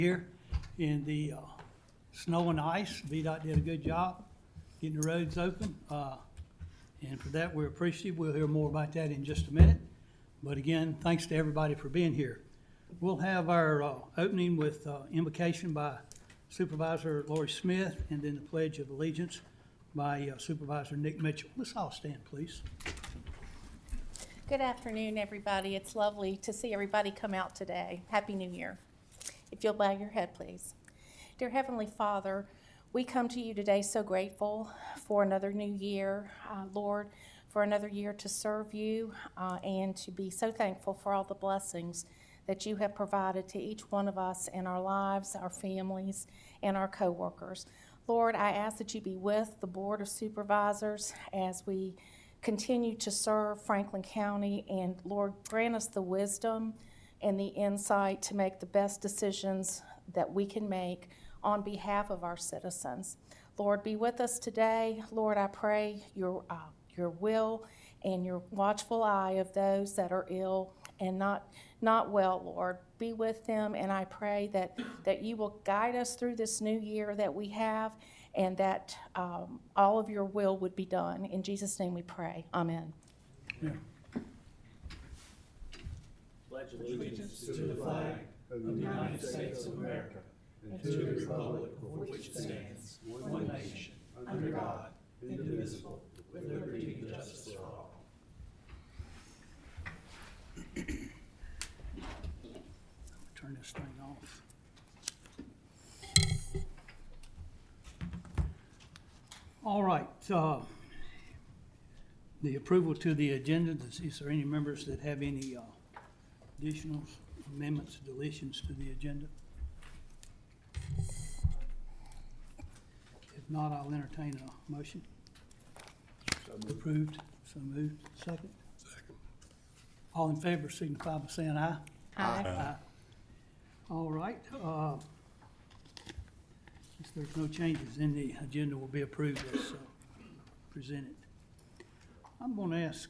Here in the snow and ice, VDOT did a good job getting the roads open. And for that, we're appreciative. We'll hear more about that in just a minute. But again, thanks to everybody for being here. We'll have our opening with invocation by Supervisor Lori Smith and then the Pledge of Allegiance by Supervisor Nick Mitchell. Let's all stand, please. Good afternoon, everybody. It's lovely to see everybody come out today. Happy New Year. If you'll bow your head, please. Dear Heavenly Father, we come to you today so grateful for another new year, Lord, for another year to serve you and to be so thankful for all the blessings that you have provided to each one of us in our lives, our families, and our co-workers. Lord, I ask that you be with the Board of Supervisors as we continue to serve Franklin County, and Lord, grant us the wisdom and the insight to make the best decisions that we can make on behalf of our citizens. Lord, be with us today. Lord, I pray your will and your watchful eye of those that are ill and not well, Lord. Be with them, and I pray that you will guide us through this new year that we have, and that all of your will would be done. In Jesus' name we pray. Amen. Yeah. Pledge allegiance to the flag of the United States of America and to the republic for which it stands, one nation, under God, indivisible, with liberty and justice for all. Turn this thing off. All right, the approval to the agenda. Is there any members that have any additional amendments, deletions to the agenda? If not, I'll entertain a motion. Approved. So moved. Second. Second. All in favor signify by saying aye. Aye. All right. If there's no changes in the agenda, will be approved as presented. I'm going to ask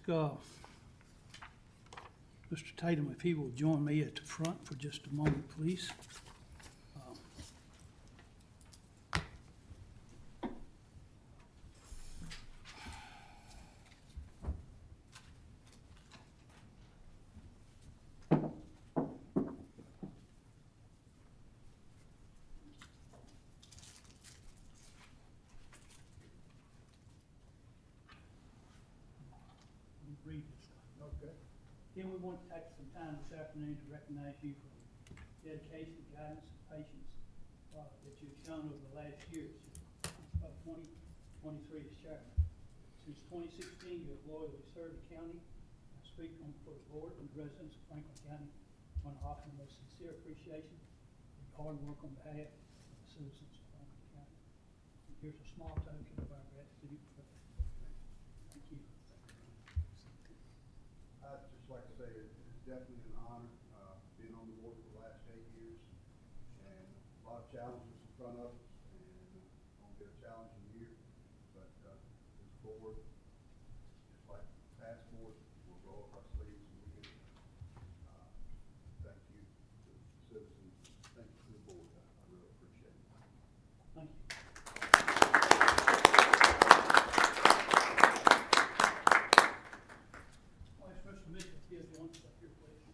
Mr. Tatum if he will join me at the front for just a moment, please. Read this stuff. Okay. Then we want to take some time this afternoon to recognize you for the dedication, guidance, and patience that you've shown over the last years. About 2023 as chairman. Since 2016, you have loyally served the county. I speak for the board and the residents of Franklin County. I want to offer the most sincere appreciation for your hard work on behalf of the citizens of Franklin County. And here's a small token of our gratitude for that. Thank you. I'd just like to say it's definitely an honor being on the board for the last 8 years, and a lot of challenges in front of us, and it's going to be a challenging year. But this board, just like past boards, will roll up our sleeves and we can thank you to the citizens, thank you to the board. I really appreciate it. Thank you. Well, it's Mr. Mitchell, if you have one step here, please.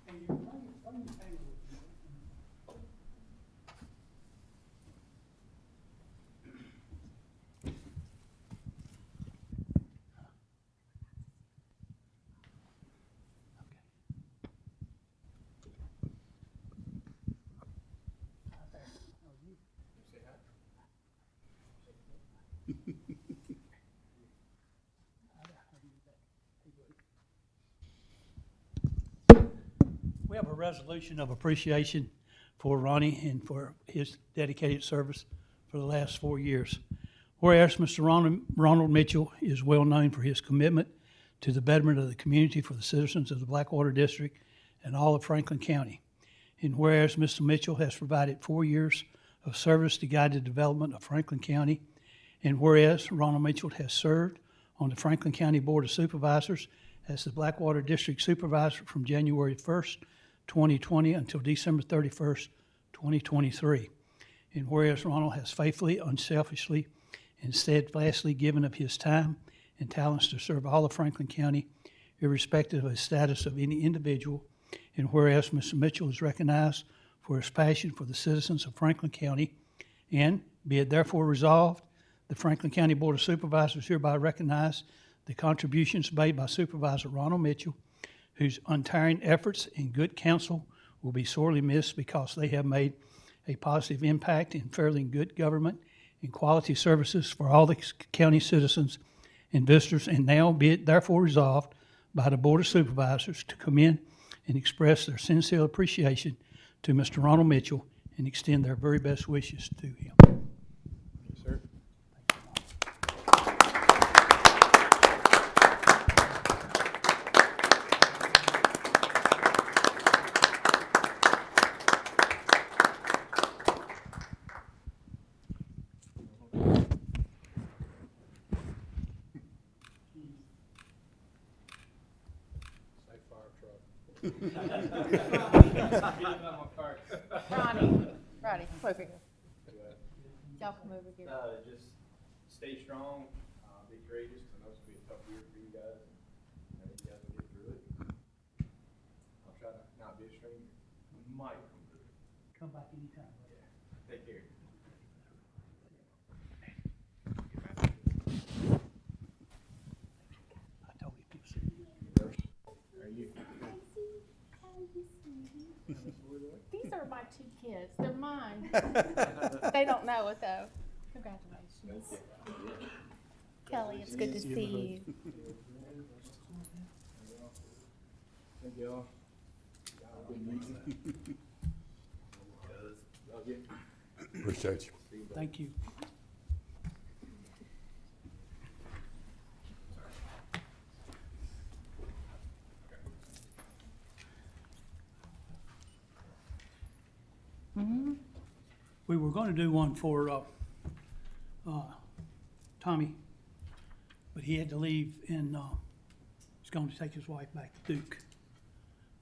And you bring your camera with you. We have a resolution of appreciation for Ronnie and for his dedicated service for the last 4 years. Whereas Mr. Ronald Mitchell is well known for his commitment to the betterment of the community for the citizens of the Blackwater District and all of Franklin County. And whereas Mr. Mitchell has provided 4 years of service to guide the development of Franklin County, and whereas Ronald Mitchell has served on the Franklin County Board of Supervisors as the Blackwater District Supervisor from January 1st, 2020 until December 31st, 2023. And whereas Ronald has faithfully, unselfishly, and steadfastly given of his time and talents to serve all of Franklin County, irrespective of the status of any individual, and whereas Mr. Mitchell is recognized for his passion for the citizens of Franklin County, and be it therefore resolved, the Franklin County Board of Supervisors hereby recognize the contributions made by Supervisor Ronald Mitchell, whose untiring efforts and good counsel will be sorely missed because they have made a positive impact in fairly good government and quality services for all the county citizens and visitors, and now be it therefore resolved by the Board of Supervisors to commend and express their sincere appreciation to Mr. Ronald Mitchell and extend their very best wishes to him. Yes, sir. Safe fire truck. Ronnie, come over here. Y'all come over here. Just stay strong, be courageous, because I know it's gonna be a tough year for you guys. I know you guys will get through it. I'll try to not be a stranger. We might come through it. Come back anytime. Yeah. Take care. I told you to sit. Are you? These are my two kids. They're mine. They don't know it though. Congratulations. Kelly, it's good to see you. Thank y'all. Good meeting. Love you. Appreciate you. Thank you. We were going to do one for Tommy, but he had to leave and he's going to take his wife back to Duke.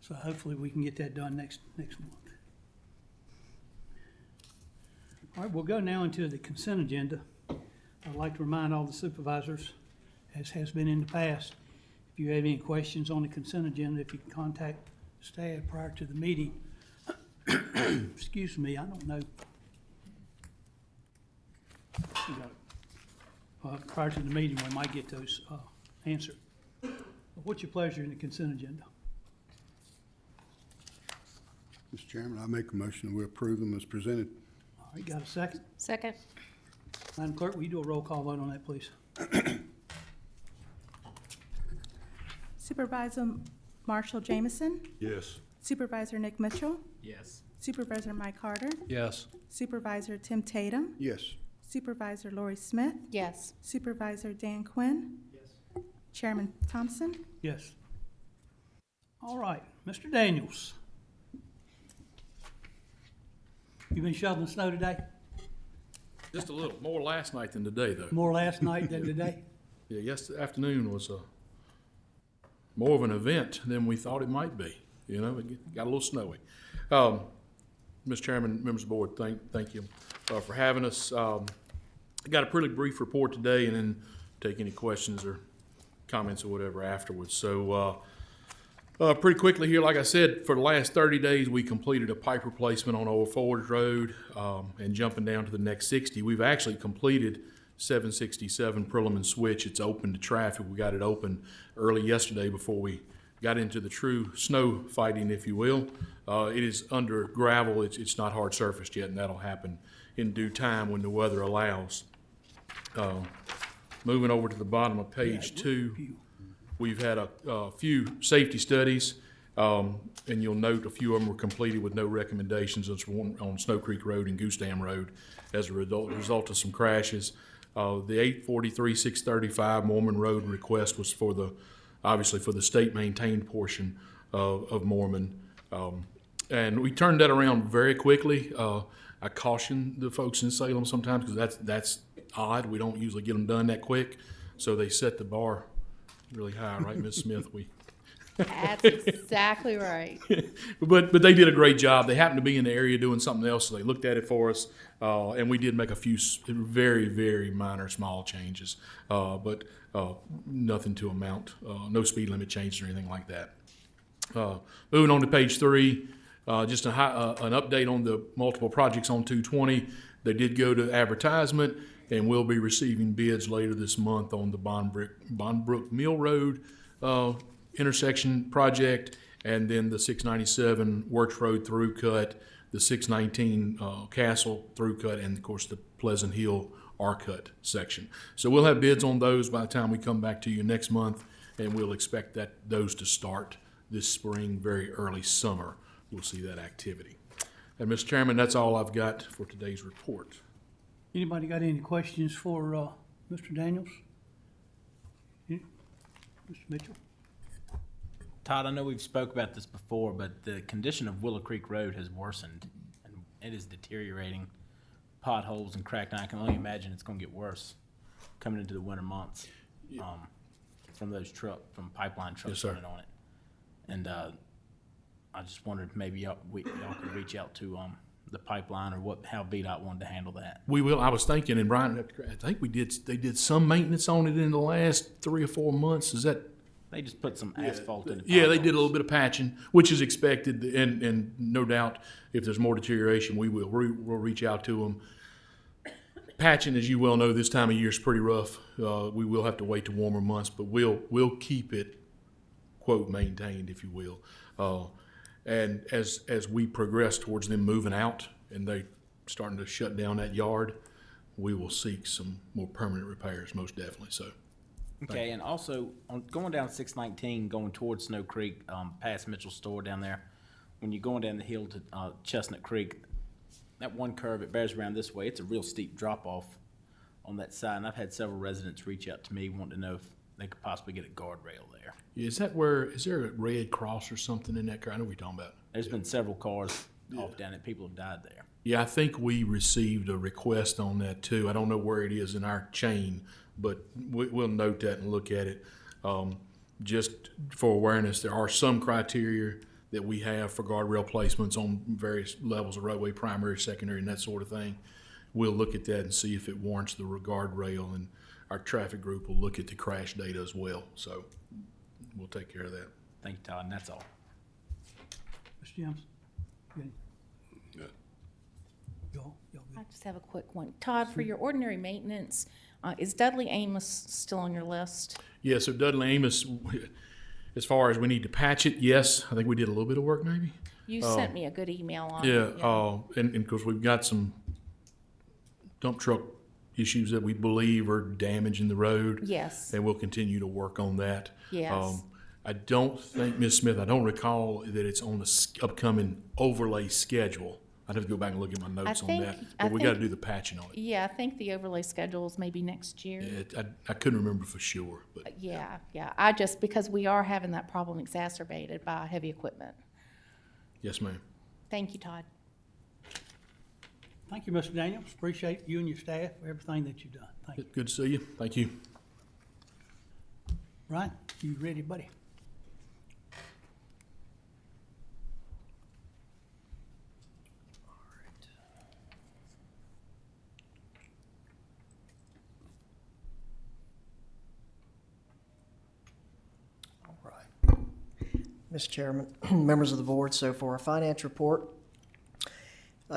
So hopefully we can get that done next month. All right, we'll go now into the consent agenda. I'd like to remind all the supervisors, as has been in the past, if you have any questions on the consent agenda, if you can contact staff prior to the meeting. Excuse me, I don't know. You got it. Prior to the meeting, we might get those answered. What's your pleasure in the consent agenda? Mr. Chairman, I make a motion that we approve them as presented. All right, got a second? Second. Madam Clerk, will you do a roll call vote on that, please? Supervisor Marshall Jameson, Yes. Supervisor Nick Mitchell, Yes. Supervisor Mike Carter, Yes. Supervisor Tim Tatum, Yes. Supervisor Lori Smith, Yes. Supervisor Dan Quinn, Yes. Chairman Thompson. Yes. All right, Mr. Daniels. You been shoveling snow today? Just a little more last night than today, though. More last night than today? Yeah, yesterday afternoon was more of an event than we thought it might be. You know, it got a little snowy. Mr. Chairman, members of the board, thank you for having us. I got a pretty brief report today, and then take any questions or comments or whatever afterwards. So, pretty quickly here, like I said, for the last 30 days, we completed a pipe replacement on Old Forge Road, and jumping down to the next 60, we've actually completed 767 Perlman Switch. It's open to traffic. We got it open early yesterday before we got into the true snow fighting, if you will. It is under gravel. It's not hard surfaced yet, and that'll happen in due time when the weather allows. Moving over to the bottom of page 2, we've had a few safety studies, and you'll note a few of them were completed with no recommendations. It's one on Snow Creek Road and Goose Dam Road as a result of some crashes. The 843-635 Mormon Road request was obviously for the state-maintained portion of Mormon. And we turned that around very quickly. I caution the folks in Salem sometimes because that's odd. We don't usually get them done that quick. So they set the bar really high, right, Ms. Smith? That's exactly right. But they did a great job. They happened to be in the area doing something else, so they looked at it for us, and we did make a few very, very minor, small changes, but nothing to amount, no speed limit changes or anything like that. Moving on to page 3, just an update on the multiple projects on 220. They did go to advertisement, and we'll be receiving bids later this month on the Bondbrook Mill Road intersection project, and then the 697 Works Road through cut, the 619 Castle through cut, and of course the Pleasant Hill R-cut section. So we'll have bids on those by the time we come back to you next month, and we'll expect those to start this spring, very early summer. We'll see that activity. And Mr. Chairman, that's all I've got for today's report. Anybody got any questions for Mr. Daniels? Mr. Mitchell? Todd, I know we've spoke about this before, but the condition of Willow Creek Road has worsened, and it is deteriorating. Potholes and cracked, and I can only imagine it's going to get worse coming into the winter months from from pipeline trucks Yes, sir. running on it. And I just wondered maybe y'all could reach out to the pipeline or how VDOT wanted to handle that. We will. I was thinking, and Brian, I think they did some maintenance on it in the last 3 or 4 months. Is that? They just put some asphalt in it. Yeah, they did a little bit of patching, which is expected, and no doubt if there's more deterioration, we'll reach out to them. Patching, as you well know, this time of year is pretty rough. We will have to wait to warmer months, but we'll keep it, quote, maintained, if you will. And as we progress towards them moving out and they starting to shut down that yard, we will seek some more permanent repairs, most definitely. So. Okay, and also going down 619, going towards Snow Creek, past Mitchell's store down there, when you're going down the hill to Chestnut Creek, that one curve, it bears around this way. It's a real steep drop off on that side, and I've had several residents reach out to me wanting to know if they could possibly get a guardrail there. Is there a Red Cross or something in that car? I know what you're talking about. There's been several cars off down it. People have died there. Yeah, I think we received a request on that too. I don't know where it is in our chain, but we'll note that and look at it. Just for awareness, there are some criteria that we have for guardrail placements on various levels of roadway, primary, secondary, and that sort of thing. We'll look at that and see if it warrants the guardrail, and our traffic group will look at the crash data as well. So we'll take care of that. Thank you, Todd, and that's all. Mr. James? Good. Y'all I good? just have a quick one. Todd, for your ordinary maintenance, is Dudley Amos still on your list? Yeah, so Dudley Amos, as far as we need to patch it, yes. I think we did a little bit of work maybe. You sent me a good email on Yeah, it. and of course, we've got some dump truck issues that we believe are damaging the road. Yes. And we'll continue to work on that. Yes. I don't think, Ms. Smith, I don't recall that it's on the upcoming overlay schedule. I'd have to go back and look at my notes on that. But we got to do the patching on it. Yeah, I think the overlay schedule is maybe next year. I couldn't remember for sure, but Yeah. Because we are having that problem exacerbated by heavy equipment. yes, ma'am. Thank you, Todd. Thank you, Mr. Daniels. Appreciate you and your staff for everything that you've done. Thank you. Good to see you. Thank you. Ryan, you ready, buddy? Mr. Chairman, members of the board, so for our finance report,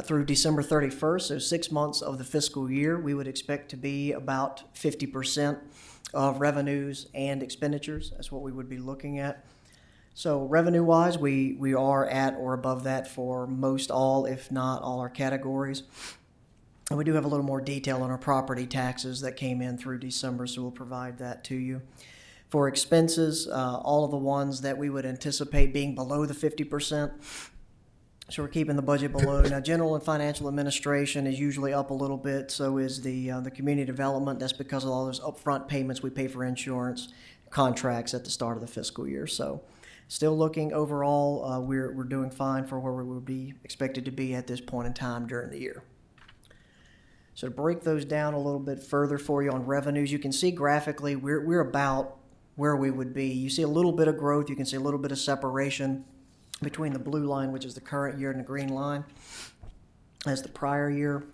through December 31st, so 6 months of the fiscal year, we would expect to be about 50% of revenues and expenditures. That's what we would be looking at. So revenue-wise, we are at or above that for most all, if not all, our categories. And we do have a little more detail on our property taxes that came in through December, so we'll provide that to you. For expenses, all of the ones that we would anticipate being below the 50%. So we're keeping the budget below. Now, general and financial administration is usually up a little bit. So is the community development. That's because of all those upfront payments we pay for insurance contracts at the start of the fiscal year. So still looking overall, we're doing fine for where we would be expected to be at this point in time during the year. So to break those down a little bit further for you on revenues, you can see graphically we're about where we would be. You see a little bit of growth. You can see a little bit of separation between the blue line, which is the current year, and the green line as the prior year.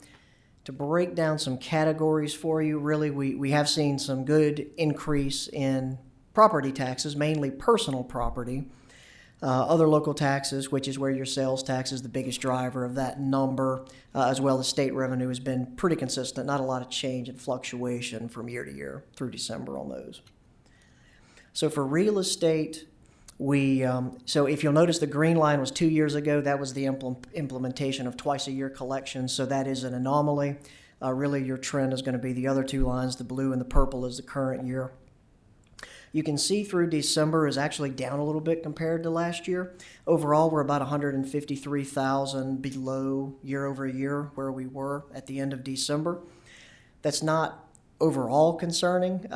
To break down some categories for you, really, we have seen some good increase in property taxes, mainly personal property. Other local taxes, which is where your sales tax is the biggest driver of that number, as well as state revenue, has been pretty consistent. Not a lot of change and fluctuation from year to year through December on those. So for real estate, so if you'll notice, the green line was 2 years ago. That was the implementation of twice-a-year collections, so that is an anomaly. Really, your trend is going to be the other two lines, the blue and the purple is the current year. You can see through December is actually down a little bit compared to last year. Overall, we're about 153,000 below year over year where we were at the end of December. That's not overall concerning.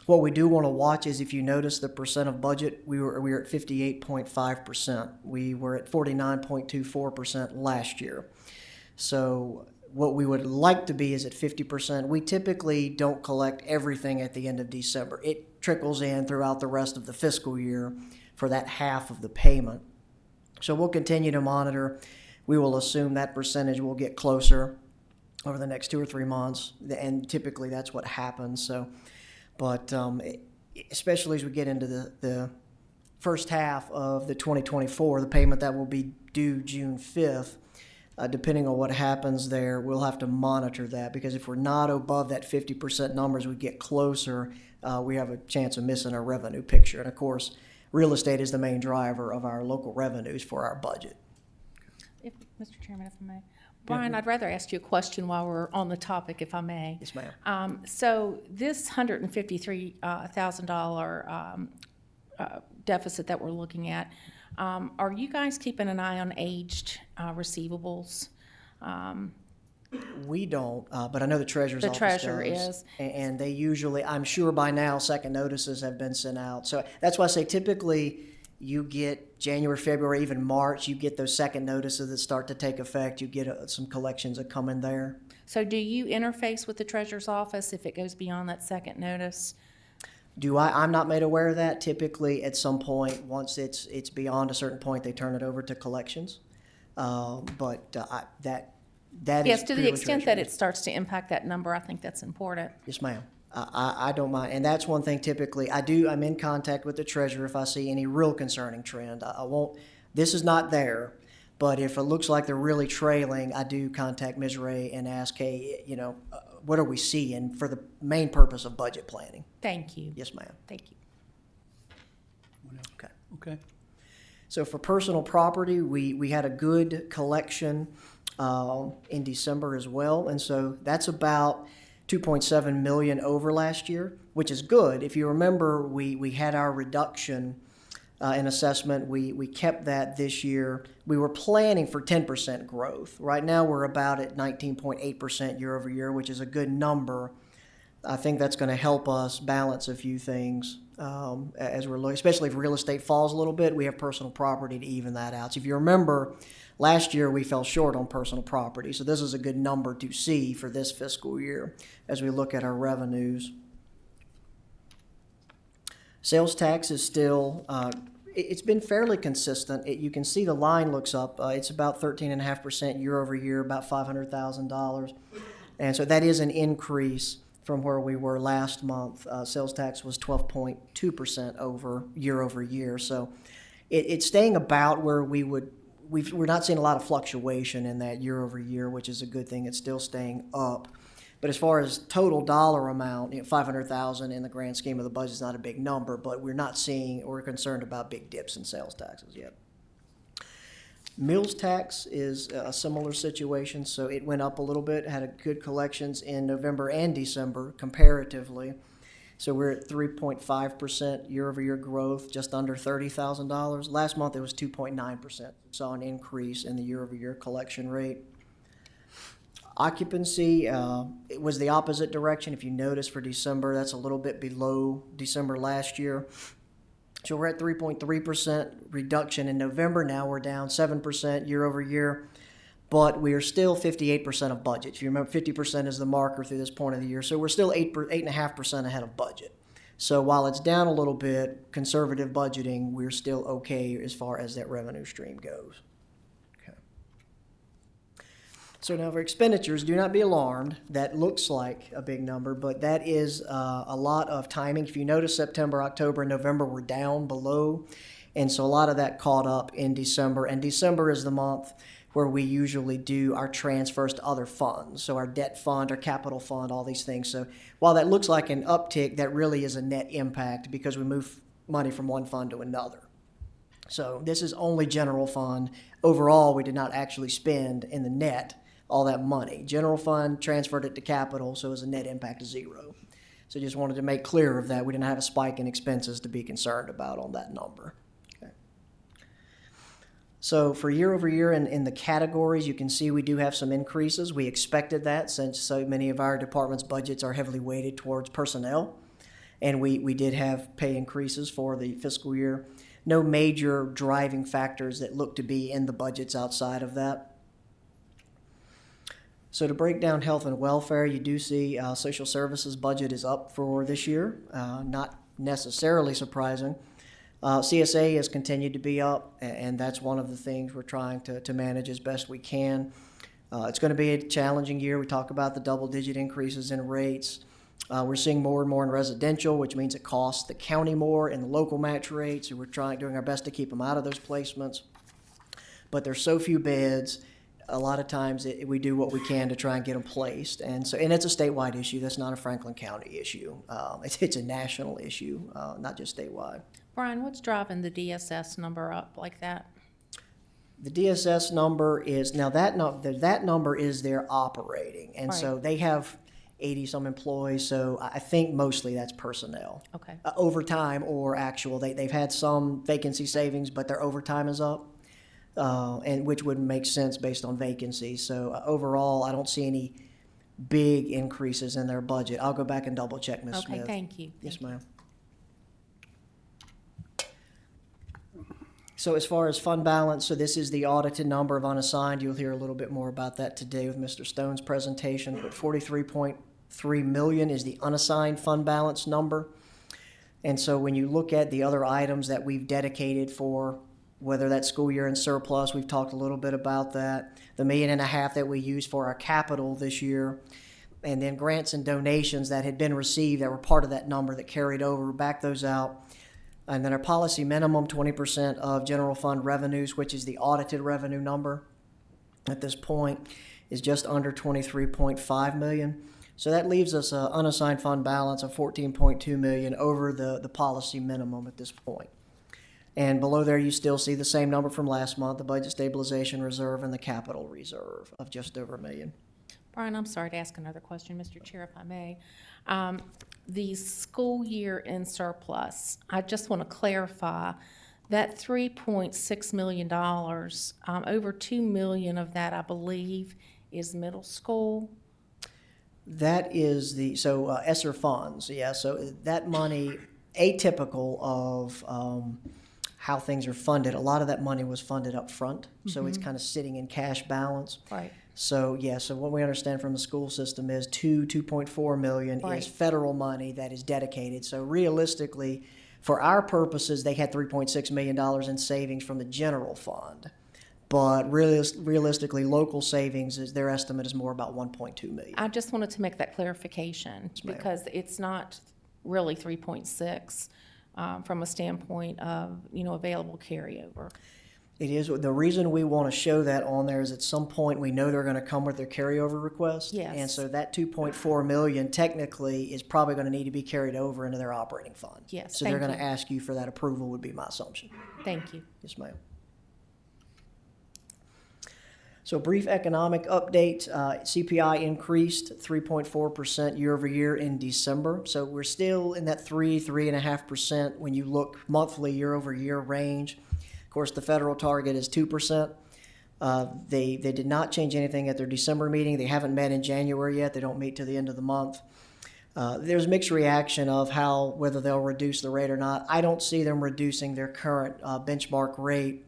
What we do want to watch is, if you notice the percent of budget, we were at 58.5%. We were at 49.24% last year. So what we would like to be is at 50%. We typically don't collect everything at the end of December. It trickles in throughout the rest of the fiscal year for that half of the payment. So we'll continue to monitor. We will assume that percentage will get closer over the next 2 or 3 months, and typically that's what happens. So, but especially as we get into the first half of the 2024, the payment that will be due June 5th, depending on what happens there, we'll have to monitor that, because if we're not above that 50% number as we get closer, we have a chance of missing our revenue picture. And of course, real estate is the main driver of our local revenues for our budget. Mr. Chairman, if I may. Brian, I'd rather ask you a question while we're on the topic, if I may. Yes, ma'am. So this $153,000 deficit that we're looking at, are you guys keeping an eye on aged receivables? We don't, but I know the treasurer's The office treasurer does. is. And they usually, I'm sure by now, second notices have been sent out. So that's why I say typically you get January, February, even March, you get those second notices that start to take effect. You get some collections that come in there. So do you interface with the treasurer's office if it goes beyond that second notice? I'm not made aware of that. Typically, at some point, once it's beyond a certain point, they turn it over to collections. That is Yes, to the purely extent that treasurer. it starts to impact that number, I think that's important. Yes, ma'am. I don't mind, and that's one thing typically I'm in contact with the treasurer if I see any real concerning trend. I won't, this is not there, but if it looks like they're really trailing, I do contact Ms. Ray and ask, hey, what are we seeing, for the main purpose of budget planning. Thank you. Yes, ma'am. Thank you. Okay. Okay. So for personal property, we had a good collection in December as well, and so that's about $2.7 million over last year, which is good. If you remember, we had our reduction in assessment. We kept that this year. We were planning for 10% growth. Right now, we're about at 19.8% year over year, which is a good number. I think that's going to help us balance a few things as we're looking, especially if real estate falls a little bit. We have personal property to even that out. So if you remember, last year we fell short on personal property. So this is a good number to see for this fiscal year as we look at our revenues. Sales tax is still, it's been fairly consistent. You can see the line looks up. It's about 13.5% year over year, about $500,000. And so that is an increase from where we were last month. Sales tax was 12.2% over year. So it's staying about where we're not seeing a lot of fluctuation in that year over year, which is a good thing. It's still staying up. But as far as total dollar amount, $500,000 in the grand scheme of the budget is not a big number, but we're concerned about big dips in sales taxes yet. Meals tax is a similar situation, so it went up a little bit, had a good collections in November and December comparatively. So we're at 3.5% year-over-year growth, just under $30,000. Last month it was 2.9%. Saw an increase in the year-over-year collection rate. Occupancy, it was the opposite direction. If you notice for December, that's a little bit below December last year. So we're at 3.3% reduction in November. Now we're down 7% year over year, but we are still 58% of budget. If you remember, 50% is the marker through this point of the year. So we're still 8.5% ahead of budget. So while it's down a little bit, conservative budgeting, we're still okay as far as that revenue stream goes. Okay. So now for expenditures, do not be alarmed. That looks like a big number, but that is a lot of timing. If you notice, September, October, and November were down below, and so a lot of that caught up in December. And December is the month where we usually do our transfers to other funds. So our debt fund, our capital fund, all these things. So while that looks like an uptick, that really is a net impact because we move money from one fund to another. So this is only general fund. Overall, we did not actually spend in the net all that money. General fund transferred it to capital, so it was a net impact of 0. So just wanted to make clear of that. We didn't have a spike in expenses to be concerned about on that number. So for year over year in the categories, you can see we do have some increases. We expected that since so many of our departments' budgets are heavily weighted towards personnel. And we did have pay increases for the fiscal year. No major driving factors that look to be in the budgets outside of that. So to break down health and welfare, you do see social services budget is up for this year. Not necessarily surprising. CSA has continued to be up, and that's one of the things we're trying to manage as best we can. It's going to be a challenging year. We talk about the double-digit increases in rates. We're seeing more and more in residential, which means it costs the county more in the local match rates, so we're doing our best to keep them out of those placements. But there's so few beds. A lot of times we do what we can to try and get them placed, and it's a statewide issue. That's not a Franklin County issue. It's a national issue, not just statewide. Brian, what's driving the DSS number up like that? The DSS number is now that number is their operating, and so Right. they have 80 some employees. So I think mostly that's personnel. Okay. Overtime or actual. They've had some vacancy savings, but their overtime is up. And which would make sense based on vacancies. So overall, I don't see any big increases in their budget. I'll go back and double check, Ms. Smith. Okay, thank you. Yes, ma'am. So as far as fund balance, so this is the audited number of unassigned. You'll hear a little bit more about that today with Mr. Stone's presentation. But $43.3 million is the unassigned fund balance number. And so when you look at the other items that we've dedicated for, whether that's school year in surplus, we've talked a little bit about that, the $1.5 million that we used for our capital this year, and then grants and donations that had been received that were part of that number that carried over, back those out. And then our policy minimum, 20% of general fund revenues, which is the audited revenue number at this point, is just under $23.5 million. So that leaves us an unassigned fund balance of $14.2 million over the policy minimum at this point. And below there, you still see the same number from last month, the budget stabilization reserve and the capital reserve of just over $1 million. Brian, I'm sorry to ask another question, Mr. Chair, if I may. The school year in surplus, I just want to clarify that $3.6 million, over $2 million of that, I believe, is middle school. That is ESSER funds, yeah. So that money, atypical of how things are funded, a lot of that money was funded up front, so it's kind of sitting in cash balance. Right. So, yeah, so what we understand from the school system is $2.4 million Right. is federal money that is dedicated. So realistically, for our purposes, they had $3.6 million in savings from the general fund. But realistically, local savings, their estimate is more about $1.2 million. I just wanted to make that clarification ma'am. because it's not really 3.6 from a standpoint of, available carryover. It is. The reason we want to show that on there is at some point we know they're going to come with their carryover request. Yes. And so that $2.4 million technically is probably going to need to be carried over into their operating fund. Yes, So they're thank going to you. ask you for that approval would be my assumption. Thank you. Yes, ma'am. So brief economic update, CPI increased 3.4% year over year in December. So we're still in that 3.5% when you look monthly year over year range. Of course, the federal target is 2%. They did not change anything at their December meeting. They haven't met in January yet. They don't meet till the end of the month. There's mixed reaction of whether they'll reduce the rate or not. I don't see them reducing their current benchmark rate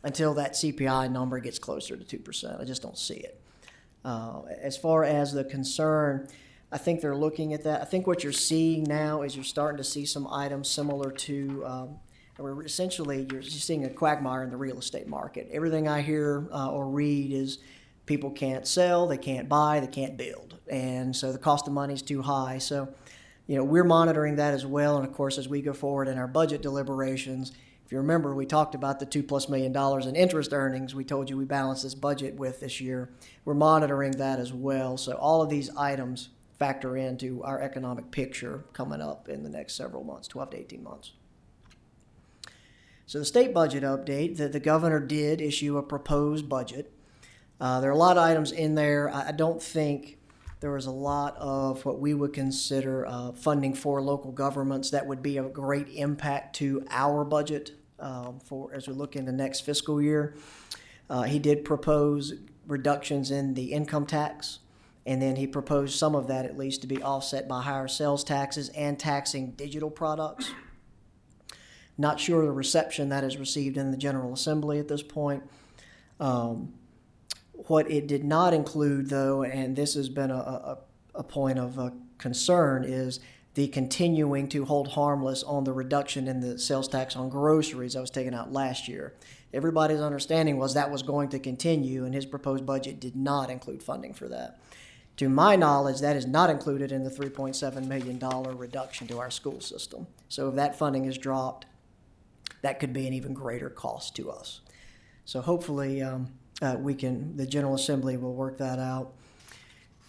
until that CPI number gets closer to 2%. I just don't see it. As far as the concern, I think they're looking at that. I think what you're seeing now is you're starting to see some items similar to, or essentially you're seeing a quagmire in the real estate market. Everything I hear or read is people can't sell, they can't buy, they can't build. And so the cost of money is too high. So, we're monitoring that as well. And of course, as we go forward in our budget deliberations, if you remember, we talked about the $2+ million in interest earnings we told you we balanced this budget with this year. We're monitoring that as well. So all of these items factor into our economic picture coming up in the next several months, 12 to 18 months. So the state budget update, the governor did issue a proposed budget. There are a lot of items in there. I don't think there was a lot of what we would consider funding for local governments that would be of great impact to our budget for as we look into next fiscal year. He did propose reductions in the income tax, and then he proposed some of that at least to be offset by higher sales taxes and taxing digital products. Not sure the reception that is received in the General Assembly at this point. What it did not include, though, and this has been a point of concern, is the continuing to hold harmless on the reduction in the sales tax on groceries that was taken out last year. Everybody's understanding was that was going to continue, and his proposed budget did not include funding for that. To my knowledge, that is not included in the $3.7 million reduction to our school system. So if that funding is dropped, that could be an even greater cost to us. So hopefully the General Assembly will work that out.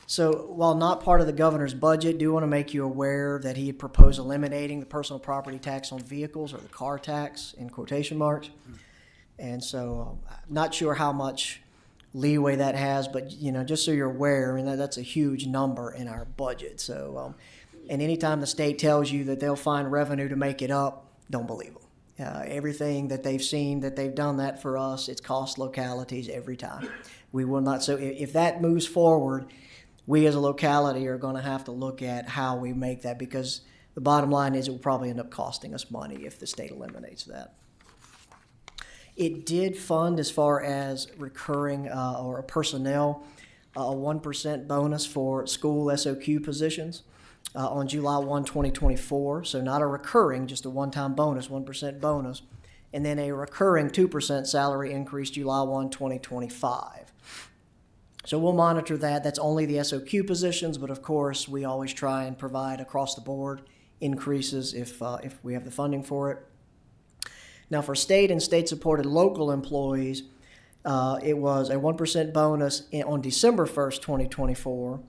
So while not part of the governor's budget, do want to make you aware that he had proposed eliminating the personal property tax on vehicles, or the car tax in quotation marks. And so not sure how much leeway that has, but just so you're aware, I mean, that's a huge number in our budget. So and anytime the state tells you that they'll find revenue to make it up, don't believe them. Everything that they've seen, that they've done that for us, it's cost localities every time. We will not. So if that moves forward, we as a locality are going to have to look at how we make that, because the bottom line is it will probably end up costing us money if the state eliminates that. It did fund, as far as recurring or personnel, a 1% bonus for school SOQ positions. On July 1, 2024, so not a recurring, just a one-time bonus, 1% bonus, and then a recurring 2% salary increase July 1, 2025. So we'll monitor that. That's only the SOQ positions, but of course we always try and provide across-the-board increases if we have the funding for it. Now for state and state-supported local employees, it was a 1% bonus on December 1st, 2024,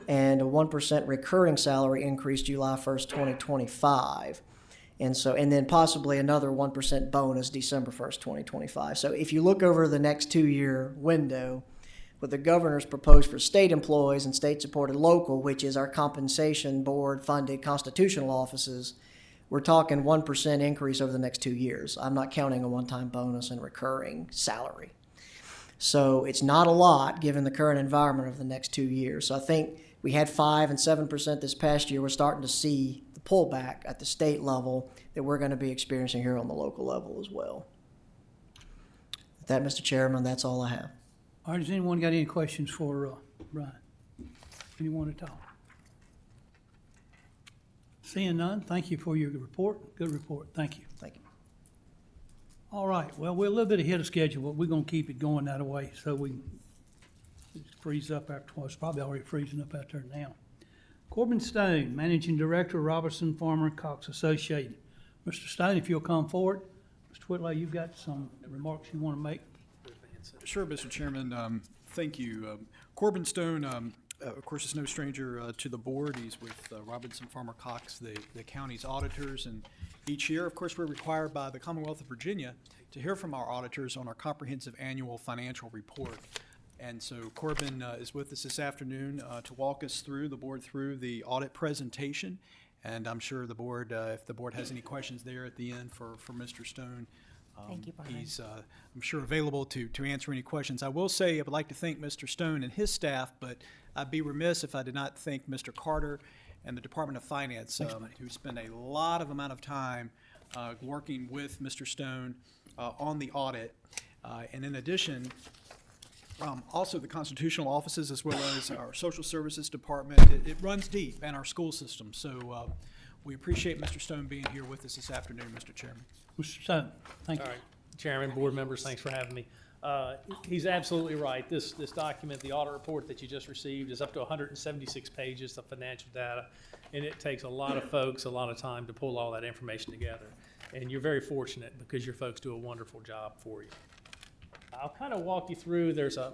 and a 1% recurring salary increase July 1st, 2025. And then possibly another 1% bonus December 1st, 2025. So if you look over the next 2-year window, what the governor's proposed for state employees and state-supported local, which is our compensation board-funded constitutional offices, we're talking 1% increase over the next 2 years. I'm not counting a one-time bonus and recurring salary. So it's not a lot given the current environment of the next 2 years. So I think we had 5% and 7% this past year. We're starting to see the pullback at the state level that we're going to be experiencing here on the local level as well. With that, Mr. Chairman, that's all I have. All right, has anyone got any questions for Brian? Anyone at all? Seeing none, thank you for your report. Good report. Thank you. Thank you. All right, well, we're a little bit ahead of schedule, but we're going to keep it going that way so we freeze up after, well, it's probably already freezing up out there now. Corbin Stone, Managing Director, Robertson Farmer Cox Associated. Mr. Stone, if you'll come forward. Mr. Whitlow, you've got some remarks you want to make? Sure, Mr. Chairman. Thank you. Corbin Stone, of course, is no stranger to the board. He's with Robinson Farmer Cox, the county's auditors, and each year, of course, we're required by the Commonwealth of Virginia to hear from our auditors on our comprehensive annual financial report. And so Corbin is with us this afternoon to walk us through the audit presentation. And I'm sure the board, if the board has any questions there at the end for Mr. Stone, Thank you, Brian. he's, I'm sure, available to answer any questions. I will say I would like to thank Mr. Stone and his staff, but I'd be remiss if I did not thank Mr. Carter and the Department of Finance, who spent a lot of amount of time working with Mr. Stone on the audit. And in addition, Also the constitutional offices as well as our social services department. It runs deep, and our school system. So we appreciate Mr. Stone being here with us this afternoon, Mr. Chairman. Mr. Stone, thank you. All right, Chairman, board members, thanks for having me. He's absolutely right. This document, the audit report that you just received, is up to 176 pages of financial data, and it takes a lot of folks a lot of time to pull all that information together. And you're very fortunate because your folks do a wonderful job for you. I'll kind of walk you through, there's a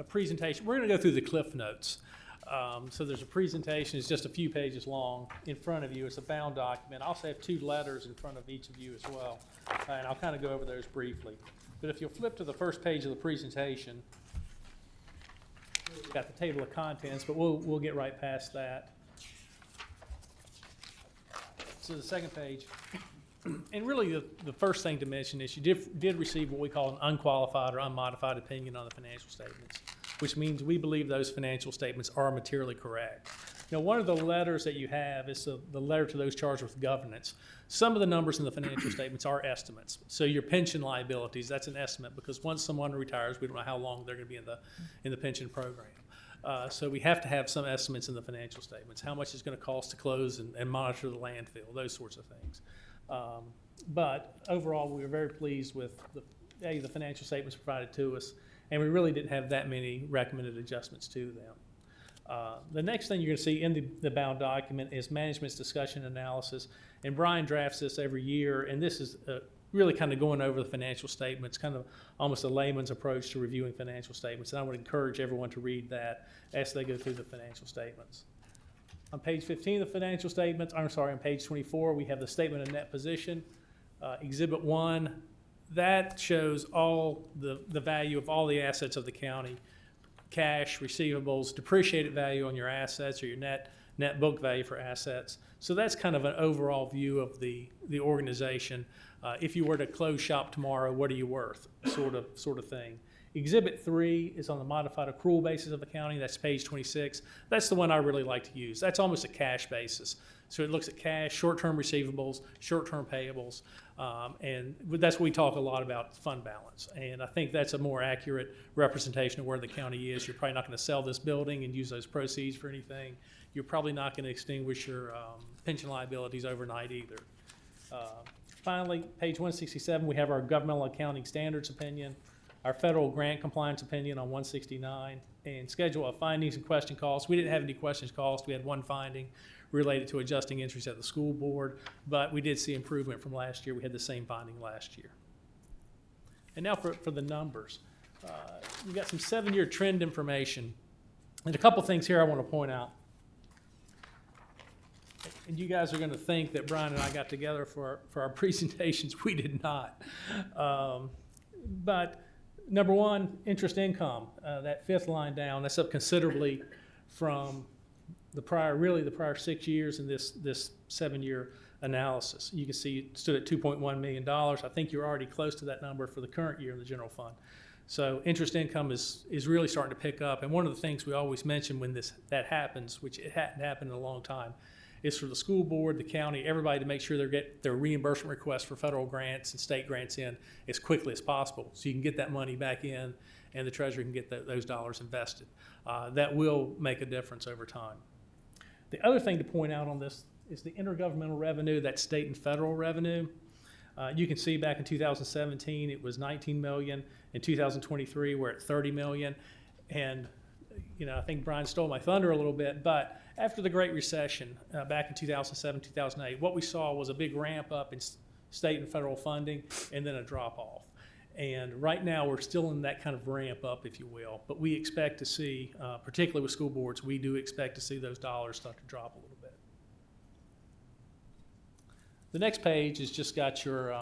presentation. We're going to go through the Cliff Notes. So there's a presentation, it's just a few pages long in front of you. It's a bound document. I also have 2 letters in front of each of you as well. And I'll kind of go over those briefly. But if you'll flip to the first page of the presentation, we've got the table of contents, but we'll get right past that. So the second page, and really the first thing to mention is you did receive what we call an unqualified or unmodified opinion on the financial statements, which means we believe those financial statements are materially correct. Now, one of the letters that you have is the letter to those charged with governance. Some of the numbers in the financial statements are estimates. So your pension liabilities, that's an estimate because once someone retires, we don't know how long they're going to be in the pension program. So we have to have some estimates in the financial statements. How much it's going to cost to close and monitor the landfill, those sorts of things. But overall, we were very pleased with the financial statements provided to us, and we really didn't have that many recommended adjustments to them. The next thing you're going to see in the bound document is management's discussion analysis, and Brian drafts this every year, and this is really kind of going over the financial statements, kind of almost a layman's approach to reviewing financial statements, and I would encourage everyone to read that as they go through the financial statements. On page 15 of the financial statements, on page 24, we have the statement of net position. Exhibit 1, that shows all the value of all the assets of the county, cash, receivables, depreciated value on your assets or your net book value for assets. So that's kind of an overall view of the organization. If you were to close shop tomorrow, what are you worth? Sort of thing. Exhibit 3 is on the modified accrual basis of accounting. That's page 26. That's the one I really like to use. That's almost a cash basis. So it looks at cash, short-term receivables, short-term payables, and that's what we talk a lot about, fund balance. And I think that's a more accurate representation of where the county is. You're probably not going to sell this building and use those proceeds for anything. You're probably not going to extinguish your pension liabilities overnight either. Finally, page 167, we have our governmental accounting standards opinion, our federal grant compliance opinion on 169, and schedule of findings and question calls. We didn't have any questions calls. We had one finding related to adjusting entries at the school board, but we did see improvement from last year. We had the same finding last year. And now for the numbers. You've got some 7-year trend information. And a couple things here I want to point out. And you guys are going to think that Brian and I got together for our presentations. We did not. But number one, interest income, that 5th line down, that's up considerably from the prior 6 years in this 7-year analysis. You can see it stood at $2.1 million. I think you're already close to that number for the current year in the general fund. So interest income is really starting to pick up. And one of the things we always mention when that happens, which it hadn't happened in a long time, is for the school board, the county, everybody to make sure they get their reimbursement requests for federal grants and state grants in as quickly as possible, so you can get that money back in and the treasury can get those dollars invested. That will make a difference over time. The other thing to point out on this is the intergovernmental revenue, that's state and federal revenue. You can see back in 2017 it was $19 million. In 2023 we're at $30 million. And I think Brian stole my thunder a little bit, but after the Great Recession back in 2007, 2008, what we saw was a big ramp up in state and federal funding and then a drop off. And right now we're still in that kind of ramp up, if you will, but we expect to see, particularly with school boards, we do expect to see those dollars start to drop a little bit. The next page has just got your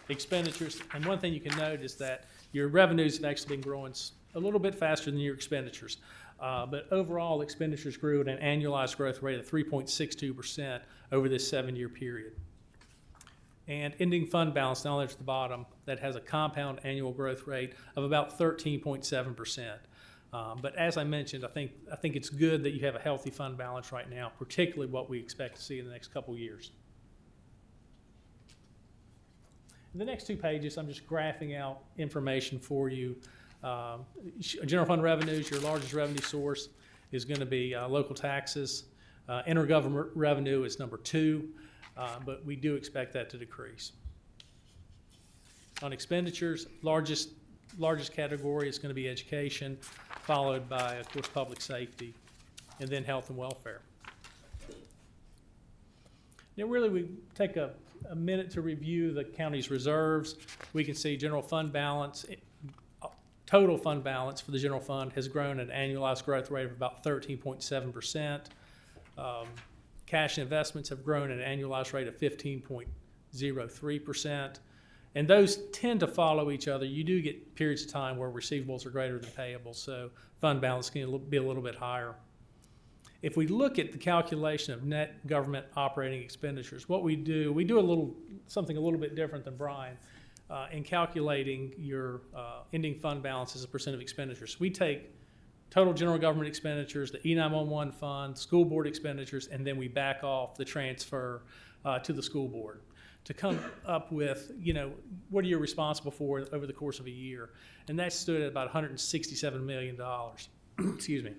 expenditures, and one thing you can note is that your revenues have actually been growing a little bit faster than your expenditures. But overall, expenditures grew at an annualized growth rate of 3.62% over this 7-year period. And ending fund balance, down there at the bottom, that has a compound annual growth rate of about 13.7%. But as I mentioned, I think it's good that you have a healthy fund balance right now, particularly what we expect to see in the next couple years. In the next 2 pages, I'm just graphing out information for you General fund revenues, your largest revenue source is going to be local taxes. Intergovernment revenue is number 2, but we do expect that to decrease. On expenditures, largest category is going to be education, followed by, of course, public safety, and then health and welfare. Now, really, we take a minute to review the county's reserves. We can see general fund balance, total fund balance for the general fund has grown at an annualized growth rate of about 13.7%. Cash and investments have grown at an annualized rate of 15.03%. And those tend to follow each other. You do get periods of time where receivables are greater than payables, so fund balance can be a little bit higher. If we look at the calculation of net government operating expenditures, what we do something a little bit different than Brian in calculating your ending fund balance as a percent of expenditures. We take total general government expenditures, the E911 fund, school board expenditures, and then we back off the transfer to the school board to come up with, what are you responsible for over the course of a year? And that stood at about $167 million. Excuse me.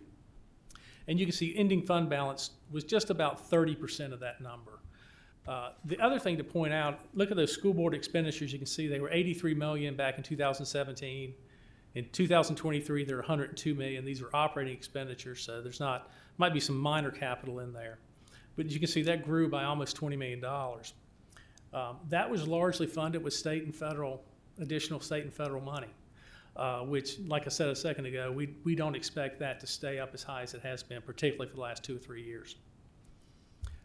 And you can see ending fund balance was just about 30% of that number. The other thing to point out, look at those school board expenditures. You can see they were $83 million back in 2017. In 2023, they're $102 million. These are operating expenditures, so might be some minor capital in there. But you can see that grew by almost $20 million. That was largely funded with additional state and federal money, which, like I said a second ago, we don't expect that to stay up as high as it has been, particularly for the last 2 or 3 years.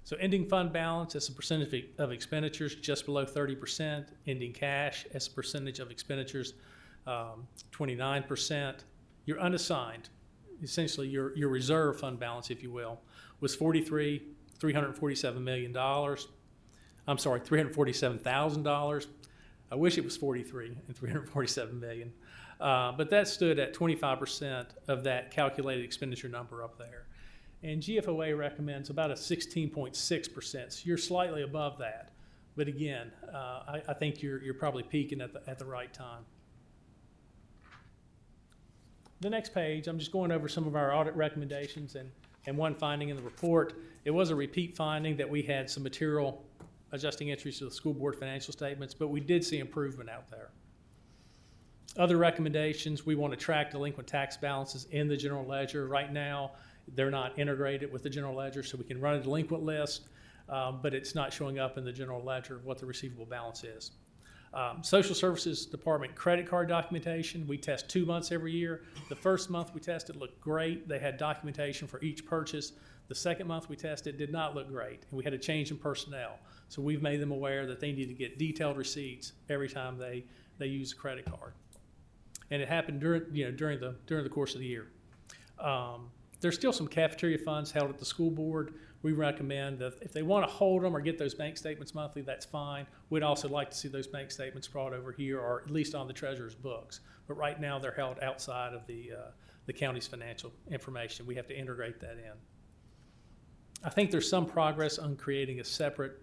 So ending fund balance as a percentage of expenditures, just below 30%. Ending cash as a percentage of expenditures, 29%. Your unassigned, essentially your reserve fund balance, if you will, was $347 million. I'm sorry, $347,000. I wish it was 43 and 347 million. But that stood at 25% of that calculated expenditure number up there. And GFOA recommends about a 16.6%. So you're slightly above that. But again, I think you're probably peaking at the right time. The next page, I'm just going over some of our audit recommendations and one finding in the report. It was a repeat finding that we had some material adjusting entries to the school board financial statements, but we did see improvement out there. Other recommendations, we want to track delinquent tax balances in the general ledger. Right now, they're not integrated with the general ledger, so we can run a delinquent list, but it's not showing up in the general ledger what the receivable balance is. Social Services Department credit card documentation, we test 2 months every year. The first month we tested looked great. They had documentation for each purchase. The second month we tested did not look great, and we had a change in personnel. So we've made them aware that they need to get detailed receipts every time they use a credit card. And it happened during the course of the year. There's still some cafeteria funds held at the school board. We recommend that if they want to hold them or get those bank statements monthly, that's fine. We'd also like to see those bank statements brought over here, or at least on the treasurer's books. But right now they're held outside of the county's financial information. We have to integrate that in. I think there's some progress on creating a separate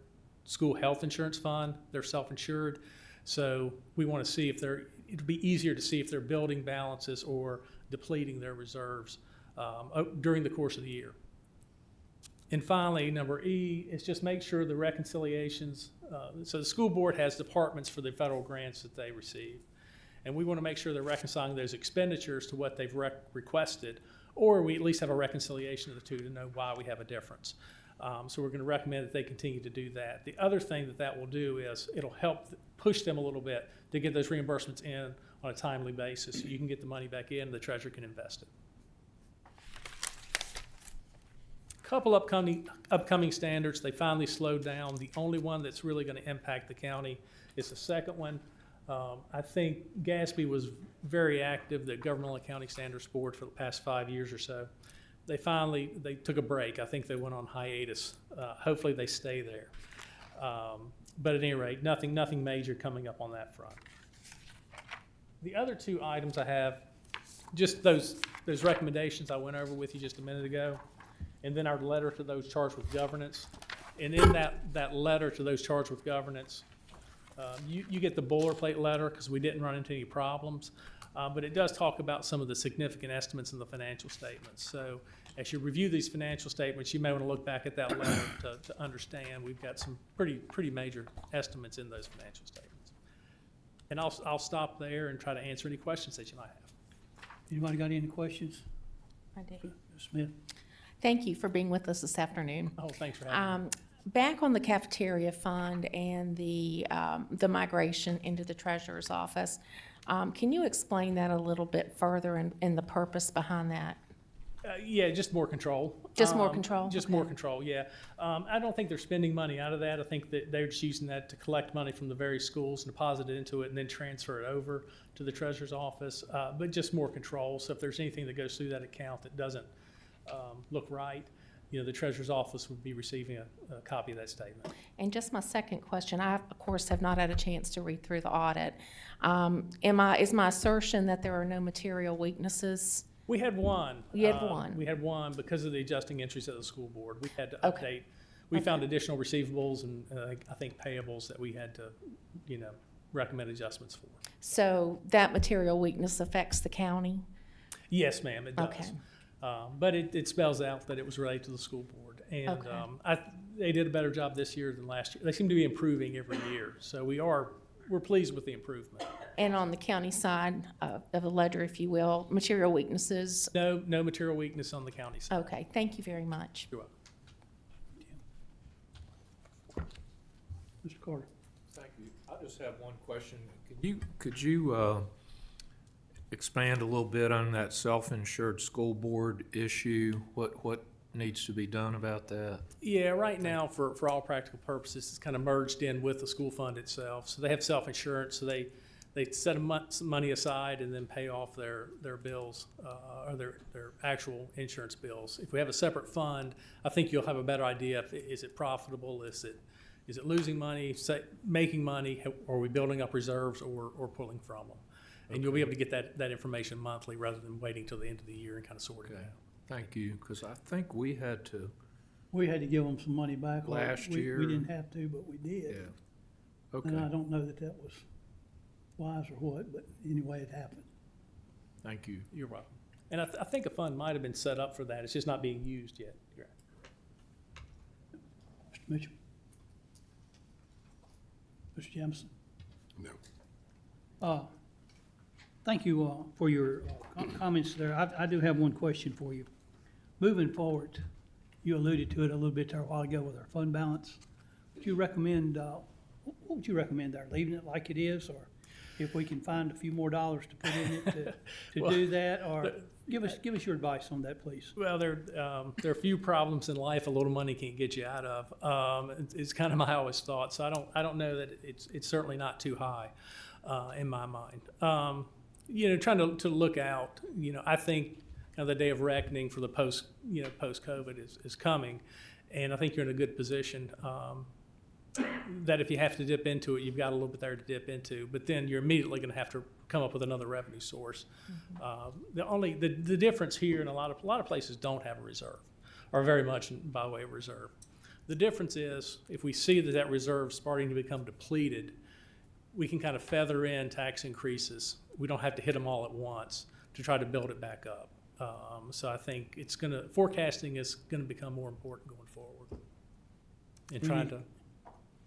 school health insurance fund. They're self-insured, so we want to see if it'd be easier to see if they're building balances or depleting their reserves during the course of the year. And finally, number E is just make sure the reconciliations, so the school board has departments for the federal grants that they receive. And we want to make sure they're reconciling those expenditures to what they've requested, or we at least have a reconciliation of the two to know why we have a difference. So we're going to recommend that they continue to do that. The other thing that will do is it'll help push them a little bit to get those reimbursements in on a timely basis so you can get the money back in and the treasurer can invest it. Couple upcoming standards. They finally slowed down. The only one that's really going to impact the county is the second one. I think GASB was very active, the Governmental Accounting Standards Board, for the past 5 years or so. They took a break. I think they went on hiatus. Hopefully they stay there. But at any rate, nothing major coming up on that front. The other two items I have, just those recommendations I went over with you just a minute ago, and then our letter to those charged with governance. And in that letter to those charged with governance, you get the boilerplate letter because we didn't run into any problems. But it does talk about some of the significant estimates in the financial statements. So as you review these financial statements, you may want to look back at that letter to understand we've got some pretty major estimates in those financial statements. And I'll stop there and try to answer any questions that you might have. Anybody got any questions? I do. Ms. Smith? Thank you for being with us this afternoon. Oh, thanks for having me. Back on the cafeteria fund and the migration into the treasurer's office, can you explain that a little bit further and the purpose behind that? Yeah, just more control. Just more control? Just Okay. more control, yeah. I don't think they're spending money out of that. I think that they're just using that to collect money from the various schools and deposit it into it and then transfer it over to the treasurer's office. But just more control. So if there's anything that goes through that account that doesn't look right, the treasurer's office would be receiving a copy of that statement. And just my second question, I, of course, have not had a chance to read through the audit. Is my assertion that there are no material weaknesses? We had one. You had one. We had one because of the adjusting entries of the school board. We had to Okay. update. We found additional receivables and I think payables that we had to, recommend adjustments for. So that material weakness affects the county? Yes, ma'am, it does. Okay. But it spells out that it was related to the school board. And Okay. they did a better job this year than last year. They seem to be improving every year. So we're pleased with the improvement. And on the county side of the ledger, if you will, material weaknesses? No material weakness on the county side. Okay, thank you very much. You're welcome. Mr. Carter? Thank you. I just have one question. Could you expand a little bit on that self-insured school board issue? What needs to be done about that? Yeah, right now, for all practical purposes, it's kind of merged in with the school fund itself. So they have self-insurance, so they set some money aside and then pay off their bills, or their actual insurance bills. If we have a separate fund, I think you'll have a better idea if, is it profitable, is it losing money, making money, or are we building up reserves or pulling from them? And you'll be able to get that information monthly rather than waiting till the end of the year and kind of sort it Okay. out. Thank you, because I think we had to, We had to give them some money back. Last We year. didn't have to, but we did. yeah. And I Okay, don't know that was wise or what, but anyway, it happened. thank you. You're welcome. And I think a fund might have been set up for that. It's just not being used yet. You're right. Mr. Mitchell? Mr. Jemison? No. Thank you for your comments there. I do have one question for you. Moving forward, you alluded to it a little bit there a while ago with our fund balance. Would you recommend, what would you recommend there? Leaving it like it is, or if we can find a few more dollars to put in it to Well, do that? Or give us your advice on that, please. Well, there are a few problems in life a little money can't get you out of. It's kind of my always thought. So I don't know that it's certainly not too high in my mind. Trying to look out. I think the day of reckoning for the post-COVID is coming, and I think you're in a good position. That if you have to dip into it, you've got a little bit there to dip into, but then you're immediately going to have to come up with another revenue source. The difference here, and a lot of places don't have a reserve, or very much by way of reserve. The difference is if we see that reserve is starting to become depleted, we can kind of feather in tax increases. We don't have to hit them all at once to try to build it back up. So I think forecasting is going to become more important going forward. And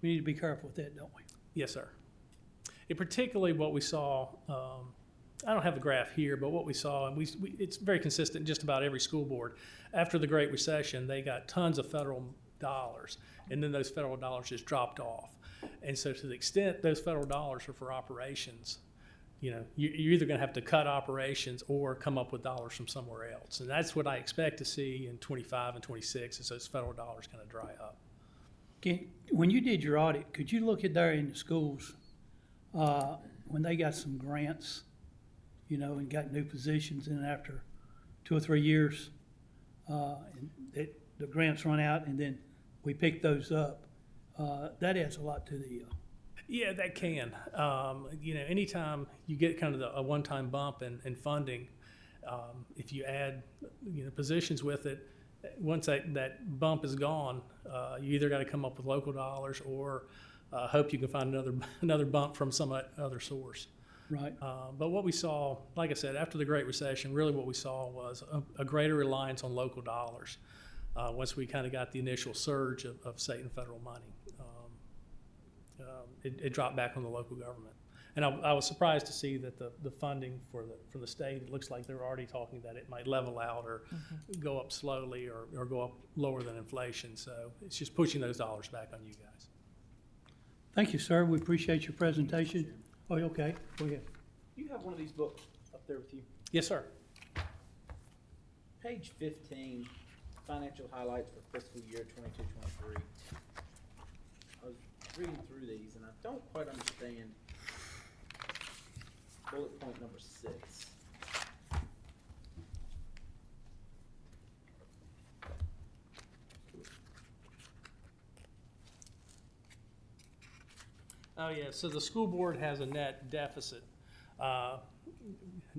We need to be careful with that, don't we? Yes, sir. Particularly what we saw, I don't have the graph here, but what we saw, and it's very consistent in just about every school board. After the Great Recession, they got tons of federal dollars, and then those federal dollars just dropped off. And so to the extent those federal dollars are for operations, you're either going to have to cut operations or come up with dollars from somewhere else. And that's what I expect to see in 25 and 26 is those federal dollars kind of dry up. When you did your audit, could you look at there in the schools, when they got some grants, and got new positions, and after 2 or 3 years, and the grants run out, and then we pick those up, that adds a lot to the, Yeah, that can. Anytime you get kind of a one-time bump in funding, if you add, positions with it, once that bump is gone, you either got to come up with local dollars or hope you can find another bump from some other source. Right. But what we saw, like I said, after the Great Recession, really what we saw was a greater reliance on local dollars once we kind of got the initial surge of state and federal money. It dropped back on the local government. And I was surprised to see that the funding for the state, it looks like they're already talking that it might level out or go up slowly or go up lower than inflation. So it's just pushing those dollars back on you guys. Thank you, sir. We appreciate your presentation. Oh, okay. Go ahead. You have one of these books up there with you. Yes, sir. Page 15, financial highlights for fiscal year 22-23. I was reading through these and I don't quite understand bullet point number 6. Oh, yeah, so the school board has a net deficit,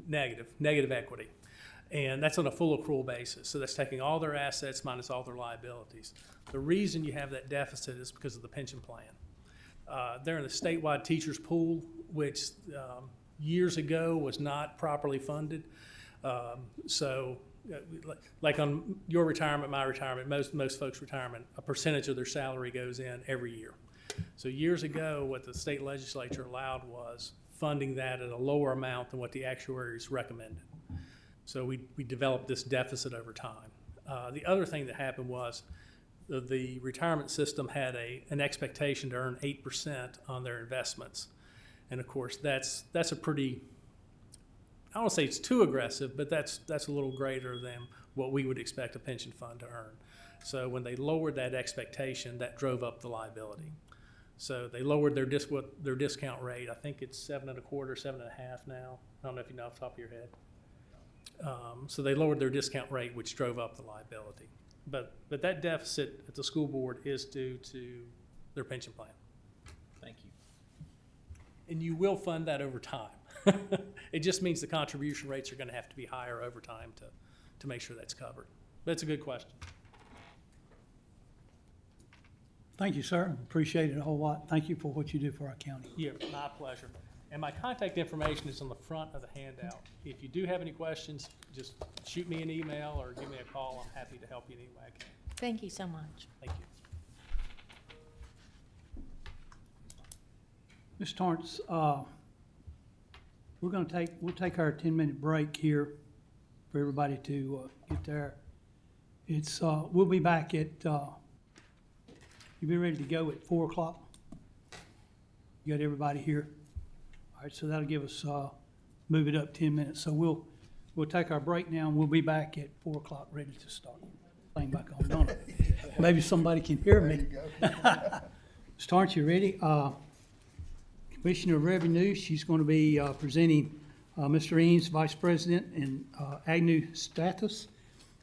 negative equity. And that's on a full accrual basis. So that's taking all their assets minus all their liabilities. The reason you have that deficit is because of the pension plan. They're in a statewide teachers pool, which years ago was not properly funded. So like on your retirement, my retirement, most folks' retirement, a percentage of their salary goes in every year. So years ago, what the state legislature allowed was funding that at a lower amount than what the actuaries recommended. So we developed this deficit over time. The other thing that happened was the retirement system had an expectation to earn 8% on their investments. And of course, that's a pretty, I don't want to say it's too aggressive, but that's a little greater than what we would expect a pension fund to earn. So when they lowered that expectation, that drove up the liability. So they lowered their discount rate. I think it's 7.25%, 7.5% now. I don't know if you know off the top of your head. So they lowered their discount rate, which drove up the liability. But that deficit at the school board is due to their pension plan. Thank you. And you will fund that over time. It just means the contribution rates are going to have to be higher over time to make sure that's covered. But it's a good question. Thank you, sir. Appreciate it a whole lot. Thank you for what you do for our county. Yeah, my pleasure. And my contact information is on the front of the handout. If you do have any questions, just shoot me an email or give me a call. I'm happy to help you in any way I can. Thank you so much. Thank you. Ms. Torrance, we'll take our 10-minute break here for everybody to get there. We'll be back at, you be ready to go at 4 o'clock? You got everybody here? All right, so that'll give us, move it up 10 minutes. So we'll take our break now and we'll be back at 4 o'clock ready to start. Thing back on, don't it? Maybe somebody can hear me. Ms. Torrance, you ready? Commissioner of Revenue, she's going to be presenting Mr. Eames, Vice President, and Agnew status.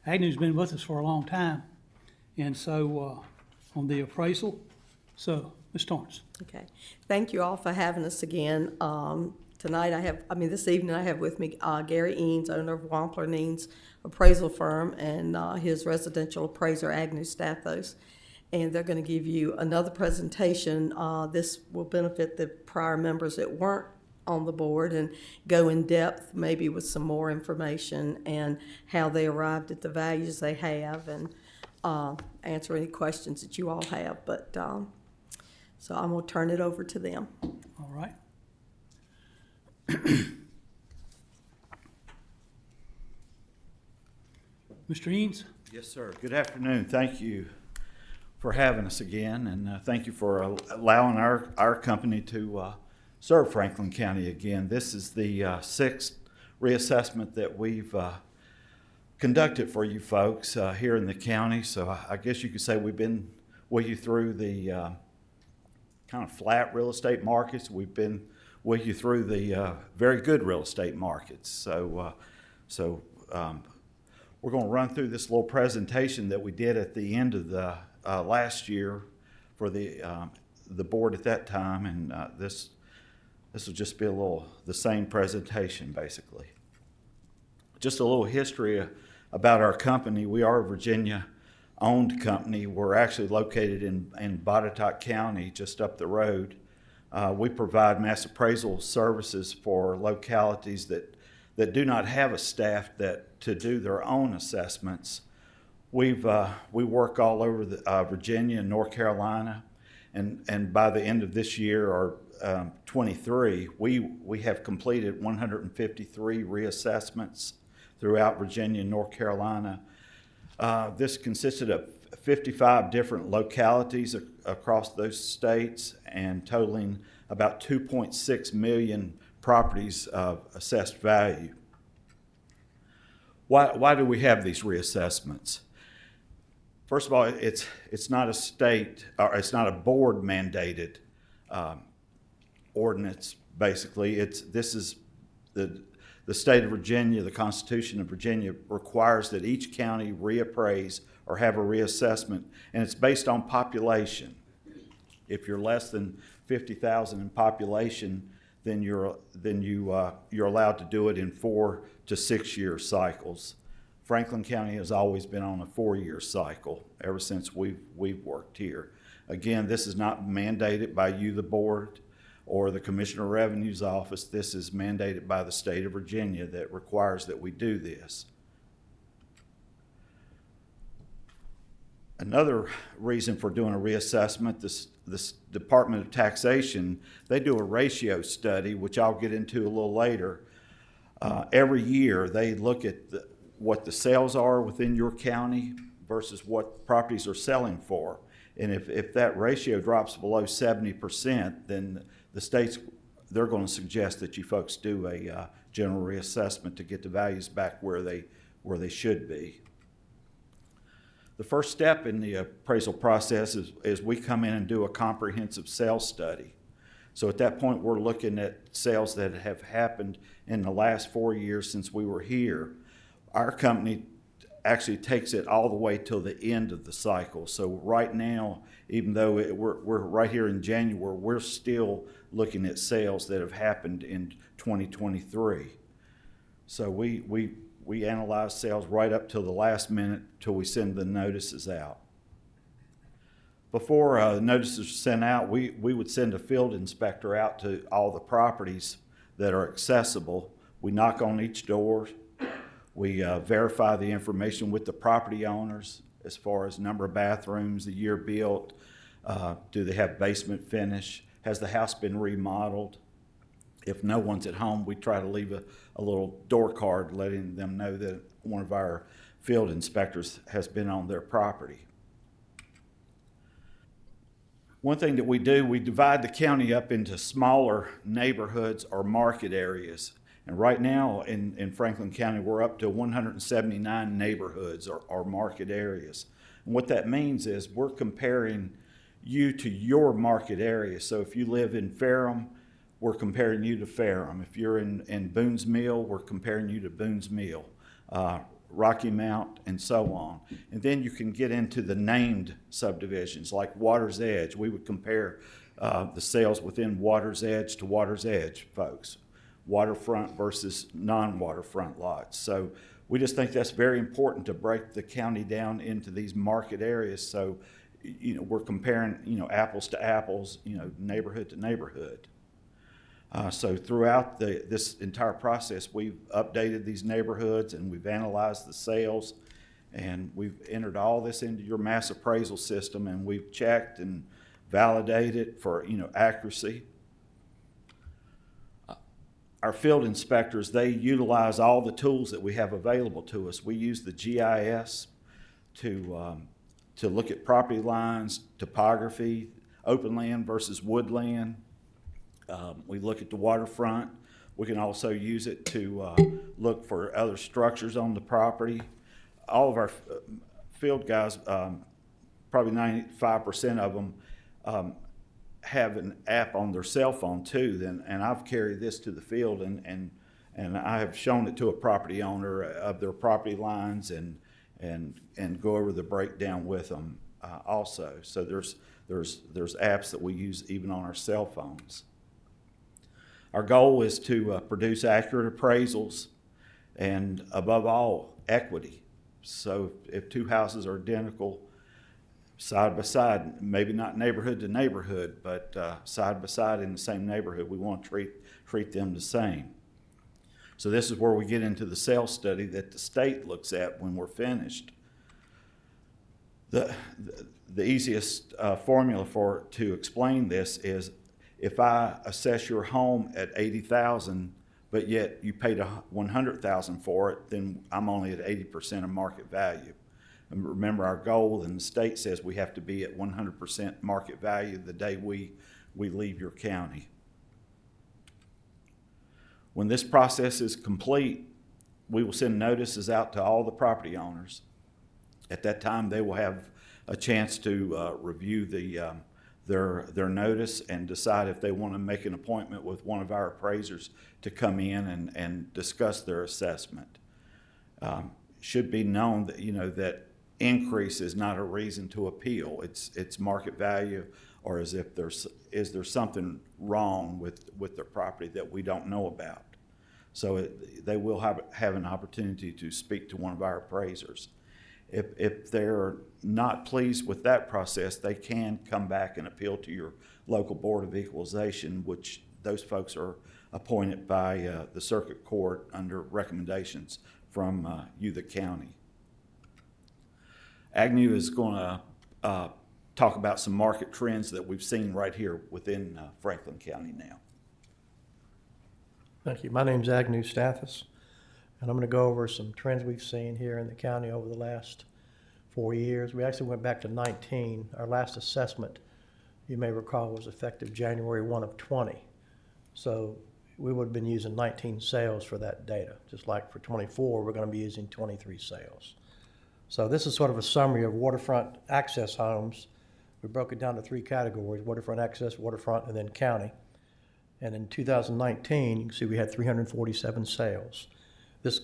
Agnew's been with us for a long time, and so on the appraisal. So, Ms. Torrance. Okay. Thank you all for having us again. This evening I have with me Gary Eames, owner of Wampler and Eames Appraisal Firm, and his residential appraiser, Agnew Stathos. And they're going to give you another presentation. This will benefit the prior members that weren't on the board and go in depth maybe with some more information and how they arrived at the values they have and answer any questions that you all have. But so I'm going to turn it over to them. All right. Mr. Eames? Yes, sir. Good afternoon. Thank you for having us again, and thank you for allowing our company to serve Franklin County again. This is the sixth reassessment that we've conducted for you folks here in the county. So I guess you could say we've been with you through the kind of flat real estate markets. We've been with you through the very good real estate markets. So we're going to run through this little presentation that we did at the end of the last year for the board at that time, and this will just be the same presentation basically. Just a little history about our company. We are a Virginia-owned company. We're actually located in Botetourt County, just up the road We provide mass appraisal services for localities that do not have a staff to do their own assessments. We work all over Virginia and North Carolina, and by the end of this year, or 23, we have completed 153 reassessments throughout Virginia and North Carolina. This consisted of 55 different localities across those states and totaling about 2.6 million properties of assessed value. Why do we have these reassessments? First of all, it's not a state, or it's not a board mandated ordinance. Basically, this is the state of Virginia. The Constitution of Virginia requires that each county reappraise or have a reassessment, and it's based on population. If you're less than 50,000 in population, then you're allowed to do it in 4 to 6 year cycles. Franklin County has always been on a 4-year cycle ever since we've worked here. Again, this is not mandated by you, the board, or the Commissioner of Revenue's office. This is mandated by the state of Virginia that requires that we do this. Another reason for doing a reassessment, this Department of Taxation, they do a ratio study, which I'll get into a little later. Every year, they look at what the sales are within your county versus what properties are selling for. And if that ratio drops below 70%, then the states, they're going to suggest that you folks do a general reassessment to get the values back where they should be. The first step in the appraisal process is we come in and do a comprehensive sales study. So at that point, we're looking at sales that have happened in the last 4 years since we were here. Our company actually takes it all the way till the end of the cycle. So right now, even though we're right here in January, we're still looking at sales that have happened in 2023. So we analyze sales right up till the last minute till we send the notices out. Before the notices are sent out, we would send a field inspector out to all the properties that are accessible. We knock on each door. We verify the information with the property owners as far as number of bathrooms, the year built, do they have basement finish, has the house been remodeled. If no one's at home, we try to leave a little door card letting them know that one of our field inspectors has been on their property. One thing that we do, we divide the county up into smaller neighborhoods or market areas. And right now in Franklin County, we're up to 179 neighborhoods or market areas. And what that means is we're comparing you to your market area. So if you live in Ferrum, we're comparing you to Ferrum. If you're in Boone's Mill, we're comparing you to Boone's Mill, Rocky Mount, and so on. And then you can get into the named subdivisions like Water's Edge. We would compare the sales within Water's Edge to Water's Edge folks. Waterfront versus non-waterfront lots. So we just think that's very important to break the county down into these market areas. So, we're comparing, apples to apples, neighborhood to neighborhood. So throughout this entire process, we've updated these neighborhoods and we've analyzed the sales and we've entered all this into your mass appraisal system and we've checked and validated for, accuracy. Our field inspectors, they utilize all the tools that we have available to us. We use the GIS to look at property lines, topography, open land versus woodland. We look at the waterfront. We can also use it to look for other structures on the property. All of our field guys, probably 95% of them, have an app on their cell phone too. And I've carried this to the field and I have shown it to a property owner of their property lines and go over the breakdown with them also. So there's apps that we use even on our cell phones. Our goal is to produce accurate appraisals and above all, equity. So if two houses are identical, side by side, maybe not neighborhood to neighborhood, but side by side in the same neighborhood. We want to treat them the same. So this is where we get into the sales study that the state looks at when we're finished. The easiest formula to explain this is if I assess your home at $80,000, but yet you paid $100,000 for it, then I'm only at 80% of market value. And remember, our goal in the state says we have to be at 100% market value the day we leave your county. When this process is complete, we will send notices out to all the property owners. At that time, they will have a chance to review their notice and decide if they want to make an appointment with one of our appraisers to come in and discuss their assessment. Should be known that that increase is not a reason to appeal. It's market value, or is there something wrong with their property that we don't know about. So they will have an opportunity to speak to one of our appraisers. If they're not pleased with that process, they can come back and appeal to your local Board of Equalization, which those folks are appointed by the circuit court under recommendations from you, the county. Agnew is going to talk about some market trends that we've seen right here within Franklin County now. Thank you. My name's Agnew Stathis, and I'm going to go over some trends we've seen here in the county over the last 4 years. We actually went back to 19. Our last assessment, you may recall, was effective January 1 of 20. So we would have been using 19 sales for that data. Just like for 24, we're going to be using 23 sales. So this is sort of a summary of waterfront access homes. We broke it down to 3 categories: waterfront access, waterfront, and then county. And in 2019, you can see we had 347 sales. This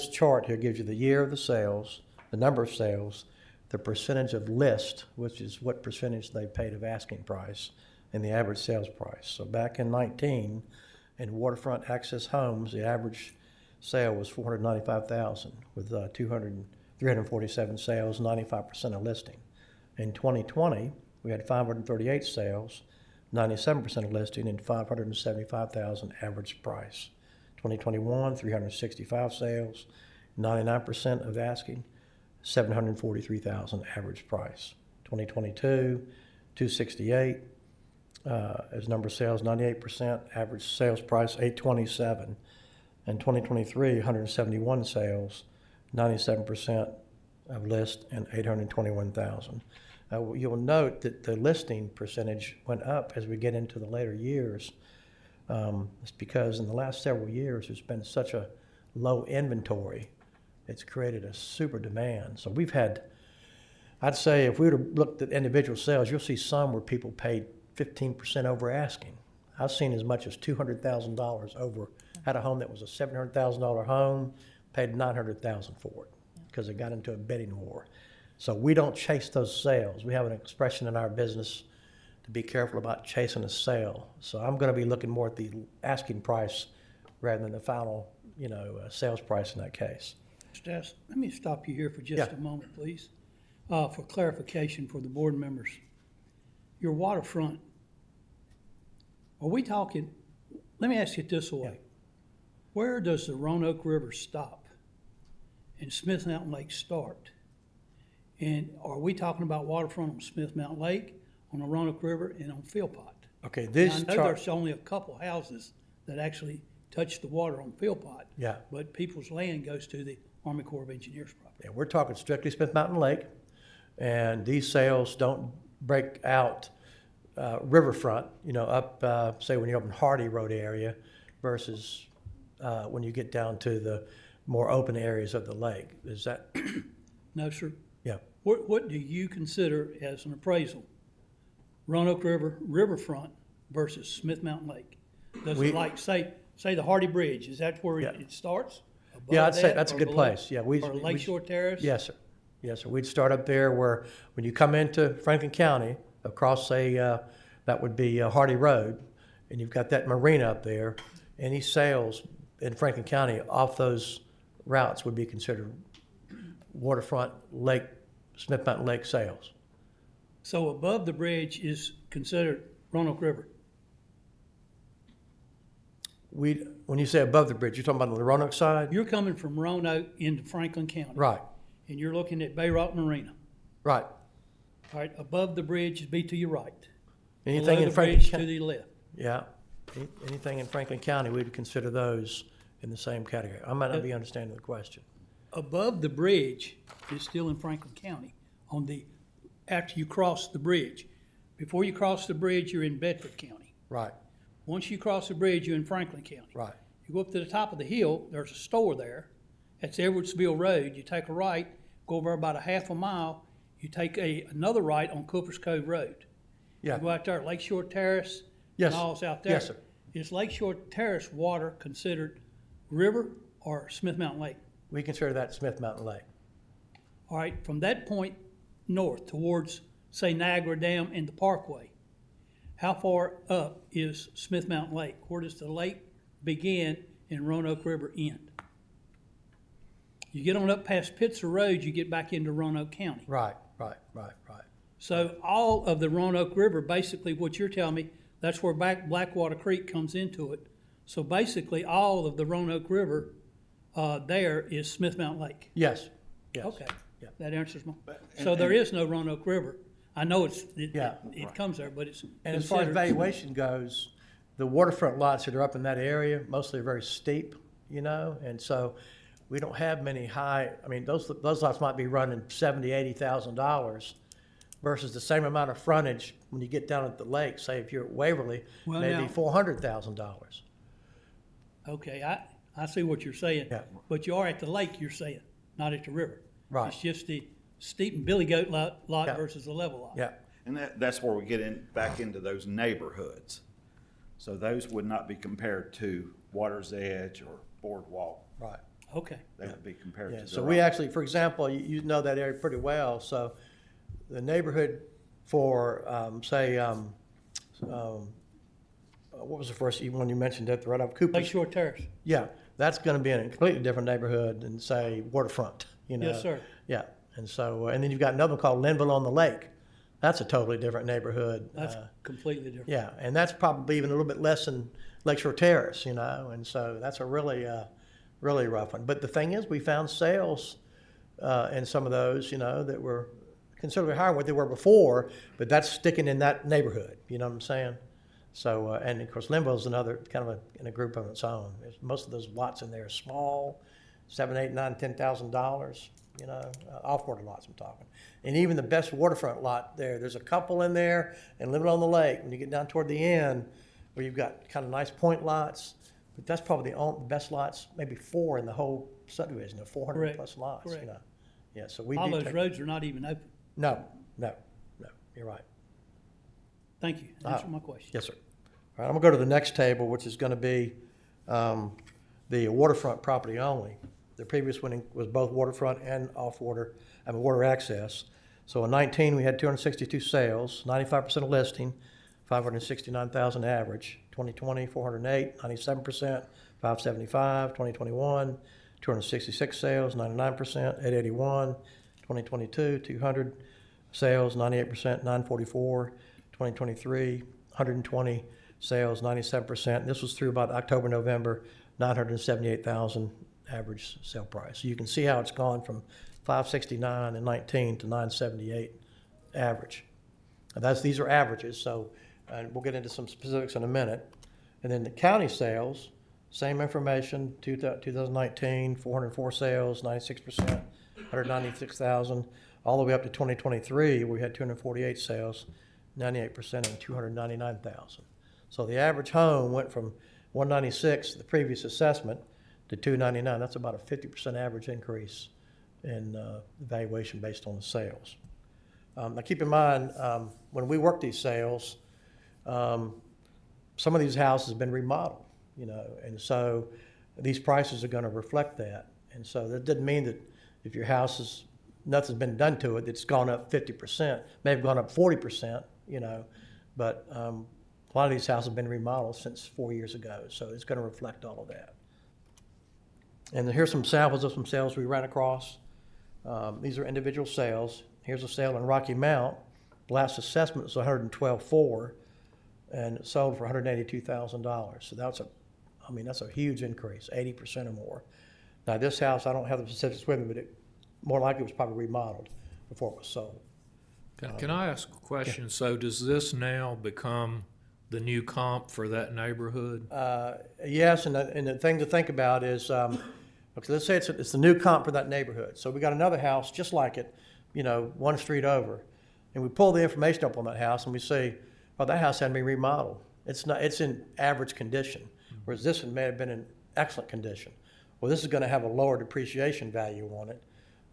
chart here gives you the year of the sales, the number of sales, the percentage of list, which is what percentage they paid of asking price, and the average sales price. So back in 19, in waterfront access homes, the average sale was $495,000 with 347 sales, 95% of listing. In 2020, we had 538 sales, 97% of listing, and $575,000 average price. 2021, 365 sales, 99% of asking, $743,000 average price. 2022, 268 as number of sales, 98%, average sales price, $827. And 2023, 171 sales, 97% of list, and $821,000. You'll note that the listing percentage went up as we get into the later years. It's because in the last several years, there's been such a low inventory. It's created a super demand. So we've had, I'd say if we would have looked at individual sales, you'll see some where people paid 15% over asking. I've seen as much as $200,000 over. Had a home that was a $700,000 home, paid $900,000 for it because it got into a bidding war. So we don't chase those sales. We have an expression in our business to be careful about chasing a sale. So I'm going to be looking more at the asking price rather than the final, sales price in that case. Stas, let me stop you here for just a moment, please, for clarification for the board members. Your waterfront, are we talking, let me ask you it this way. Yeah. Where does the Roanoke River stop and Smith Mountain Lake start? And are we talking about waterfront on Smith Mountain Lake, on the Roanoke River, and on Philpott? Okay, Now, this I know chart, there's only a couple houses that actually touch the water on Philpott. Yeah. But people's land goes to the Army Corps of Engineers property. yeah, we're talking strictly Smith Mountain Lake, and these sales don't break out riverfront, up, say when you're up in Hardy Road area versus when you get down to the more open areas of the lake. Is that? No, sir. Yeah. What do you consider as an appraisal? Roanoke River riverfront versus Smith Mountain Lake? Does it like, say the Hardy Bridge, is that where it starts? Above Yeah, I'd say that that's a or good below? place. Yeah, Or Lakeshore Terrace? Yes, sir. Yes, sir. We'd start up there where, when you come into Franklin County, across, say, that would be Hardy Road, and you've got that marina up there, any sales in Franklin County off those routes would be considered waterfront lake, Smith Mountain Lake sales. So above the bridge is considered Roanoke River. When you say above the bridge, you're talking about on the Roanoke side? You're coming from Roanoke into Franklin County. Right, And you're looking at Bay Rock Marina. right. All right, above the bridge would be to your right. Anything Below in the Franklin bridge to County? the left. Yeah, anything in Franklin County, we would consider those in the same category. I might not be understanding the question. Above the bridge is still in Franklin County after you cross the bridge. Before you cross the bridge, you're in Bedford County. Right, Once you cross the bridge, you're in Franklin County. right, You go up to the top of the hill, there's a store there. That's Edwardsville Road. You take a right, go over about a half a mile, you take another right on Cooper's Cove Road. yeah. You go out there, Lakeshore Terrace, Yes, and all's out there. yes, sir. Is Lakeshore Terrace water considered river or Smith Mountain Lake? We consider that Smith Mountain Lake. All right, from that point north towards, say, Niagara Dam and the Parkway, how far up is Smith Mountain Lake? Where does the lake begin and Roanoke River end? You get on up past Pitzer Road, you get back into Roanoke County. Right. So all of the Roanoke River, basically what you're telling me, that's where Blackwater Creek comes into it. So basically, all of the Roanoke River there is Smith Mountain Lake. Yes, yes. Okay, Yeah. that answers my, so there is no Roanoke River. I know Yeah. it comes there, but it's And as far as considered- valuation goes, the waterfront lots that are up in that area, mostly are very steep, and so we don't have many high, I mean, those lots might be running $70,000, $80,000 versus the same amount of frontage when you get down at the lake, say if you're at Waverly, Well, maybe now- $400,000. Okay, I see what you're saying. Yeah. But you are at the lake, you're saying, not at the river. Right. It's just the steep and billy goat lot Yeah. versus the level lot. Yeah, And that's where we get back into those neighborhoods. So those would not be compared to Water's Edge or Boardwalk. right. Okay. They would be compared to Yeah, their so we own. actually, for example, you know that area pretty well, so the neighborhood for, what was the first one you mentioned at the right of Cooper's? Lakeshore Terrace. Yeah, that's gonna be in a completely different neighborhood than, say, Waterfront, Yes, sir. Yeah, and so, and then you've got another one called Linville on the Lake. That's a totally different neighborhood. That's completely different. Yeah, and that's probably even a little bit less than Lakeshore Terrace, and so that's a really, really rough one. But the thing is, we found sales in some of those, that were considerably higher than what they were before, but that's sticking in that neighborhood, you know what I'm saying? So, and of course, Linville's another kind of in a group of its own. Most of those lots in there are small, $7,000, $8,000, $9,000, $10,000, off-water lots I'm talking. And even the best waterfront lot there's a couple in there, and Living on the Lake, when you get down toward the end, where you've got kind of nice point lots, but that's probably the best lots, maybe 4 in the whole subdivision, 400 Correct. plus lots, Correct. Yeah, so we All do those take. roads are not even open. No, you're right. Thank you. Answer my question. Yes, sir. All right, I'm gonna go to the next table, which is gonna be the waterfront property only. The previous one was both waterfront and water access. So in 19, we had 262 sales, 95% of listing, 569,000 average. 2020, 408, 97%, 575. 2021, 266 sales, 99%, 881. 2022, 200 sales, 98%, 944. 2023, 120 sales, 97%. This was through about October, November, 978,000 average sale price. So you can see how it's gone from 569 in 19 to 978 average. And these are averages, so and we'll get into some specifics in a minute. And then the county sales, same information, 2019, 404 sales, 96%, 196,000. All the way up to 2023, we had 248 sales, 98% and 299,000. So the average home went from 196, the previous assessment, to 299. That's about a 50% average increase in valuation based on the sales. Now keep in mind, when we work these sales, some of these houses have been remodeled, and so these prices are going to reflect that. And so that doesn't mean that if your house is, nothing's been done to it, it's gone up 50%, may have gone up 40%, but a lot of these houses have been remodeled since 4 years ago, so it's going to reflect all of that. And here's some samples of some sales we ran across. These are individual sales. Here's a sale in Rocky Mount The last assessment was $112,400, and it sold for $182,000. So that's a huge increase, 80% or more. Now, this house, I don't have the specifics with me, but more likely it was probably remodeled before it was sold. Can I ask a question? So does this now become the new comp for that neighborhood? Yes, and the thing to think about is, okay, let's say it's the new comp for that neighborhood. So we got another house just like it, one street over, and we pull the information up on that house and we say, well, that house hadn't been remodeled. It's in average condition, whereas this one may have been in excellent condition. Well, this is going to have a lower depreciation value on it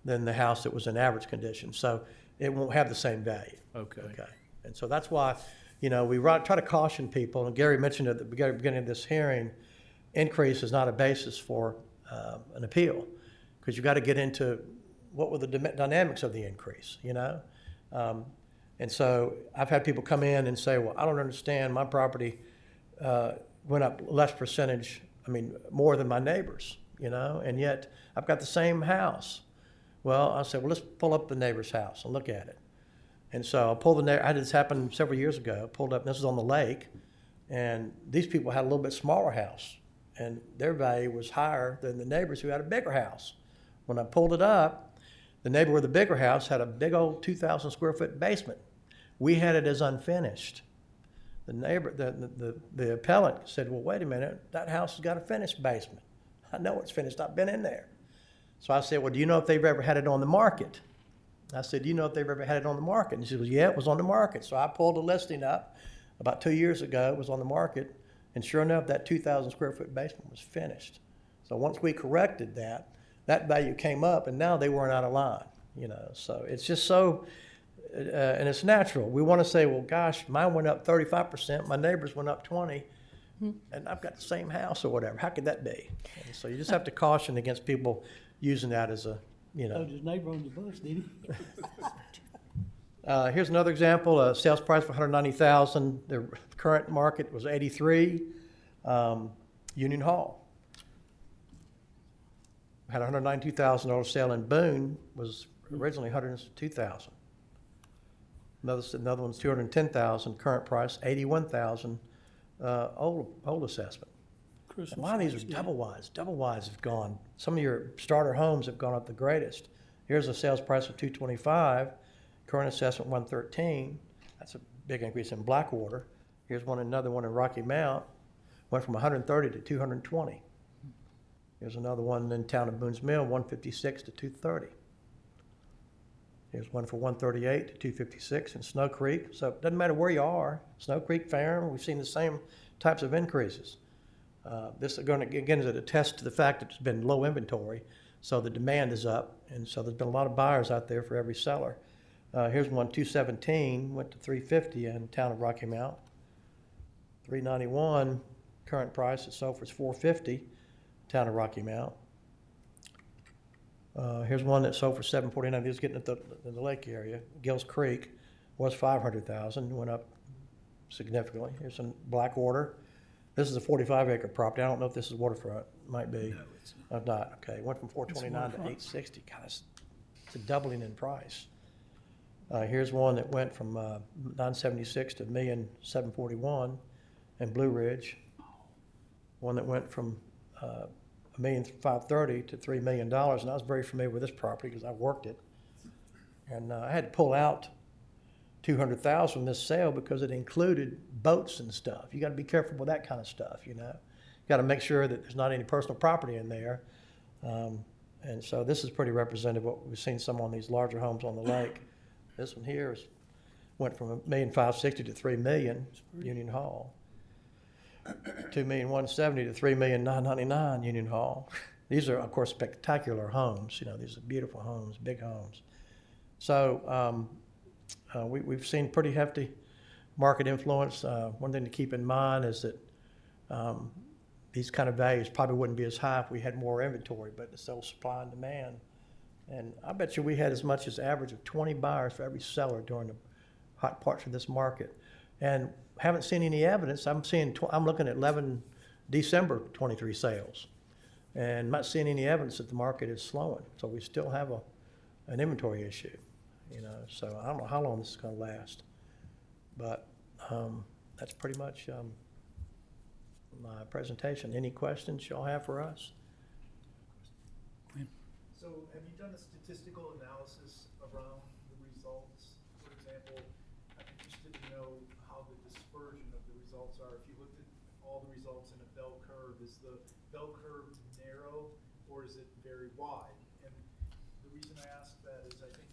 than the house that was in average condition. So it won't have the same value. Okay. And so that's why, we try to caution people, and Gary mentioned at the beginning of this hearing, increase is not a basis for an appeal, because you've got to get into what were the dynamics of the increase, And so I've had people come in and say, well, I don't understand, my property went up less percentage, more than my neighbors, and yet I've got the same house. Well, I said, well, let's pull up the neighbor's house and look at it. And so I pulled I had this happen several years ago. I pulled up, this is on the lake, and these people had a little bit smaller house, and their value was higher than the neighbors who had a bigger house. When I pulled it up, the neighbor with the bigger house had a big old 2,000 square foot basement. We had it as unfinished. The neighbor, the appellant said, well, wait a minute, that house has got a finished basement. I know it's finished, I've been in there. So I said, well, do you know if they've ever had it on the market? I said, do you know if they've ever had it on the market? And she said, well, yeah, it was on the market. So I pulled a listing up about 2 years ago, it was on the market, and sure enough, that 2,000 square foot basement was finished. So once we corrected that value came up, and now they weren't out of line, So it's just so, and it's natural. We want to say, well, gosh, mine went up 35%, my neighbors went up 20%, and I've got the same house or whatever. How could that be? And so you just have to caution against people using that as a, Oh, his neighbor on the bus, did he? Here's another example, sales price for $190,000. The current market was $83,000. Union Hall had a $192,000 sale in Boone, was originally $102,000. Another one's $210,000, current price $81,000, old assessment. A lot of these are double wides. Double wides have gone. Some of your starter homes have gone up the greatest. Here's a sales price of $225,000, current assessment $113,000. That's a big increase in Blackwater. Here's another one in Rocky Mount, went from $130,000 to $220,000. Here's another one in town of Boone's Mill, $156,000 to $230,000. Here's one for $138,000 to $256,000 in Snow Creek. So it doesn't matter where you are. Snow Creek, Fairham, we've seen the same types of increases. This is going to, again, is a test to the fact that there's been low inventory, so the demand is up, and so there's been a lot of buyers out there for every seller. Here's one, $217,000, went to $350,000 in town of Rocky Mount. $391,000, current price, it sold for $450,000, town of Rocky Mount. Here's one that sold for $749,000. This is getting at the lake area. Gills Creek was $500,000, went up significantly. Here's some Blackwater. This is a 45-acre property. I don't know if this is waterfront. Might be. No, it's not. Not. Okay. It went from $429,000 to $860,000. God, it's a doubling in price. Here's one that went from $976,000 to $1,741,000 in Blue Ridge. One that went from $1,530,000 to $3 million, and I was very familiar with this property because I worked it. And I had to pull out $200,000 from this sale because it included boats and stuff. You got to be careful with that kind of stuff, You got to make sure that there's not any personal property in there. And so this is pretty representative of what we've seen some on these larger homes on the lake. This one here went from $1,560,000 to $3 million, Union Hall. $2,170,000 to $3,999,000, Union Hall. These are, of course, spectacular homes. These are beautiful homes, big homes. So we've seen pretty hefty market influence. One thing to keep in mind is that these kind of values probably wouldn't be as high if we had more inventory, but it's still supply and demand. And I bet you we had as much as average of 20 buyers for every seller during the hot parts of this market. And haven't seen any evidence. I'm looking at 11 December 23 sales, and not seeing any evidence that the market is slowing. So we still have an inventory issue. you know, so I don't know how long this is gonna last. But, that's pretty much, my presentation. Any questions y'all have for us? So have you done a statistical analysis around the results? For example, I'm interested to know how the dispersion of the results are. If you looked at all the results in a bell curve, is the bell curve narrow or is it very wide? And the reason I ask that is I think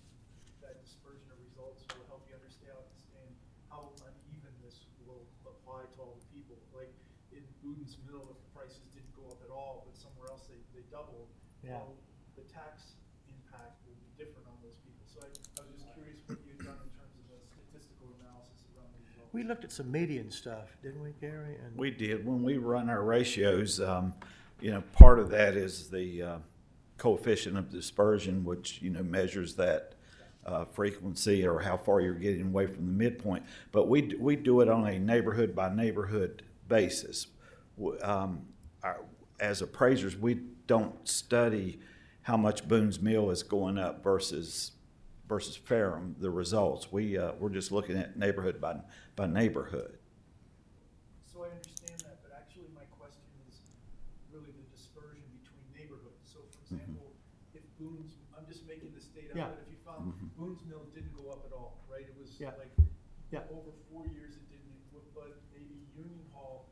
that dispersion of results will help you understand how uneven this will apply to all the people. Like in Boone's Mill, if the prices didn't go up at all, but somewhere else they doubled, Yeah. well, the tax impact will be different on those people. So I was just curious what you had done in terms of the statistical analysis around the results. We looked at some median stuff, didn't we, Gary? And We did. When we run our ratios, part of that is the coefficient of dispersion, which, measures that frequency or how far you're getting away from the midpoint. But we do it on a neighborhood by neighborhood basis. As appraisers, we don't study how much Boone's Mill is going up versus Ferrum, the results. We're just looking at neighborhood by neighborhood. So I understand that, but actually my question is really the dispersion between neighborhoods. So for example, if I'm just making this data Yeah. up, but if you found Boone's Mill didn't go up at all, right? It was Yeah. like Yeah. over 4 years it didn't, but maybe Union Hall,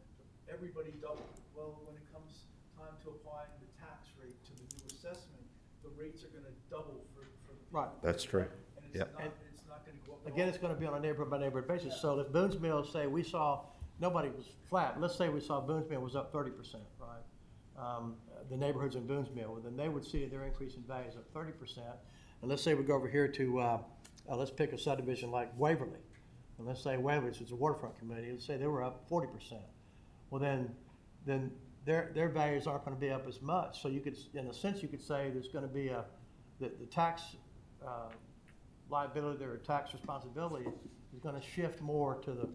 everybody doubled. Well, when it comes time to applying the tax rate to the new assessment, the rates are gonna double for the people. Right. That's true. And Yep. it's not gonna go up at all. again, it's gonna be on a neighborhood by neighborhood basis. So if Boone's Mill, say, we saw, nobody was flat, let's say we saw Boone's Mill was up 30%, right? The neighborhoods in Boone's Mill, well, then they would see their increase in value is up 30%. And let's say we go over here to, let's pick a subdivision like Waverly. And let's say Waverly, which is a waterfront community, let's say they were up 40%. Well, then their values aren't gonna be up as much. So you could, in a sense, you could say there's gonna be the tax, liability or tax responsibility is gonna shift more to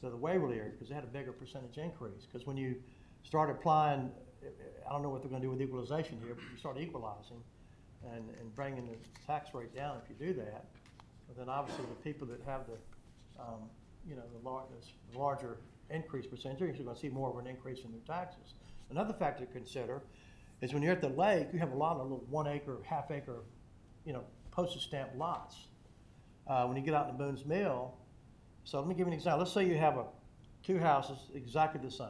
the Waverly area, because they had a bigger percentage increase. Because when you start applying, I don't know what they're gonna do with equalization here, but you start equalizing and bringing the tax rate down, if you do that, but then obviously the people that have the larger increase percentage, you're gonna see more of an increase in their taxes. Another factor to consider is when you're at the lake, you have a lot of little 1 acre, half acre, postage stamp lots. When you get out in Boone's Mill, so let me give you an example. Let's say you have two houses exactly the same.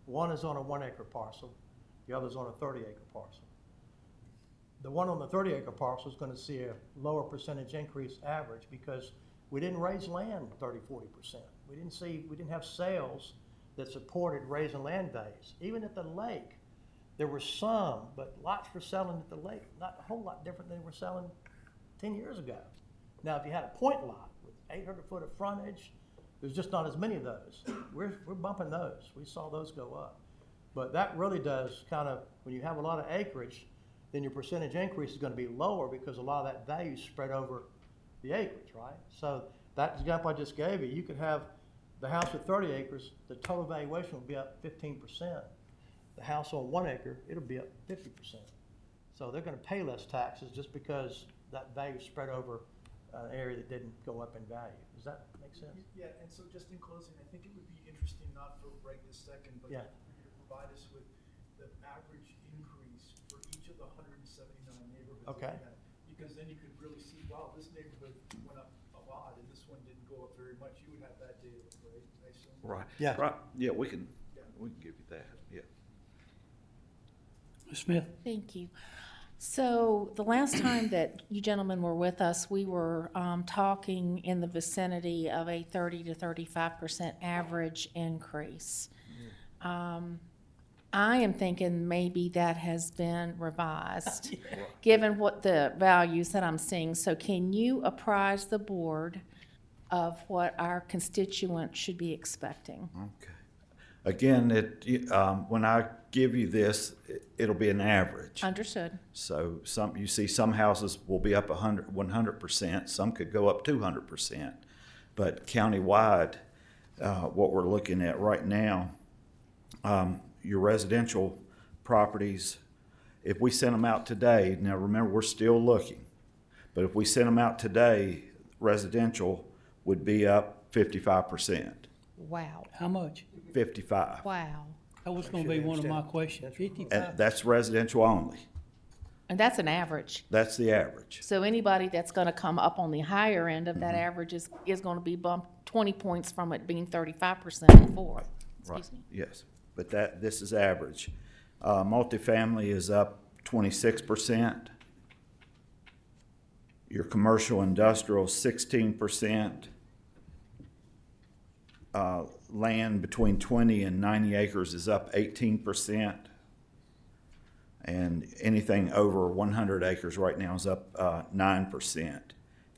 One is on a 1 acre parcel, the other's on a 30 acre parcel. The one on the 30 acre parcel is gonna see a lower percentage increase average because we didn't raise land 30–40%. We didn't have sales that supported raising land values. Even at the lake, there were some, but lots were selling at the lake, not a whole lot different than they were selling 10 years ago. Now, if you had a point lot with 800 foot of frontage, there's just not as many of those. We're bumping those. We saw those go up. But that really does kind of, when you have a lot of acreage, then your percentage increase is gonna be lower because a lot of that value is spread over the acreage, right? So that example I just gave you, you could have the house with 30 acres, the total valuation will be up 15%. The house on 1 acre, it'll be up 50%. So they're gonna pay less taxes just because that value is spread over an area that didn't go up in value. Does that make sense? Yeah, and so just in closing, I think it would be interesting, not for right this second, but Yeah. for you to provide us with the average increase for each of the 179 neighborhoods. that Okay. we have. Because then you could really see, wow, this neighborhood went up a lot and this one didn't go up very much. You would have that data, right? I assume. Right. Yeah. Right. Yeah, we can give you that, yeah. Ms. Smith? Thank you. So the last time that you gentlemen were with us, we were talking in the vicinity of a 30 to 35% average increase. I am thinking maybe that has been revised, given what the values that I'm seeing. So can you apprise the board of what our constituents should be expecting? Okay. Again, when I give you this, it'll be an average. Understood. So you see some houses will be up 100%, some could go up 200%. But countywide, what we're looking at right now, your residential properties, if we sent them out today, now remember, we're still looking, But if we sent them out today, residential would be up 55%. Wow, How much? 55. wow. That was gonna be one of my questions, 55. And that's residential only. And that's an average. That's the average. So anybody that's gonna come up on the higher end of that average is gonna be bumped 20 points from it being 35% before. Right, Excuse me. yes. But this is average. Multifamily is up 26%. Your commercial industrial, 16%. Land between 20 and 90 acres is up 18%. And anything over 100 acres right now is up 9%.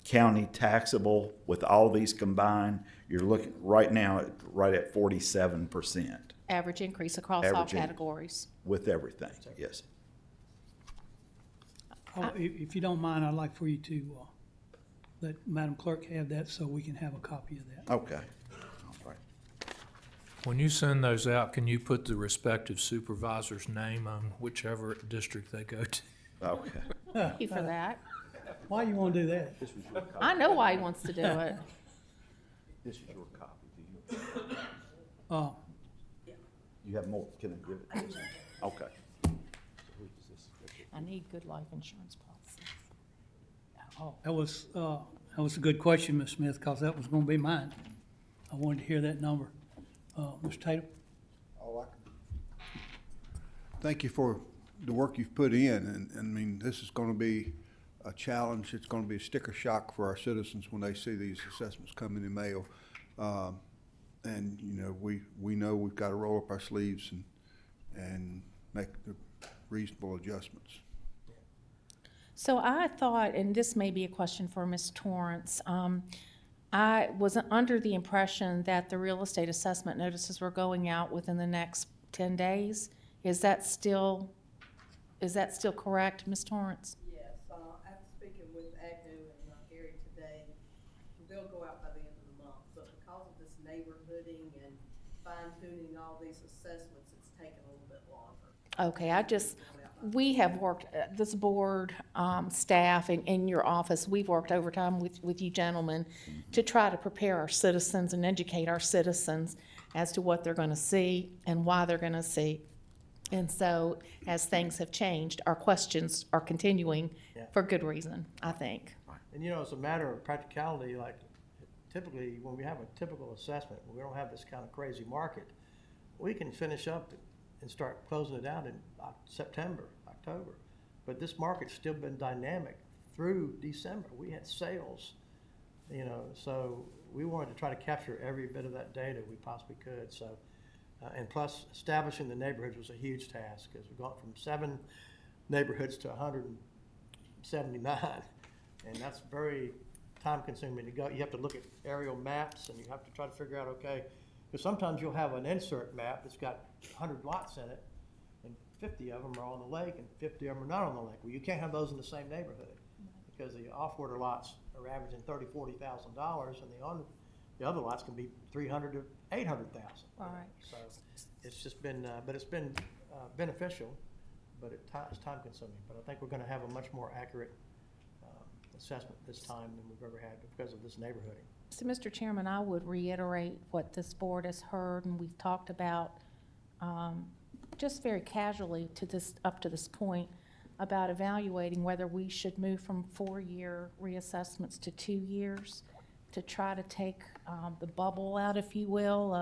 County taxable, with all these combined, you're looking right now at 47% Average increase across all Average in- categories. with everything, yes. Oh, if you don't mind, I'd like for you to, let Madam Clerk have that so we can have a copy of that. Okay. All right. When you send those out, can you put the respective supervisor's name on whichever district they go to? Okay. Thank you for that. Why you wanna do that? I know why he wants to do it. This is your copy. Do you? Oh, You have more? Can I give it? to you? Okay. I need good life insurance policy. Oh, that was a good question, Ms. Smith, cause that was gonna be mine. I wanted to hear that number. Mr. Tatum? Thank you for the work you've put in, and I mean, this is gonna be a challenge. It's gonna be a sticker shock for our citizens when they see these assessments come in the mail. And, you know, we know we've gotta roll up our sleeves and make the reasonable adjustments. so I thought, and this may be a question for Ms. Torrance, I was under the impression that the real estate assessment notices were going out within the next 10 days. Is that still correct, Ms. Torrance? Yes, after speaking with Agnew and Gary today, they'll go out by the end of the month. But because of this neighborhooding and fine tuning all these assessments, it's taken a little bit longer. Okay, we have worked, this board, staff, and in your office, we've worked overtime with you gentlemen to try to prepare our citizens and educate our citizens as to what they're gonna see and why they're gonna see. And so, as things have changed, our questions are continuing for good reason, I think. And you know, it's a matter of practicality, like typically when we have a typical assessment, when we don't have this kind of crazy market, we can finish up and start closing it out in September, October. But this market's still been dynamic through December. We had sales, you know, so we wanted to try to capture every bit of that data we possibly could. So, and plus establishing the neighborhoods was a huge task because we've gone from 7 neighborhoods to 179. And that's very time consuming to go. You have to look at aerial maps and you have to try to figure out, okay, because sometimes you'll have an insert map that's got 100 lots in it and 50 of them are on the lake and 50 of them are not on the lake. Well, you can't have those in the same neighborhood because the off-order lots are averaging $30,000, $40,000 and the other lots can be $300,000 to $800,000. All right. So it's just been, but it's been beneficial, but it's time consuming. But I think we're going to have a much more accurate assessment this time than we've ever had because of this neighborhooding. So, Mr. Chairman, I would reiterate what this board has heard and we've talked about just very casually up to this point about evaluating whether we should move from 4-year reassessments to 2 years to try to take the bubble out, if you will,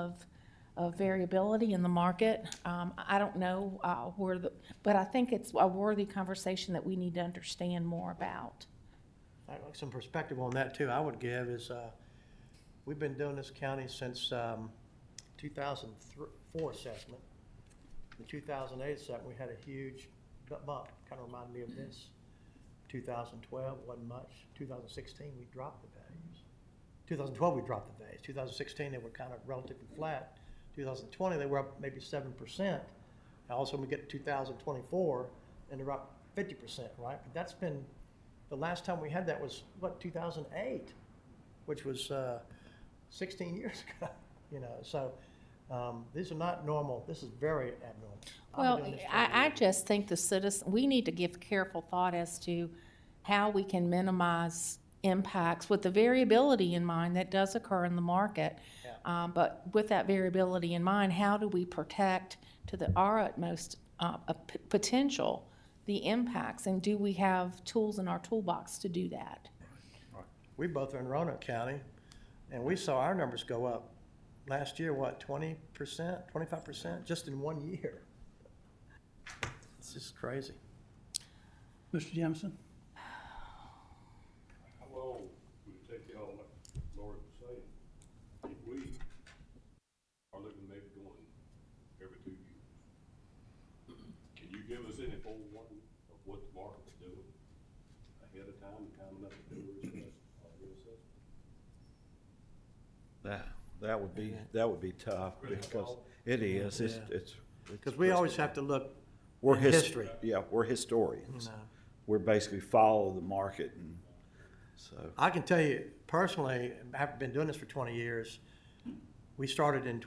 of variability in the market. I don't know but I think it's a worthy conversation that we need to understand more about. I'd like some perspective on that too. I would give is we've been doing this county since 2004 assessment. The 2008 assessment, we had a huge bump. Kind of reminded me of this. 2012 wasn't much. 2016 we dropped the values. 2012 we dropped the values. 2016 they were kind of relatively flat. 2020 they were up maybe 7%. And also when we get to 2024 and they're up 50%, right? But that's been, the last time we had that was, what, 2008, which was 16 years ago, you know. So these are not normal. This is very abnormal. Well, I just think we need to give careful thought as to how we can minimize impacts with the variability in mind that does occur in the market. But with that variability in mind, how do we protect to our utmost potential the impacts, and do we have tools in our toolbox to do that? We both are in Roanoke County, and we saw our numbers go up last year, what, 20%, 25%, just in 1 year? It's just crazy. Mr. Jemison? How long would it take y'all, like Lord was saying, if we are looking maybe going every 2 years? Can you give us any forewarning of what the market's doing ahead of time, and time enough to do a reassessment? That would be tough, because it is, it's. Because we always have to look We're in history. Yeah, we're historians. No. We're basically follow the market, and so. I can tell you personally, I've been doing this for 20 years. We started in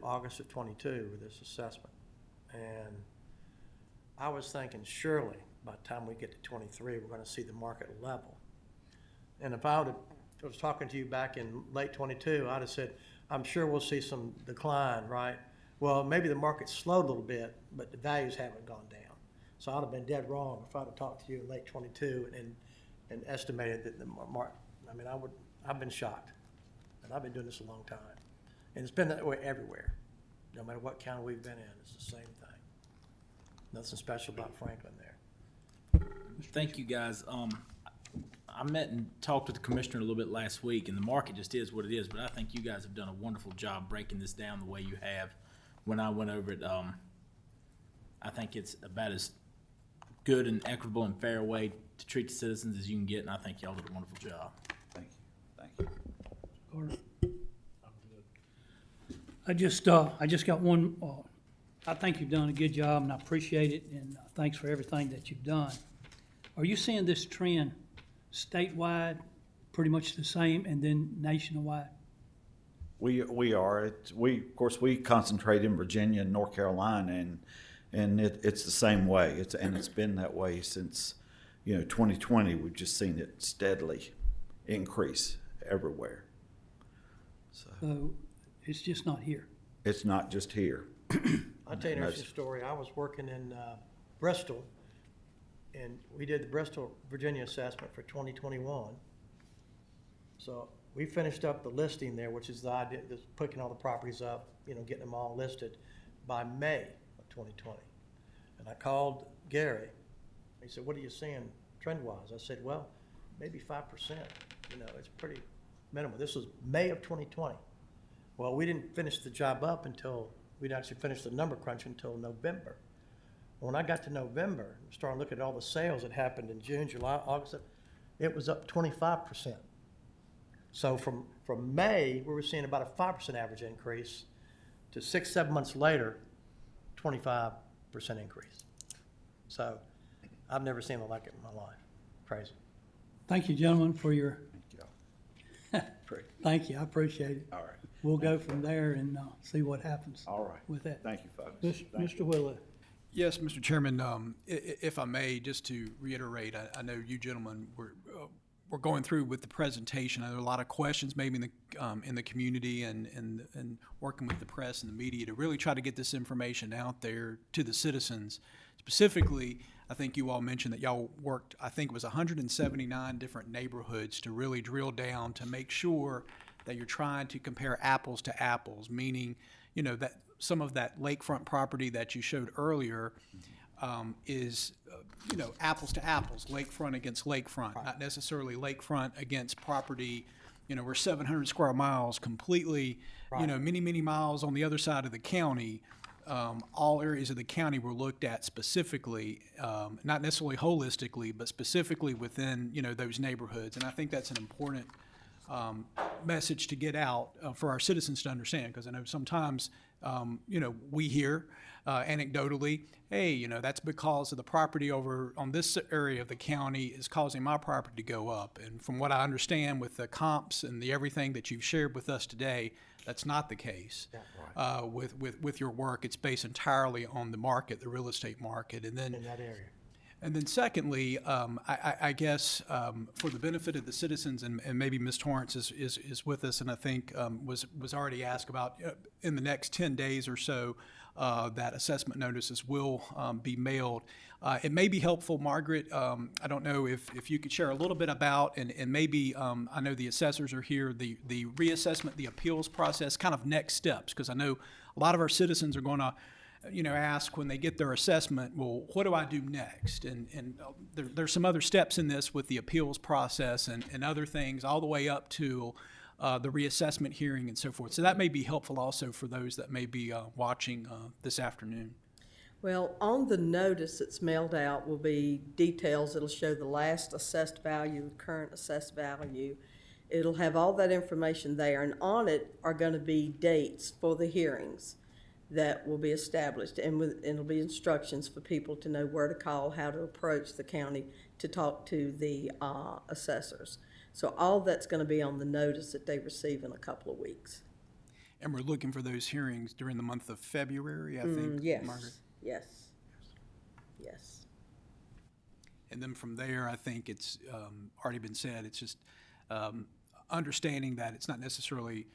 August of 22 with this assessment. And I was thinking surely by the time we get to 23, we're going to see the market level. And if I was talking to you back in late 22, I'd have said, I'm sure we'll see some decline, right? Well, maybe the market slowed a little bit, but the values haven't gone down. So I'd have been dead wrong if I'd have talked to you in late 22 and estimated that the market, I've been shocked. And I've been doing this a long time. And it's been that way everywhere. No matter what county we've been in, it's the same thing. Nothing special about Franklin there. Thank you, guys. I met and talked with the commissioner a little bit last week, and the market just is what it is, but I think you guys have done a wonderful job breaking this down the way you have. When I went over it, I think it's about as good and equitable and fair way to treat the citizens as you can get, and I think y'all did a wonderful job. Thank you. Carter? I just got one, I think you've done a good job, and I appreciate it, and thanks for everything that you've done. Are you seeing this trend statewide, pretty much the same, and then nationwide? We are. Of course, we concentrate in Virginia and North Carolina, and it's the same way. It's been that way since 2020. We've just seen it steadily increase everywhere. So it's just not here. It's not just here. I'll tell you an interesting story. I was working in Bristol, and we did the Bristol, Virginia assessment for 2021. So we finished up the listing there, which is the idea, just picking all the properties up, getting them all listed by May of 2020. And I called Gary. He said, what are you seeing trend-wise? I said, well, maybe 5%. It's pretty minimal. This was May of 2020. Well, we didn't finish the job up until, we'd actually finished the number crunch until November. When I got to November, started looking at all the sales that happened in June, July, August, it was up 25%. So from May, we were seeing about a 5% average increase to 6-7 months later, 25% increase. So I've never seen it like it in my life. Crazy. Thank you, gentlemen, for your, thank you, I appreciate it. All right. We'll go from there and see what happens. All right. With that. Thank you, folks. Mr. Willett. Yes, Mr. Chairman, if I may, just to reiterate, I know you gentlemen were going through with the presentation. There are a lot of questions maybe in the community and working with the press and the media to really try to get this information out there to the citizens. Specifically, I think you all mentioned that y'all worked, I think it was 179 different neighborhoods to really drill down to make sure that you're trying to compare apples to apples, meaning, that some of that lakefront property that you showed earlier is, apples to apples, lakefront against lakefront, not necessarily lakefront against property, we're 700 square miles completely, many, many miles on the other side of the county. All areas of the county were looked at specifically, not necessarily holistically, but specifically within, those neighborhoods. And I think that's an important message to get out for our citizens to understand, because I know sometimes, we hear anecdotally, hey, that's because of the property over on this area of the county is causing my property to go up. And from what I understand with the comps and the everything that you've shared with us today, that's not the case. With your work. It's based entirely on the market, the real estate market. And then in that area. And then secondly, I guess for the benefit of the citizens, and maybe Ms. Torrance is with us, and I think was already asked about, in the next 10 days or so, that assessment notices will be mailed. It may be helpful, Margaret, I don't know if you could share a little bit about, and maybe, I know the assessors are here, the reassessment, the appeals process, kind of next steps, because I know a lot of our citizens are going to ask when they get their assessment, well, what do I do next? And there's some other steps in this with the appeals process and other things, all the way up to the reassessment hearing and so forth. So that may be helpful also for those that may be watching this afternoon. Well, on the notice that's mailed out will be details. It'll show the last assessed value, current assessed value. It'll have all that information there, and on it are going to be dates for the hearings that will be established, and it'll be instructions for people to know where to call, how to approach the county to talk to the assessors. So all that's going to be on the notice that they receive in a couple of weeks. And we're looking for those hearings during the month of February, I think, Yes, Margaret? yes. And then from there, I think it's already been said, it's just understanding that it's not necessarily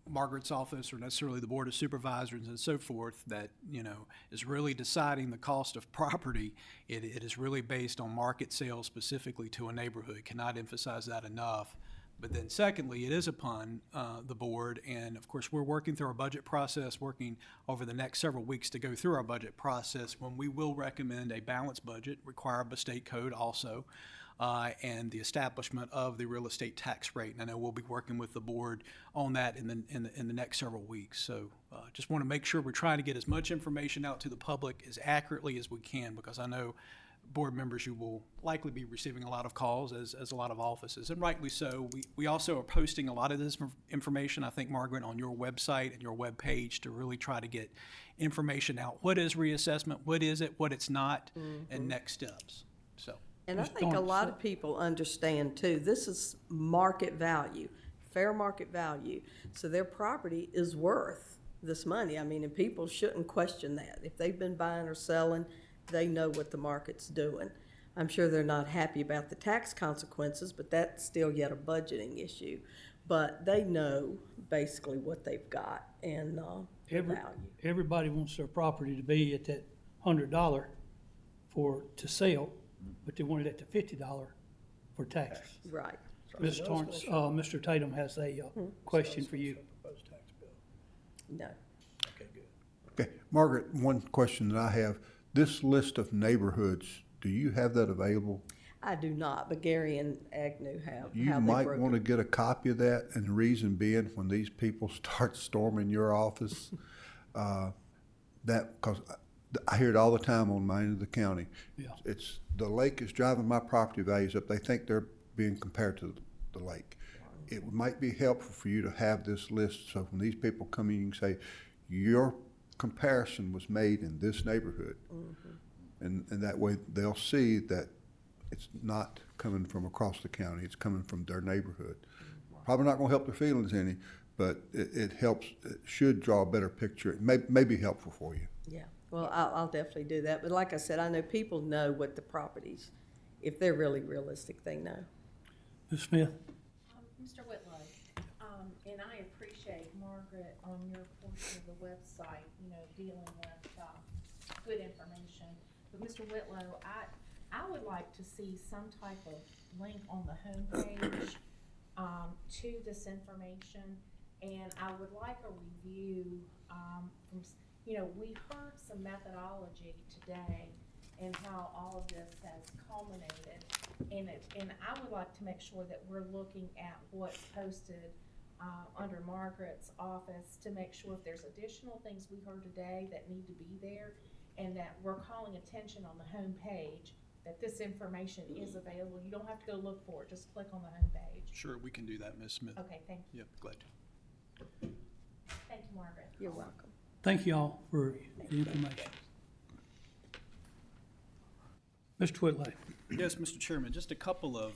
Margaret's office or necessarily the Board of Supervisors and so forth that, is really deciding the cost of property. It is really based on market sales specifically to a neighborhood. Cannot emphasize that enough. But then secondly, it is upon the board, and of course, we're working through our budget process, working over the next several weeks to go through our budget process, when we will recommend a balanced budget, required by state code also, and the establishment of the real estate tax rate. And I know we'll be working with the board on that in the next several weeks. So just want to make sure we're trying to get as much information out to the public as accurately as we can, because I know board members, you will likely be receiving a lot of calls, as a lot of offices, and rightly so. We also are posting a lot of this information, I think, Margaret, on your website and your web page to really try to get information out. What is reassessment? What is it? What it's not? And next steps. So. And I think a lot of people understand too, this is market value, fair market value. So their property is worth this money. I mean, and people shouldn't question that. If they've been buying or selling, they know what the market's doing. I'm sure they're not happy about the tax consequences, but that's still yet a budgeting issue. But they know basically what they've got and the value. Everybody wants their property to be at that $100 to sell, but they want it at the $50 for taxes. Right. Ms. Torrance, Mr. Tatum has a question for you. No. Okay, Margaret, one question that I have. This list of neighborhoods, do you have that available? I do not, but Gary and Agnew have. You might want to get a copy of that, and the reason being, when these people start storming your office, because I hear it all the time on my end of the county. Yeah. It's the lake is driving my property values up. They think they're being compared to the lake. It might be helpful for you to have this list, so when these people come in, you can say, your comparison was made in this neighborhood. And that way they'll see that it's not coming from across the county, it's coming from their neighborhood. Probably not gonna help their feelings any, but it helps, it should draw a better picture. It may be helpful for you. Yeah, well, I'll definitely do that. But like I said, I know people know what the properties, if they're really realistic, they know. Ms. Smith? Mr. Whitlow, and I appreciate, Margaret, on your portion of the website, dealing with good information. But Mr. Whitlow, I would like to see some type of link on the homepage to this information, and I would like a review from, we heard some methodology today and how all of this has culminated, and I would like to make sure that we're looking at what's posted under Margaret's office to make sure if there's additional things we heard today that need to be there, and that we're calling attention on the home page that this information is available. You don't have to go look for it, just click on the home page. Sure, we can do that, Ms. Smith. Okay, thank you. Yep, glad to. Thank you, Margaret. You're welcome. Thank you all for the information. Mr. Whitlow? Yes, Mr. Chairman, just a couple of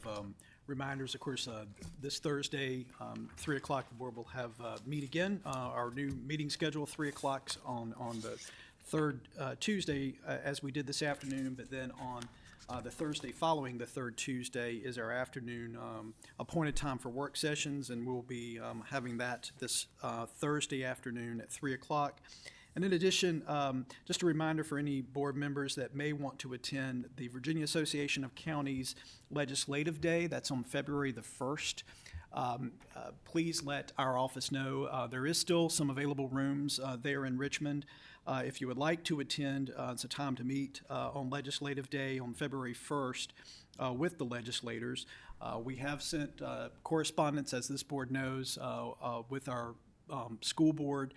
reminders. Of course, this Thursday, 3 o'clock, the board will have meet again. Our new meeting schedule, 3 o'clock on the third Tuesday, as we did this afternoon, but then on The Thursday following the third Tuesday is our afternoon appointed time for work sessions, and we'll be having that this Thursday afternoon at 3 o'clock. And in addition, just a reminder for any board members that may want to attend the Virginia Association of Counties Legislative Day. That's on February the 1st. Please let our office know. There is still some available rooms there in Richmond. If you would like to attend, it's a time to meet on Legislative Day on February 1st with the legislators. We have sent correspondence, as this board knows, with our school board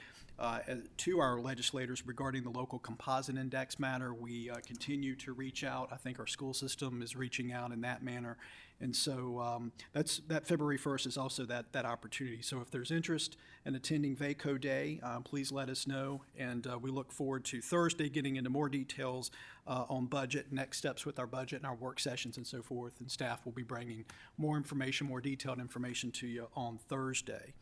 to our legislators regarding the local composite index matter. We continue to reach out. I think our school system is reaching out in that manner. And so that February 1st is also that opportunity. So if there's interest in attending VACO Day, please let us know. And we look forward to Thursday getting into more details on budget, next steps with our budget and our work sessions and so forth. And staff will be bringing more information, more detailed information to you on Thursday.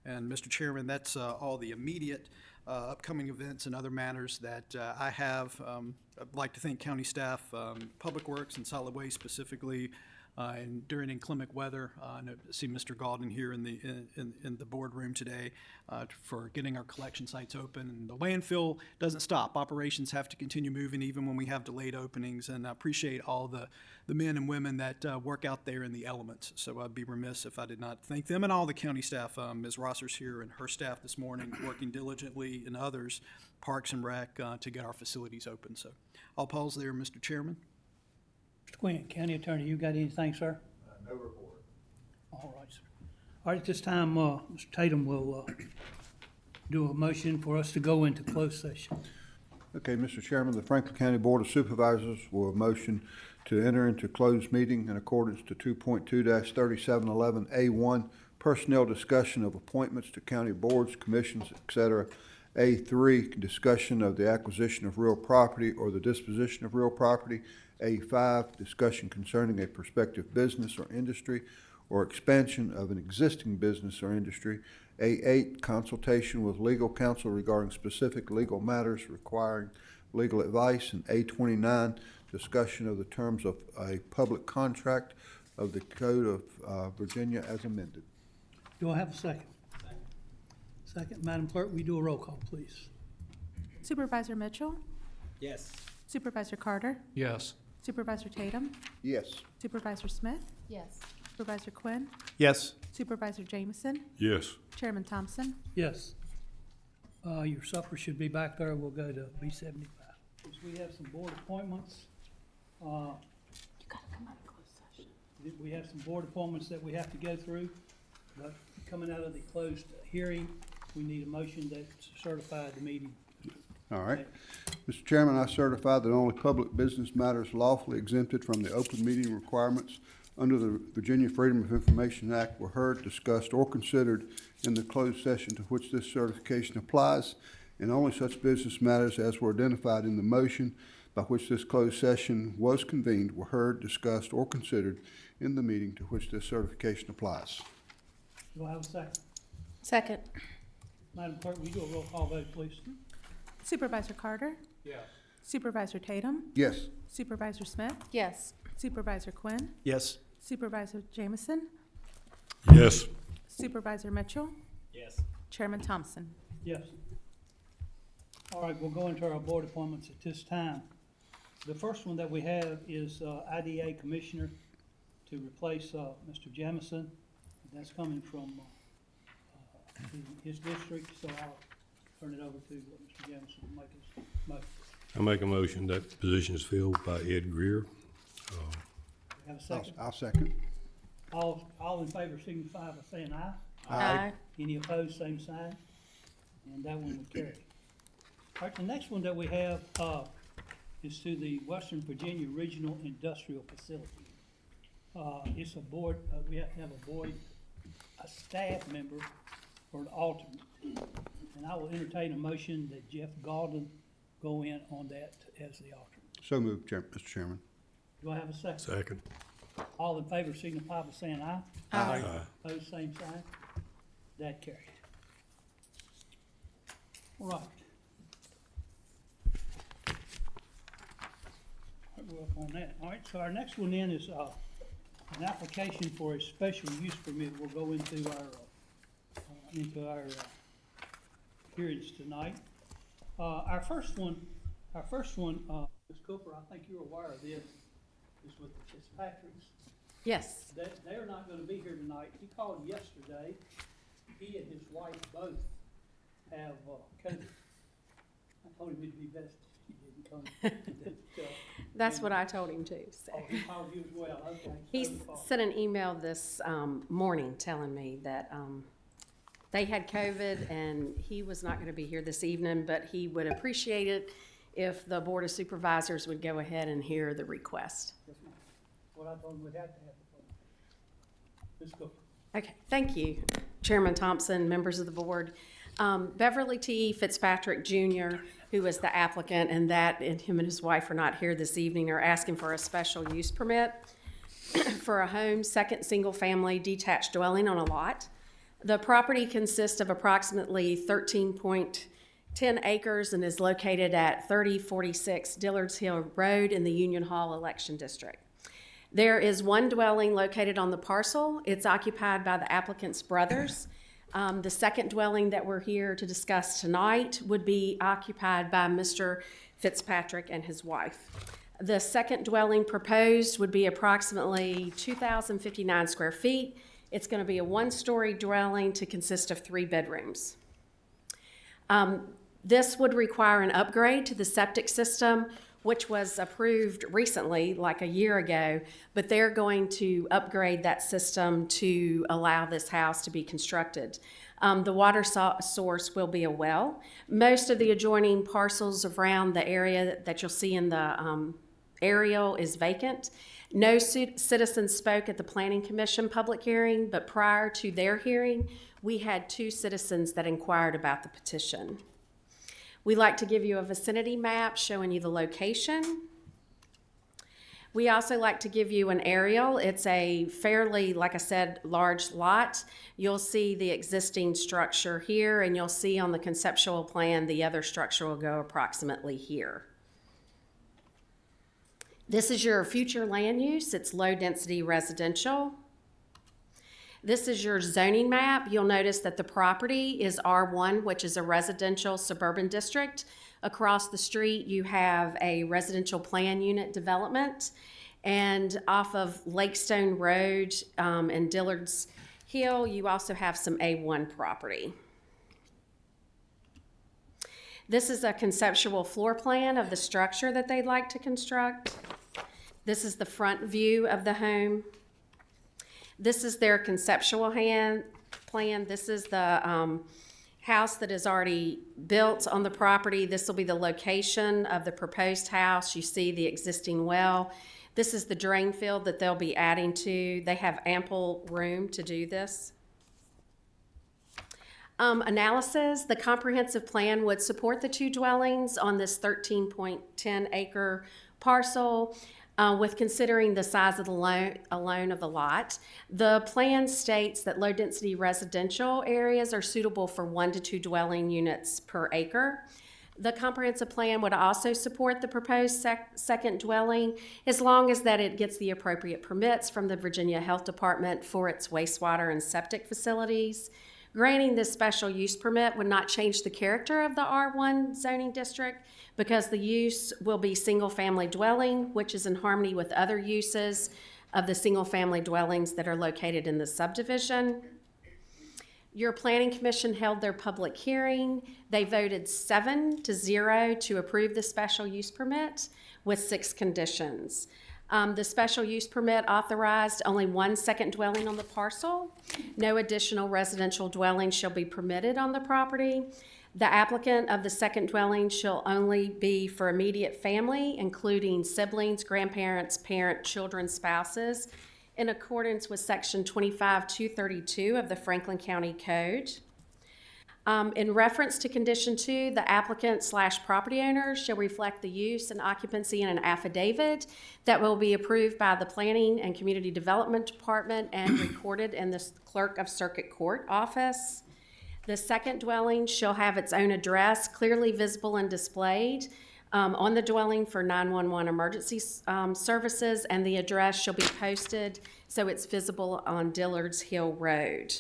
And Mr. Chairman, that's all the immediate upcoming events and other matters that I have. I'd like to thank county staff, Public Works and Solid Waste specifically, and during inclement weather. I see Mr. Galden here in the boardroom today for getting our collection sites open. And the landfill doesn't stop. Operations have to continue moving even when we have delayed openings. And I appreciate all the men and women that work out there in the elements. So I'd be remiss if I did not thank them and all the county staff. Ms. Rosser's here and her staff this morning working diligently, and others, Parks and Rec, to get our facilities open. So I'll pause there, Mr. Chairman. Mr. Quinn, County Attorney, you got anything, sir? No report. All right, sir. All right, at this time, Mr. Tatum will do a motion for us to go into closed session. Okay, Mr. Chairman, the Franklin County Board of Supervisors will motion to enter into closed meeting in accordance to 2.2-3711A1, personnel discussion of appointments to county boards, commissions, etc. A3, discussion of the acquisition of real property or the disposition of real property. A5, discussion concerning a prospective business or industry or expansion of an existing business or industry. A8, consultation with legal counsel regarding specific legal matters requiring legal advice. And A29, discussion of the terms of a public contract of the Code of Virginia as amended. Do I have a second? Second. Madam Clerk, will you do a roll call, please? Supervisor Mitchell, Yes. Supervisor Carter, Yes. Supervisor Tatum, Yes. Supervisor Smith, Yes. Supervisor Quinn, Yes. Supervisor Jameson, Yes. Chairman Thompson. Yes. Your supper should be back there. We'll go to B75. We have some board appointments. You gotta come out of closed session. We have some board appointments that we have to go through, but coming out of the closed hearing, we need a motion that certified the meeting. All right. Mr. Chairman, I certify that only public business matters lawfully exempted from the open meeting requirements under the Virginia Freedom of Information Act were heard, discussed, or considered in the closed session to which this certification applies, and only such business matters as were identified in the motion by which this closed session was convened were heard, discussed, or considered in the meeting to which this certification applies. Do I have a second? Second. Madam Clerk, will you do a roll call vote, please? Supervisor Carter, Yes. Supervisor Tatum, Yes. Supervisor Smith, Yes. Supervisor Quinn, Yes. Supervisor Jameson, Yes. Supervisor Mitchell, Yes. Chairman Thompson. Yes. All right, we'll go into our board appointments at this time. The first one that we have is IDA Commissioner to replace Mr. Jamison. That's coming from his district, so I'll turn it over to Mr. Jamison to make his motion. I make a motion that the position is filled by Ed Greer. Have a second? I'll second. All in favor signify by saying aye. Aye. Any opposed, same sign. And that one will carry. All right, the next one that we have is to the Western Virginia Regional Industrial Facility. It's a board, we have to have a staff member for an alternate. And I will entertain a motion that Jeff Galden go in on that as the alternate. So moved, Mr. Chairman. Do I have a second? Second. All in favor signify by saying aye. Aye. Opposed, same sign. That carried. All right. We're up on that. All right, so our next one then is, an application for a special use permit. We'll go into our hearings tonight. Our first one, Ms. Cooper, I think you're aware of this, is with the Fitzpatricks. Yes. They are not gonna be here tonight. He called yesterday. He and his wife both have, COVID. I told him it'd be best if he didn't come. That's what I told him too, so. Oh, he called you as well, okay. He So, sent an email this morning telling me that they had COVID and he was not gonna be here this evening, but he would appreciate it if the Board of Supervisors would go ahead and hear the request. Yes, ma'am. What I told him we'd have to have the phone. Ms. Cooper. Okay, thank you, Chairman Thompson, members of the board. Beverly T. Fitzpatrick Jr., who is the applicant, and him and his wife are not here this evening, are asking for a special use permit for a home, second single-family detached dwelling on a lot. The property consists of approximately 13.10 acres and is located at 3046 Dillards Hill Road in the Union Hall Election District. There is one dwelling located on the parcel. It's occupied by the applicant's brothers. The second dwelling that we're here to discuss tonight would be occupied by Mr. Fitzpatrick and his wife. The second dwelling proposed would be approximately 2,059 square feet. It's going to be a one-story dwelling to consist of 3 bedrooms. This would require an upgrade to the septic system, which was approved recently, like a year ago, but they're going to upgrade that system to allow this house to be constructed. The water source will be a well. Most of the adjoining parcels around the area that you'll see in the aerial is vacant. No citizens spoke at the Planning Commission public hearing, but prior to their hearing, we had 2 citizens that inquired about the petition. We like to give you a vicinity map showing you the location. We also like to give you an aerial. It's a fairly, like I said, large lot. You'll see the existing structure here, and you'll see on the conceptual plan the other structure will go approximately here. This is your future land use. It's low-density residential. This is your zoning map. You'll notice that the property is R1, which is a residential suburban district. Across the street, you have a residential plan unit development. And off of Lakestone Road and Dillard's Hill, you also have some A1 property. This is a conceptual floor plan of the structure that they'd like to construct. This is the front view of the home. This is their conceptual plan. This is the house that is already built on the property. This will be the location of the proposed house. You see the existing well. This is the drain field that they'll be adding to. They have ample room to do this. Analysis, the comprehensive plan would support the 2 dwellings on this 13.10 acre parcel. With considering the size of the alone of the lot. The plan states that low-density residential areas are suitable for 1 to 2 dwelling units per acre. The comprehensive plan would also support the proposed second dwelling as long as that it gets the appropriate permits from the Virginia Health Department for its wastewater and septic facilities. Granting this special use permit would not change the character of the R1 zoning district because the use will be single-family dwelling, which is in harmony with other uses of the single-family dwellings that are located in the subdivision. Your Planning Commission held their public hearing. They voted 7-0 to approve the special use permit with 6 conditions. The special use permit authorized only 1 second dwelling on the parcel. No additional residential dwelling shall be permitted on the property. The applicant of the second dwelling shall only be for immediate family, including siblings, grandparents, parent, children, spouses, in accordance with Section 25-232 of the Franklin County Code. In reference to Condition 2, the applicant/property owner shall reflect the use and occupancy in an affidavit that will be approved by the Planning and Community Development Department and recorded in the Clerk of Circuit Court office. The second dwelling shall have its own address clearly visible and displayed on the dwelling for 911 emergency services, and the address shall be posted so it's visible on Dillard's Hill Road.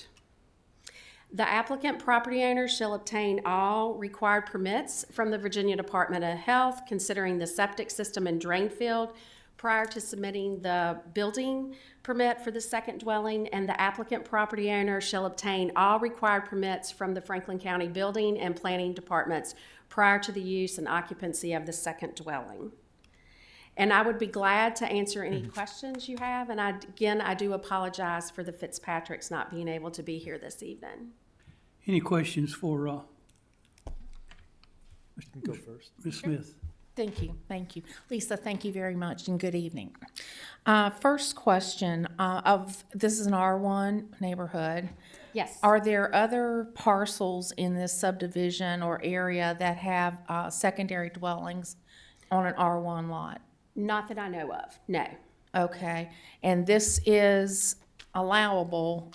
The applicant property owner shall obtain all required permits from the Virginia Department of Health considering the septic system and drain field prior to submitting the building permit for the second dwelling, and the applicant property owner shall obtain all required permits from the Franklin County Building and Planning Departments prior to the use and occupancy of the second dwelling. And I would be glad to answer any questions you have, and I do apologize for the Fitzpatricks not being able to be here this evening. Any questions for, Go first. Ms. Smith? Thank you. Lisa, thank you very much, and good evening. First question, this is an R1 neighborhood. Yes. Are there other parcels in this subdivision or area that have secondary dwellings on an R1 lot? Not that I know of, no. Okay, and this is allowable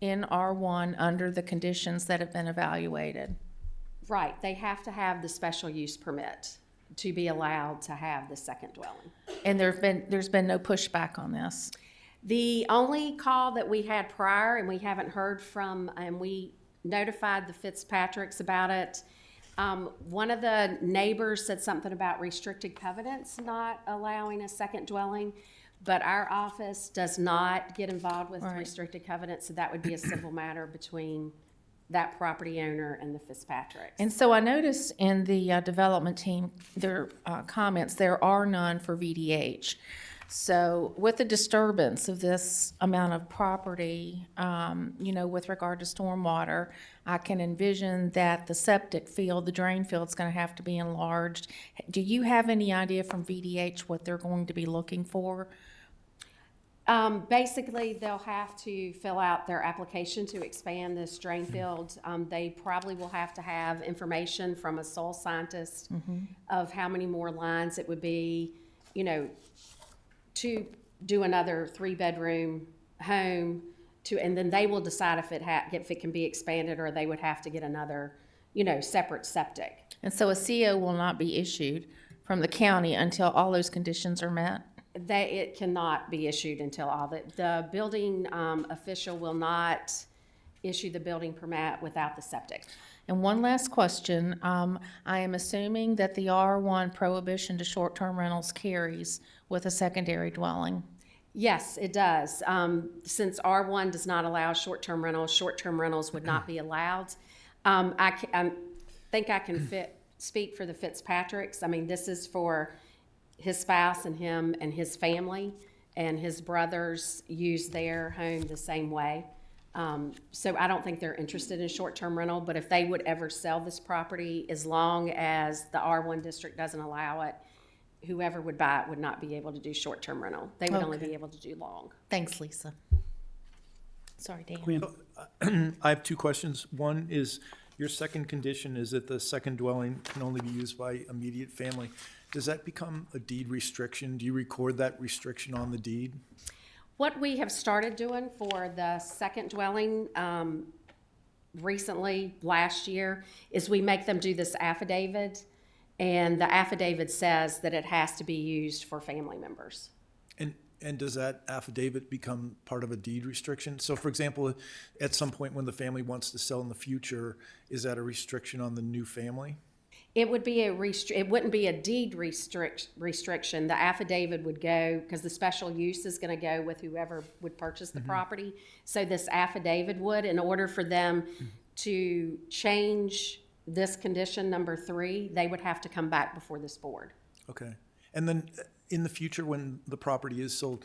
in R1 under the conditions that have been evaluated? Right, they have to have the special use permit to be allowed to have the second dwelling. And there's been no pushback on this? The only call that we had prior, and we haven't heard from, and we notified the Fitzpatricks about it, one of the neighbors said something about restricted covenants not allowing a second dwelling, but our office does not get involved with Right. restricted covenants, so that would be a civil matter between that property owner and the Fitzpatricks. And so I noticed in the development team, their comments, there are none for VDH. So with the disturbance of this amount of property, with regard to stormwater, I can envision that the septic field, the drain field, is going to have to be enlarged. Do you have any idea from VDH what they're going to be looking for? Basically, they'll have to fill out their application to expand this drain field. They probably will have to have information from a soil scientist of how many more lines it would be, to do another 3-bedroom home and then they will decide if it can be expanded, or they would have to get another, separate septic. And so a CO will not be issued from the county until all those conditions are met? It cannot be issued until the building official will not issue the building permit without the septic. And one last question. I am assuming that the R1 prohibition to short-term rentals carries with a secondary dwelling. Yes, it does. Since R1 does not allow short-term rentals would not be allowed. I think I can speak for the Fitzpatricks. I mean, this is for his spouse and him and his family, and his brothers use their home the same way. So I don't think they're interested in short-term rental, but if they would ever sell this property, as long as the R1 district doesn't allow it, whoever would buy it would not be able to do short-term rental. They would only be able to do long. Thanks, Lisa. Sorry, Dan. Quinn? I have two questions. One is, your second condition is that the second dwelling can only be used by immediate family. Does that become a deed restriction? Do you record that restriction on the deed? What we have started doing for the second dwelling recently, last year, is we make them do this affidavit, and the affidavit says that it has to be used for family members. And does that affidavit become part of a deed restriction? So for example, at some point when the family wants to sell in the future, is that a restriction on the new family? It would be it wouldn't be a deed restriction. The affidavit would go, because the special use is going to go with whoever would purchase the property. So this affidavit would, in order for them to change this condition number 3, they would have to come back before this board. Okay. And then in the future, when the property is sold,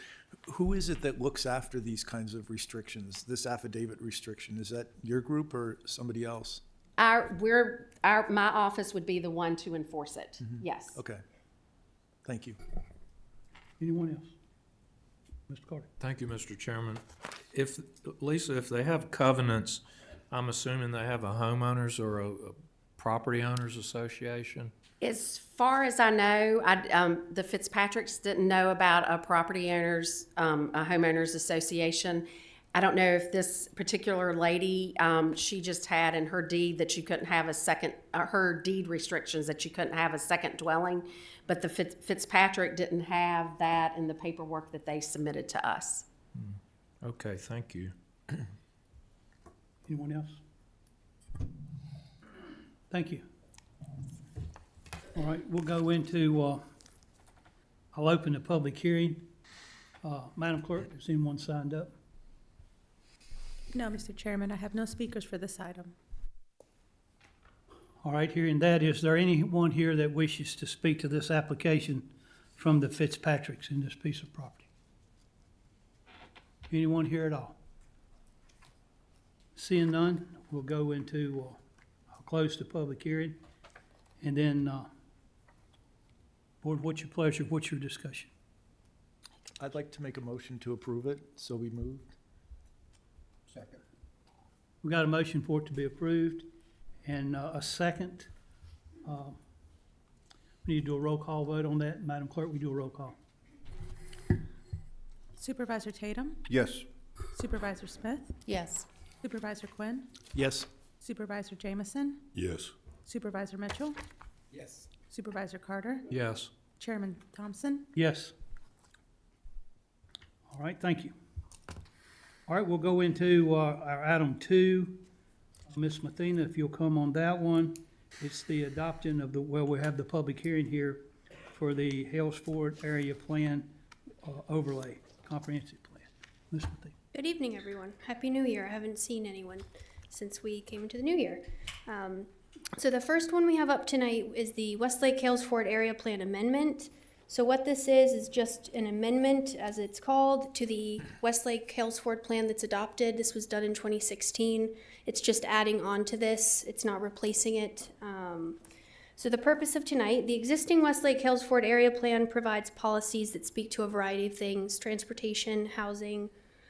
who is it that looks after these kinds of restrictions, this affidavit restriction? Is that your group or somebody else? My office would be the one to enforce it, yes. Okay. Thank you. Anyone else? Mr. Carter? Thank you, Mr. Chairman. Lisa, if they have covenants, I'm assuming they have a homeowners or a property owners association? As far as I know, the Fitzpatricks didn't know about a property owners, a homeowners association. I don't know if this particular lady, she just had in her deed that you couldn't have a second, her deed restrictions that you couldn't have a second dwelling, but the Fitzpatrick didn't have that in the paperwork that they submitted to us. Okay, thank you. Anyone else? Thank you. All right, we'll go into, I'll open the public hearing. Madam Clerk, is anyone signed up? No, Mr. Chairman, I have no speakers for this item. All right, hearing that, is there anyone here that wishes to speak to this application from the Fitzpatricks in this piece of property? Anyone here at all? Seeing none, we'll go into, I'll close the public hearing. And then, Board, what's your pleasure? What's your discussion? I'd like to make a motion to approve it, so we moved. Second. We got a motion for it to be approved and a second. We need to do a roll call vote on that. Madam Clerk, we do a roll call. Supervisor Tatum? Yes. Supervisor Smith? Yes. Supervisor Quinn? Yes. Supervisor Jamison? Yes. Supervisor Mitchell? Yes. Supervisor Carter? Yes. Chairman Thompson? Yes. All right, thank you. All right, we'll go into our item 2. Ms. Mathena, if you'll come on that one. It's the adoption of we have the public hearing here for the Hellsford Area Plan Overlay, Comprehensive Plan. Ms. Mathena. Good evening, everyone. Happy New Year. I haven't seen anyone since we came into the new year. So the first one we have up tonight is the Westlake Hellsford Area Plan Amendment. So what this is just an amendment, as it's called, to the Westlake Hellsford plan that's adopted. This was done in 2016. It's just adding on to this. It's not replacing it. So the purpose of tonight, the existing Westlake Hellsford Area Plan provides policies that speak to a variety of things: transportation, housing,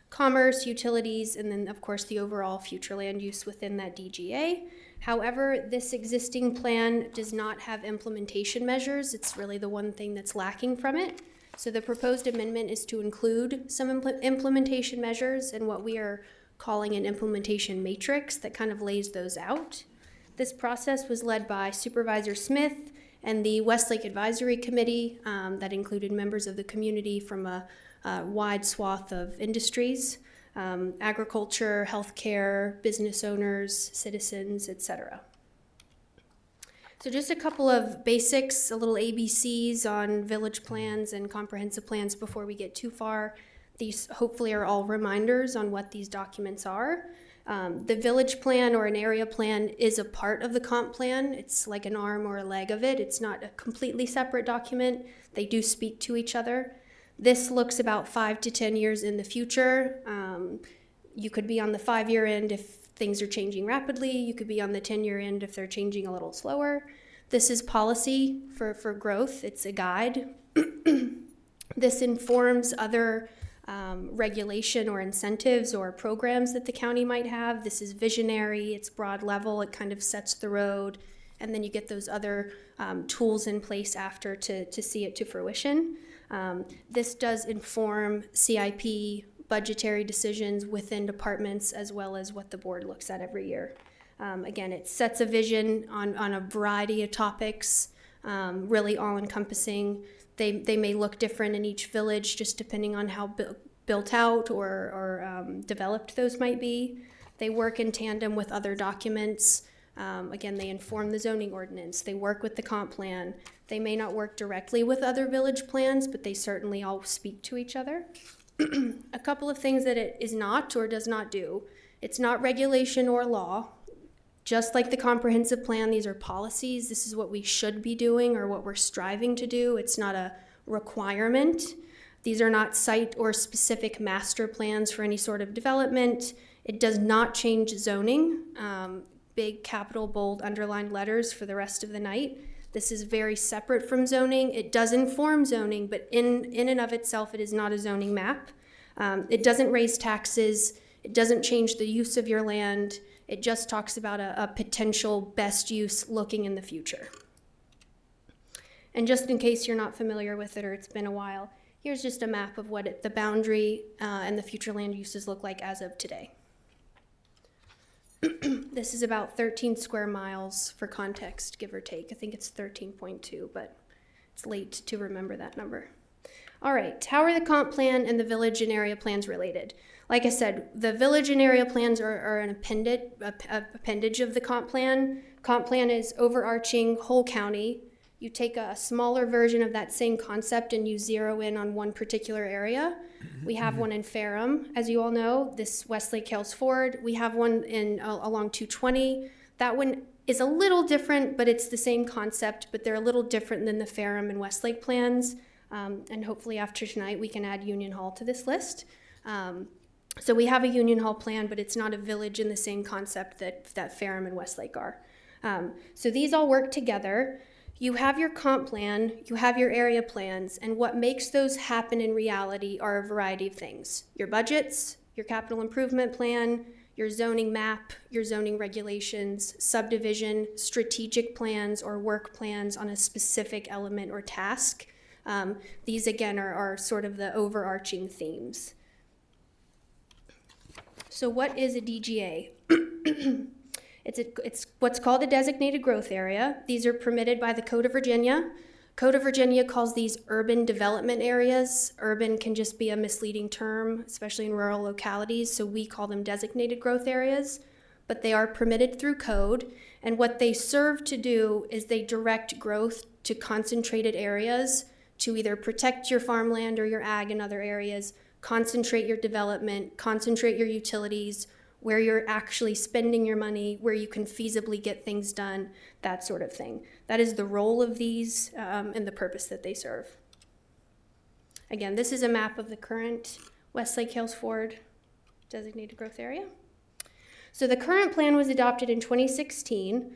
commerce, utilities, and then, of course, the overall future land use within that DGA. However, this existing plan does not have implementation measures. It's really the one thing that's lacking from it. So the proposed amendment is to include some implementation measures and what we are calling an implementation matrix that kind of lays those out. This process was led by Supervisor Smith and the Westlake Advisory Committee that included members of the community from a wide swath of industries. Agriculture, healthcare, business owners, citizens, etc. So just a couple of basics, a little ABCs on village plans and comprehensive plans before we get too far. These hopefully are all reminders on what these documents are. The village plan or an area plan is a part of the comp plan. It's like an arm or a leg of it. It's not a completely separate document. They do speak to each other. This looks about 5 to 10 years in the future. You could be on the 5-year end if things are changing rapidly. You could be on the 10-year end if they're changing a little slower. This is policy for growth. It's a guide. This informs other regulation or incentives or programs that the county might have. This is visionary. It's broad level. It kind of sets the road. And then you get those other tools in place after to see it to fruition. This does inform CIP budgetary decisions within departments as well as what the board looks at every year. Again, it sets a vision on a variety of topics, really all-encompassing. They may look different in each village just depending on how built out or developed those might be. They work in tandem with other documents. Again, they inform the zoning ordinance. They work with the comp plan. They may not work directly with other village plans, but they certainly all speak to each other. A couple of things that it is not or does not do. It's not regulation or law. Just like the comprehensive plan, these are policies. This is what we should be doing or what we're striving to do. It's not a requirement. These are not site or specific master plans for any sort of development. It does not change zoning. Big capital bold underlined letters for the rest of the night. This is very separate from zoning. It does inform zoning, but in and of itself, it is not a zoning map. It doesn't raise taxes. It doesn't change the use of your land. It just talks about a potential best use looking in the future. And just in case you're not familiar with it or it's been a while, Here's just a map of what the boundary and the future land uses look like as of today. This is about 13 square miles for context, give or take. I think it's 13.2, but it's late to remember that number. All right, how are the comp plan and the village and area plans related? Like I said, the village and area plans are an appendage of the comp plan. Comp plan is overarching whole county. You take a smaller version of that same concept and you zero in on one particular area. We have one in Ferrum, as you all know, this Westlake Hales Ford. We have one in along 220. That one is a little different, but it's the same concept, but they're a little different than the Ferrum and Westlake plans. And hopefully after tonight, we can add Union Hall to this list. So we have a Union Hall plan, but it's not a village in the same concept that Ferrum and Westlake are. So these all work together. You have your comp plan, you have your area plans, and what makes those happen in reality are a variety of things. Your budgets, your capital improvement plan, your zoning map, your zoning regulations, subdivision, strategic plans or work plans on a specific element or task. These again are sort of the overarching themes. So what is a DGA? It's what's called a designated growth area. These are permitted by the Code of Virginia. Code of Virginia calls these urban development areas. Urban can just be a misleading term, especially in rural localities, so we call them designated growth areas, but they are permitted through code, and what they serve to do is they direct growth to concentrated areas to either protect your farmland or your ag in other areas, concentrate your development, concentrate your utilities, where you're actually spending your money, where you can feasibly get things done, that sort of thing. That is the role of these and the purpose that they serve. Again, this is a map of the current Westlake Hales Ford designated growth area. So the current plan was adopted in 2016.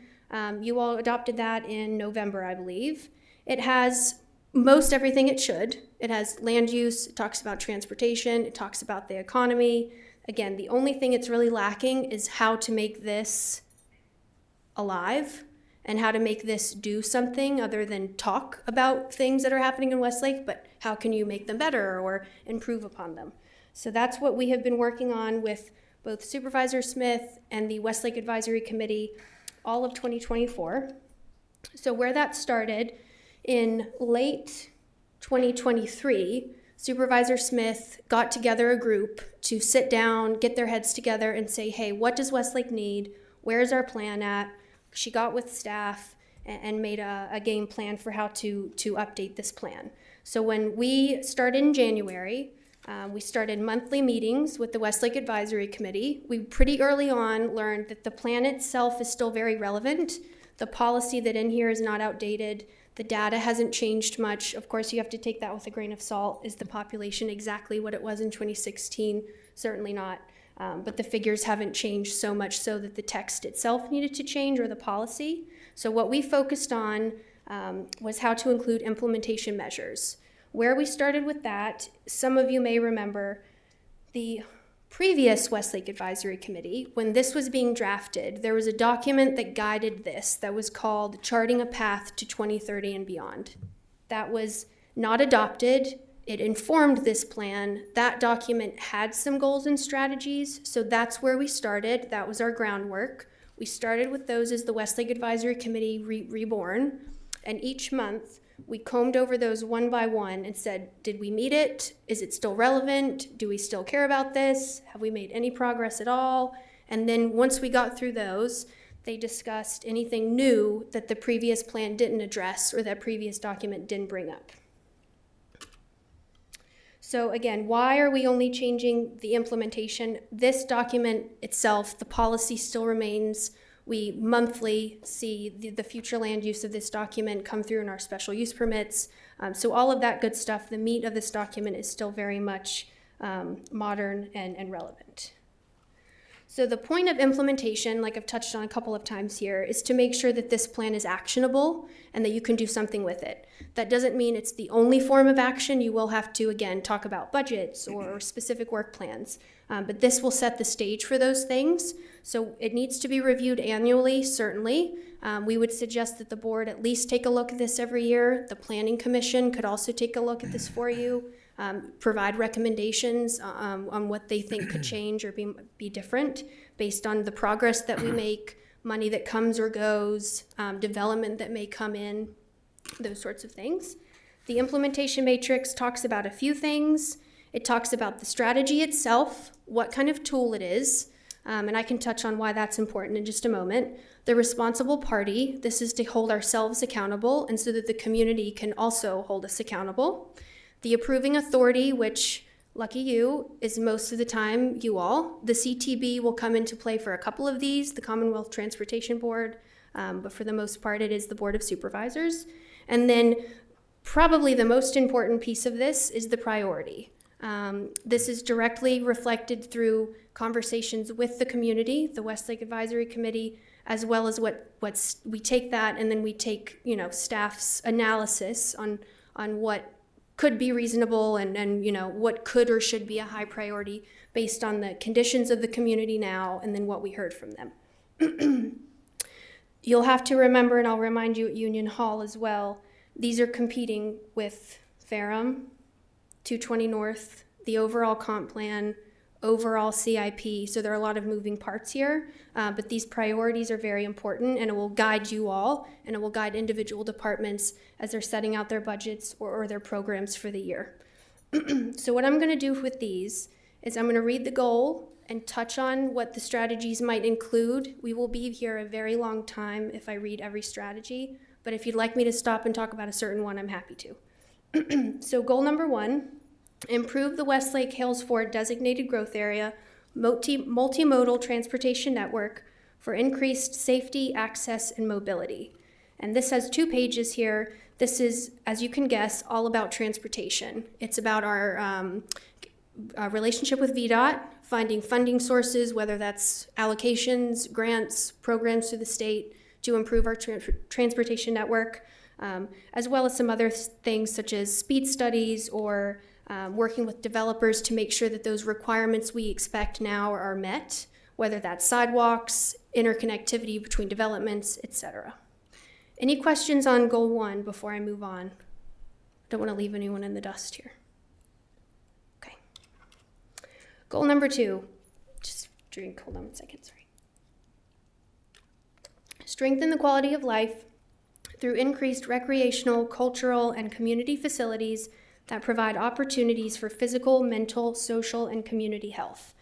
You all adopted that in November, I believe. It has most everything it should. It has land use, it talks about transportation, it talks about the economy. Again, the only thing it's really lacking is how to make this alive and how to make this do something other than talk about things that are happening in Westlake, but how can you make them better or improve upon them? So that's what we have been working on with both Supervisor Smith and the Westlake Advisory Committee all of 2024. So where that started, in late 2023, Supervisor Smith got together a group to sit down, get their heads together and say, hey, what does Westlake need? Where's our plan at? She got with staff and made a game plan for how to update this plan. So when we started in January, we started monthly meetings with the Westlake Advisory Committee. We pretty early on learned that the plan itself is still very relevant. The policy that in here is not outdated. The data hasn't changed much. Of course, you have to take that with a grain of salt. Is the population exactly what it was in 2016? Certainly not. But the figures haven't changed so much so that the text itself needed to change or the policy. So what we focused on was how to include implementation measures. Where we started with that, some of you may remember the previous Westlake Advisory Committee, when this was being drafted, there was a document that guided this that was called Charting a Path to 2030 and Beyond. That was not adopted. It informed this plan. That document had some goals and strategies, so that's where we started. That was our groundwork. We started with those as the Westlake Advisory Committee reborn, and each month we combed over those one by one and said, did we meet it? Is it still relevant? Do we still care about this? Have we made any progress at all? And then once we got through those, they discussed anything new that the previous plan didn't address or that previous document didn't bring up. So again, why are we only changing the implementation? This document itself, the policy still remains. We monthly see the future land use of this document come through in our special use permits. So all of that good stuff, the meat of this document is still very much modern and relevant. So the point of implementation, like I've touched on a couple of times here, is to make sure that this plan is actionable and that you can do something with it. That doesn't mean it's the only form of action. You will have to, again, talk about budgets or specific work plans. But this will set the stage for those things. So it needs to be reviewed annually, certainly. We would suggest that the board at least take a look at this every year. The Planning Commission could also take a look at this for you. provide recommendations on what they think could change or be different based on the progress that we make, money that comes or goes, development that may come in, those sorts of things. The implementation matrix talks about a few things. It talks about the strategy itself, what kind of tool it is, and I can touch on why that's important in just a moment. The responsible party, this is to hold ourselves accountable and so that the community can also hold us accountable. The approving authority, which, lucky you, is most of the time you all. The CTB will come into play for a couple of these, the Commonwealth Transportation Board, but for the most part it is the Board of Supervisors. And then probably the most important piece of this is the priority. This is directly reflected through conversations with the community, the Westlake Advisory Committee, as well as we take that and then we take, staff's analysis on what could be reasonable and what could or should be a high priority based on the conditions of the community now and then what we heard from them. You'll have to remember, and I'll remind you at Union Hall as well, these are competing with Ferrum, 220 North, the overall comp plan, overall CIP, so there are a lot of moving parts here, but these priorities are very important, and it will guide you all, and it will guide individual departments as they're setting out their budgets or their programs for the year. So what I'm going to do with these is I'm going to read the goal and touch on what the strategies might include. We will be here a very long time if I read every strategy, but if you'd like me to stop and talk about a certain one, I'm happy to. So goal number 1, improve the Westlake Hills Ford designated growth area multimodal transportation network for increased safety, access, and mobility. And this has 2 pages here. This is, as you can guess, all about transportation. It's about our relationship with VDOT, finding funding sources, whether that's allocations, grants, programs through the state to improve our transportation network, as well as some other things such as speed studies or working with developers to make sure that those requirements we expect now are met, whether that's sidewalks, interconnectivity between developments, etc. Any questions on goal 1 before I move on? Don't want to leave anyone in the dust here. Okay. Goal number 2, just drink, hold on 1 second, sorry. Strengthen the quality of life through increased recreational, cultural, and community facilities that provide opportunities for physical, mental, social, and community health.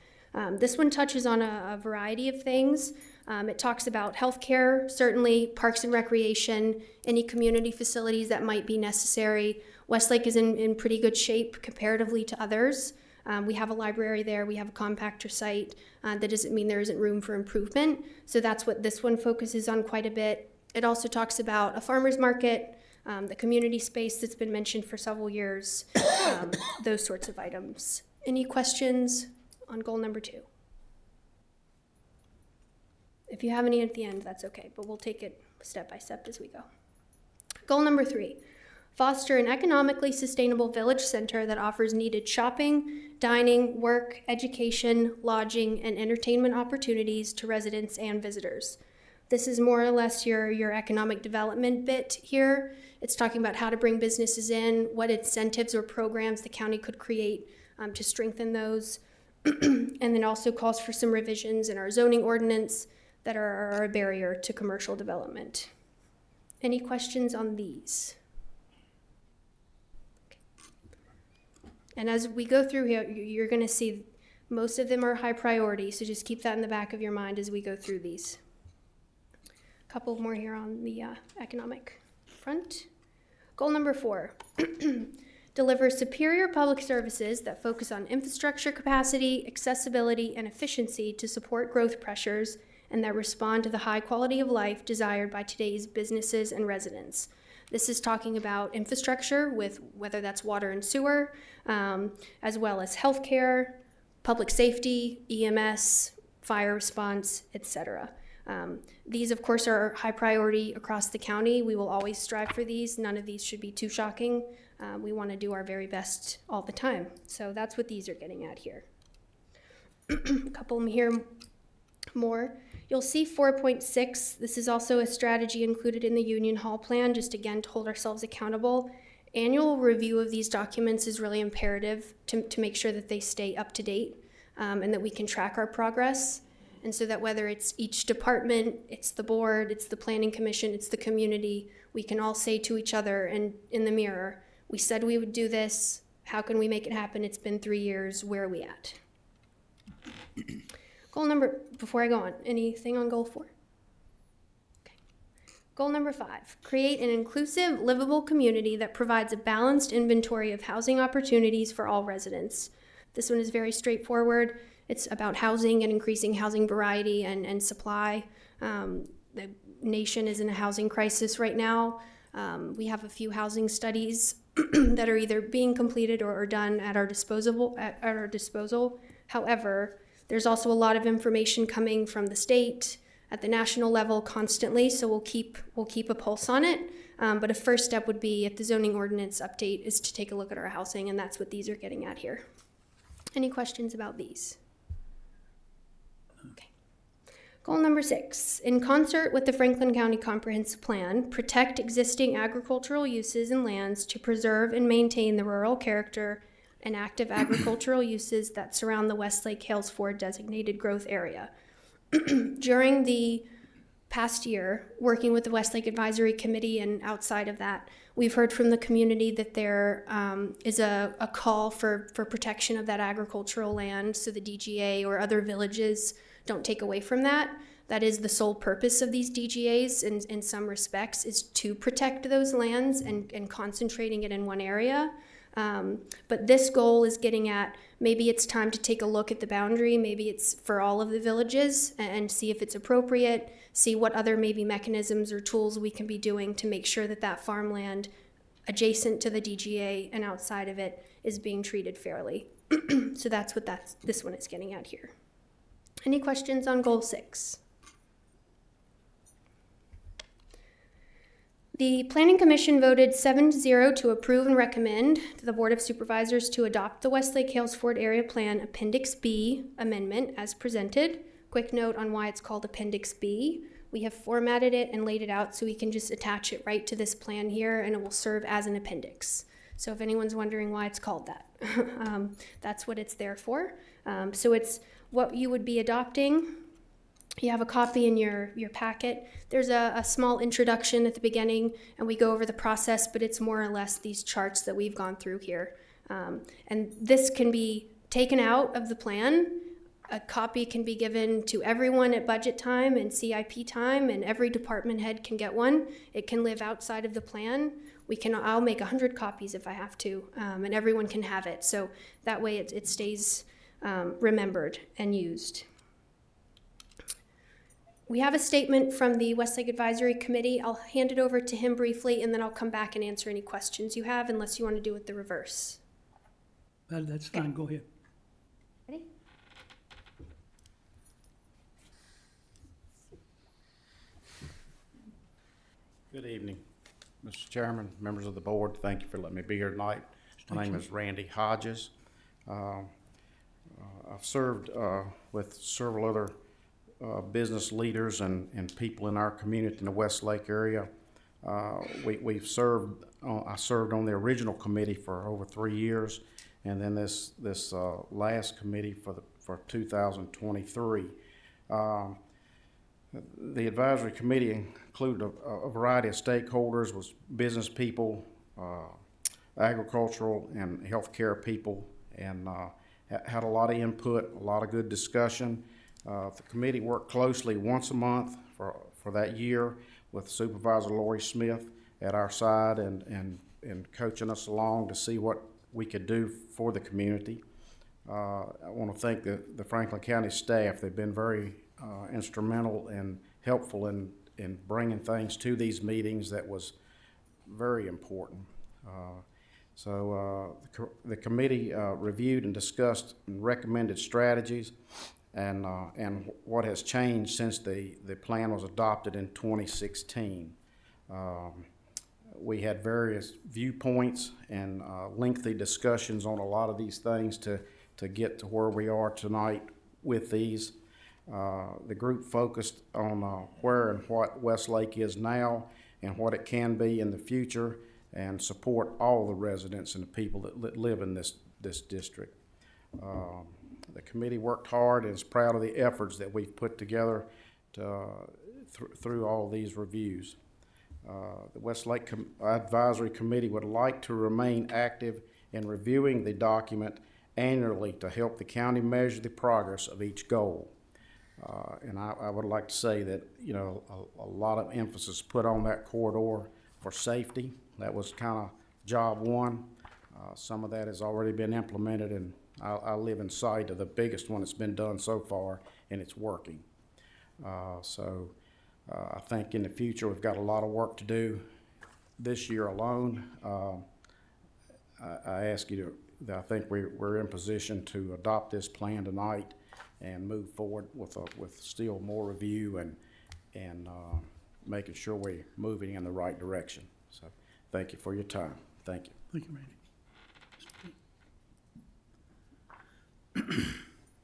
This one touches on a variety of things. It talks about healthcare, certainly parks and recreation, any community facilities that might be necessary. Westlake is in pretty good shape comparatively to others. We have a library there, we have a compactor site. That doesn't mean there isn't room for improvement. So that's what this one focuses on quite a bit. It also talks about a farmer's market, the community space that's been mentioned for several years, those sorts of items. Any questions on goal number 2? If you have any at the end, that's okay, but we'll take it step by step as we go. Goal number 3, foster an economically sustainable village center that offers needed shopping, dining, work, education, lodging, and entertainment opportunities to residents and visitors. This is more or less your economic development bit here. It's talking about how to bring businesses in, what incentives or programs the county could create to strengthen those, and then also calls for some revisions in our zoning ordinance that are a barrier to commercial development. Any questions on these? Okay. And as we go through here, you're going to see most of them are high priority, so just keep that in the back of your mind as we go through these. A couple more here on the economic front. Goal number 4, deliver superior public services that focus on infrastructure capacity, accessibility, and efficiency to support growth pressures and that respond to the high quality of life desired by today's businesses and residents. This is talking about infrastructure with whether that's water and sewer, as well as healthcare, public safety, EMS, fire response, etc. These, of course, are high priority across the county. We will always strive for these. None of these should be too shocking. We want to do our very best all the time. So that's what these are getting at here. A couple here more. You'll see 4.6. This is also a strategy included in the Union Hall plan, just again to hold ourselves accountable. annual review of these documents is really imperative to make sure that they stay up to date and that we can track our progress. And so that whether it's each department, it's the board, it's the planning commission, it's the community, we can all say to each other and in the mirror, we said we would do this. How can we make it happen? It's been 3 years. Where are we at? Before I go on, anything on goal 4? Okay. Goal number 5, create an inclusive, livable community that provides a balanced inventory of housing opportunities for all residents. This one is very straightforward. It's about housing and increasing housing variety and supply. The nation is in a housing crisis right now. We have a few housing studies that are either being completed or done at our disposal. However, there's also a lot of information coming from the state at the national level constantly, so we'll keep a pulse on it. But a first step would be, if the zoning ordinance update, is to take a look at our housing, and that's what these are getting at here. Any questions about these? Okay. Goal number 6, in concert with the Franklin County Comprehensive Plan, protect existing agricultural uses and lands to preserve and maintain the rural character and active agricultural uses that surround the Westlake Hales Ford designated growth area. During the past year, working with the Westlake Advisory Committee and outside of that, we've heard from the community that there is a call for protection of that agricultural land so the DGA or other villages don't take away from that. That is the sole purpose of these DGAs in some respects, is to protect those lands and concentrating it in one area. But this goal is getting at, maybe it's time to take a look at the boundary, maybe it's for all of the villages, and see if it's appropriate, see what other maybe mechanisms or tools we can be doing to make sure that that farmland adjacent to the DGA and outside of it is being treated fairly. So that's what this one is getting at here. Any questions on goal 6? The Planning Commission voted 7-0 to approve and recommend to the Board of Supervisors to adopt the Westlake Hales Ford Area Plan Appendix B amendment as presented. Quick note on why it's called Appendix B. We have formatted it and laid it out so we can just attach it right to this plan here, and it will serve as an appendix. So if anyone's wondering why it's called that, that's what it's there for. So it's what you would be adopting. You have a copy in your packet. There's a small introduction at the beginning, and we go over the process, but it's more or less these charts that we've gone through here. And this can be taken out of the plan. A copy can be given to everyone at budget time and CIP time, and every department head can get one. It can live outside of the plan. I'll make 100 copies if I have to, and everyone can have it. So that way it stays remembered and used. We have a statement from the Westlake Advisory Committee. I'll hand it over to him briefly, and then I'll come back and answer any questions you have, unless you want to do it the reverse. That's fine, go ahead. Ready? Good evening, Mr. Chairman, members of the board. Thank you for letting me be here tonight. My name is Randy Hodges. I've served with several other business leaders and people in our community in the Westlake area. We've served. I served on the original committee for over 3 years, and then this last committee for 2023. The advisory committee included a variety of stakeholders, was business people, agricultural and healthcare people, and had a lot of input, a lot of good discussion. The committee worked closely once a month for that year with Supervisor Lori Smith at our side and coaching us along to see what we could do for the community. I want to thank the Franklin County staff. They've been very instrumental and helpful in bringing things to these meetings that was very important. The committee reviewed and discussed and recommended strategies and what has changed since the plan was adopted in 2016. We had various viewpoints and lengthy discussions on a lot of these things to get to where we are tonight with these. The group focused on where and what Westlake is now and what it can be in the future, and support all the residents and the people that live in this district. The committee worked hard and is proud of the efforts that we've put together through all these reviews. The Westlake Advisory Committee would like to remain active in reviewing the document annually to help the county measure the progress of each goal. And I would like to say that, you know, a lot of emphasis put on that corridor for safety. That was kind of job one. Some of that has already been implemented, and I live in sight of the biggest one that's been done so far, and it's working. I think in the future we've got a lot of work to do this year alone. I ask you to, I think we're in position to adopt this plan tonight and move forward with still more review and making sure we're moving in the right direction. So thank you for your time. Thank you. Thank you, Randy.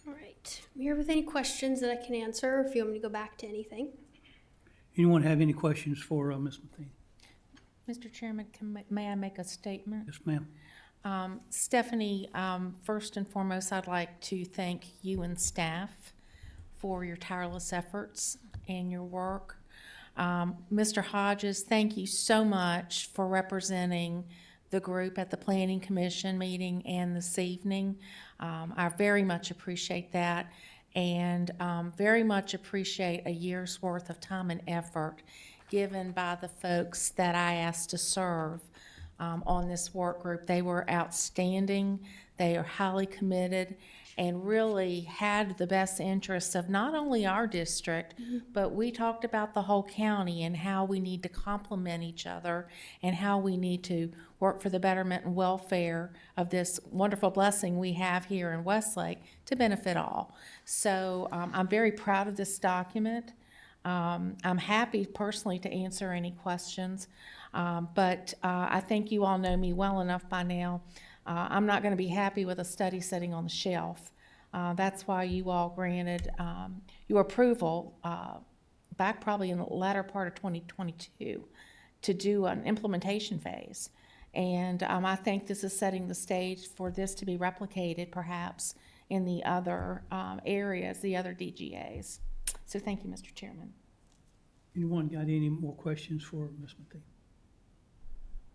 All right. I'm here with any questions that I can answer, or if you want me to go back to anything. Anyone have any questions for Ms. Matheny? Mr. Chairman, may I make a statement? Yes, ma'am. Stephanie, first and foremost, I'd like to thank you and staff for your tireless efforts and your work. Mr. Hodges, thank you so much for representing the group at the Planning Commission meeting and this evening. I very much appreciate that, and very much appreciate a year's worth of time and effort given by the folks that I asked to serve on this work group. They were outstanding. They are highly committed and really had the best interests of not only our district, but we talked about the whole county and how we need to complement each other and how we need to work for the betterment and welfare of this wonderful blessing we have here in Westlake to benefit all. So I'm very proud of this document. I'm happy personally to answer any questions, but I think you all know me well enough by now. I'm not going to be happy with a study sitting on the shelf. That's why you all granted your approval back probably in the latter part of 2022 to do an implementation phase. And I think this is setting the stage for this to be replicated perhaps in the other areas, the other DGAs. So thank you, Mr. Chairman. Anyone got any more questions for Ms. Matheny?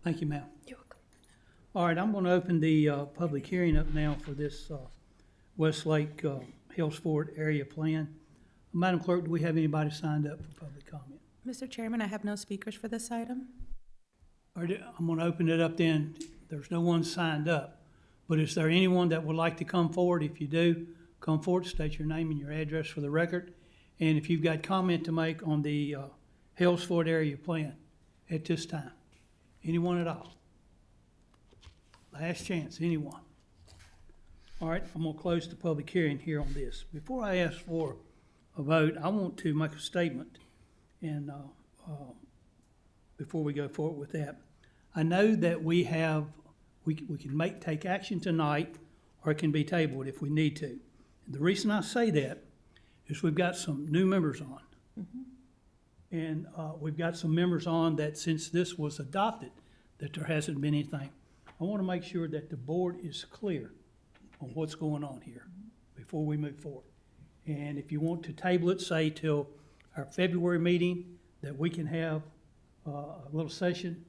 Thank you, ma'am. You're welcome. All right, I'm going to open the public hearing up now for this Westlake Hills Ford area plan. Madam Clerk, do we have anybody signed up for public comment? Mr. Chairman, I have no speakers for this item. All right, I'm going to open it up then. There's no one signed up. But is there anyone that would like to come forward? If you do, come forward, state your name and your address for the record. And if you've got comment to make on the Hills Ford area plan at this time. Anyone at all? Last chance, anyone? All right, I'm going to close the public hearing here on this. Before I ask for a vote, I want to make a statement, and before we go forward with that. I know that we can take action tonight, or it can be tabled if we need to. And the reason I say that is we've got some new members on. And we've got some members on that since this was adopted, that there hasn't been anything. I want to make sure that the board is clear on what's going on here before we move forward. And if you want to table it, say till our February meeting, that we can have a little session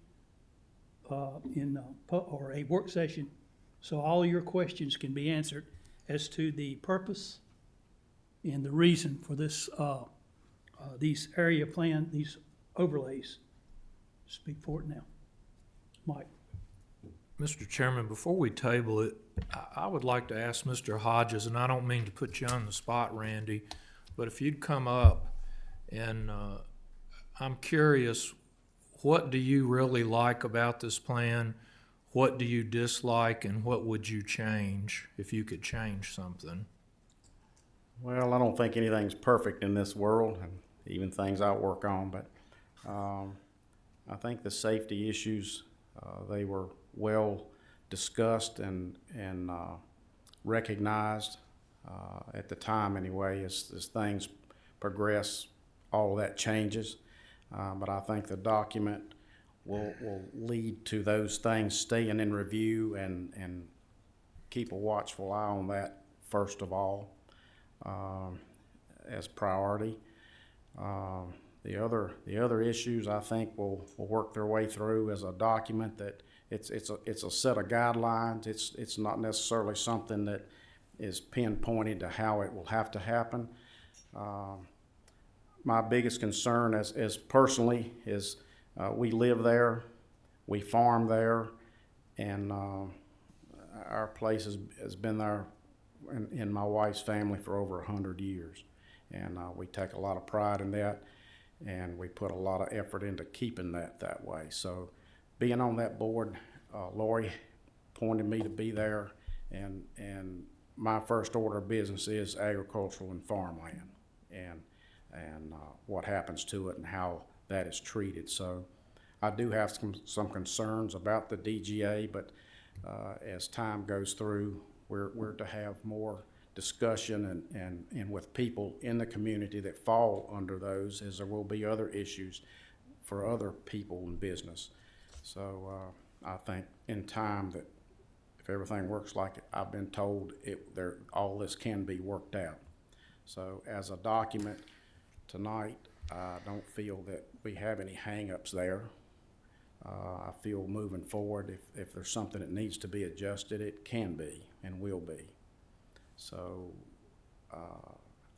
or a work session, so all your questions can be answered as to the purpose and the reason for this, these area plan, these overlays. Speak for it now. Mike. Mr. Chairman, before we table it, I would like to ask Mr. Hodges, and I don't mean to put you on the spot, Randy, but if you'd come up, and I'm curious, what do you really like about this plan? What do you dislike, and what would you change if you could change something? Well, I don't think anything's perfect in this world, and even things I work on, but I think the safety issues, they were well discussed and recognized at the time anyway. As things progress, all of that changes. But I think the document will lead to those things staying in review and keep a watchful eye on that first of all, as priority. The other issues I think will work their way through as a document that it's a set of guidelines. It's not necessarily something that is pinpointed to how it will have to happen. My biggest concern as personally is we live there, we farm there, and our place has been there in my wife's family for over 100 years. And we take a lot of pride in that, and we put a lot of effort into keeping that way. So being on that board, Lori appointed me to be there, and my first order of business is agricultural and farmland, and what happens to it and how that is treated. So I do have some concerns about the DGA, but as time goes through, we're to have more discussion and with people in the community that fall under those, as there will be other issues for other people in business. So I think in time that if everything works like I've been told, all this can be worked out. So as a document tonight, I don't feel that we have any hang-ups there. I feel moving forward, if there's something that needs to be adjusted, it can be and will be. So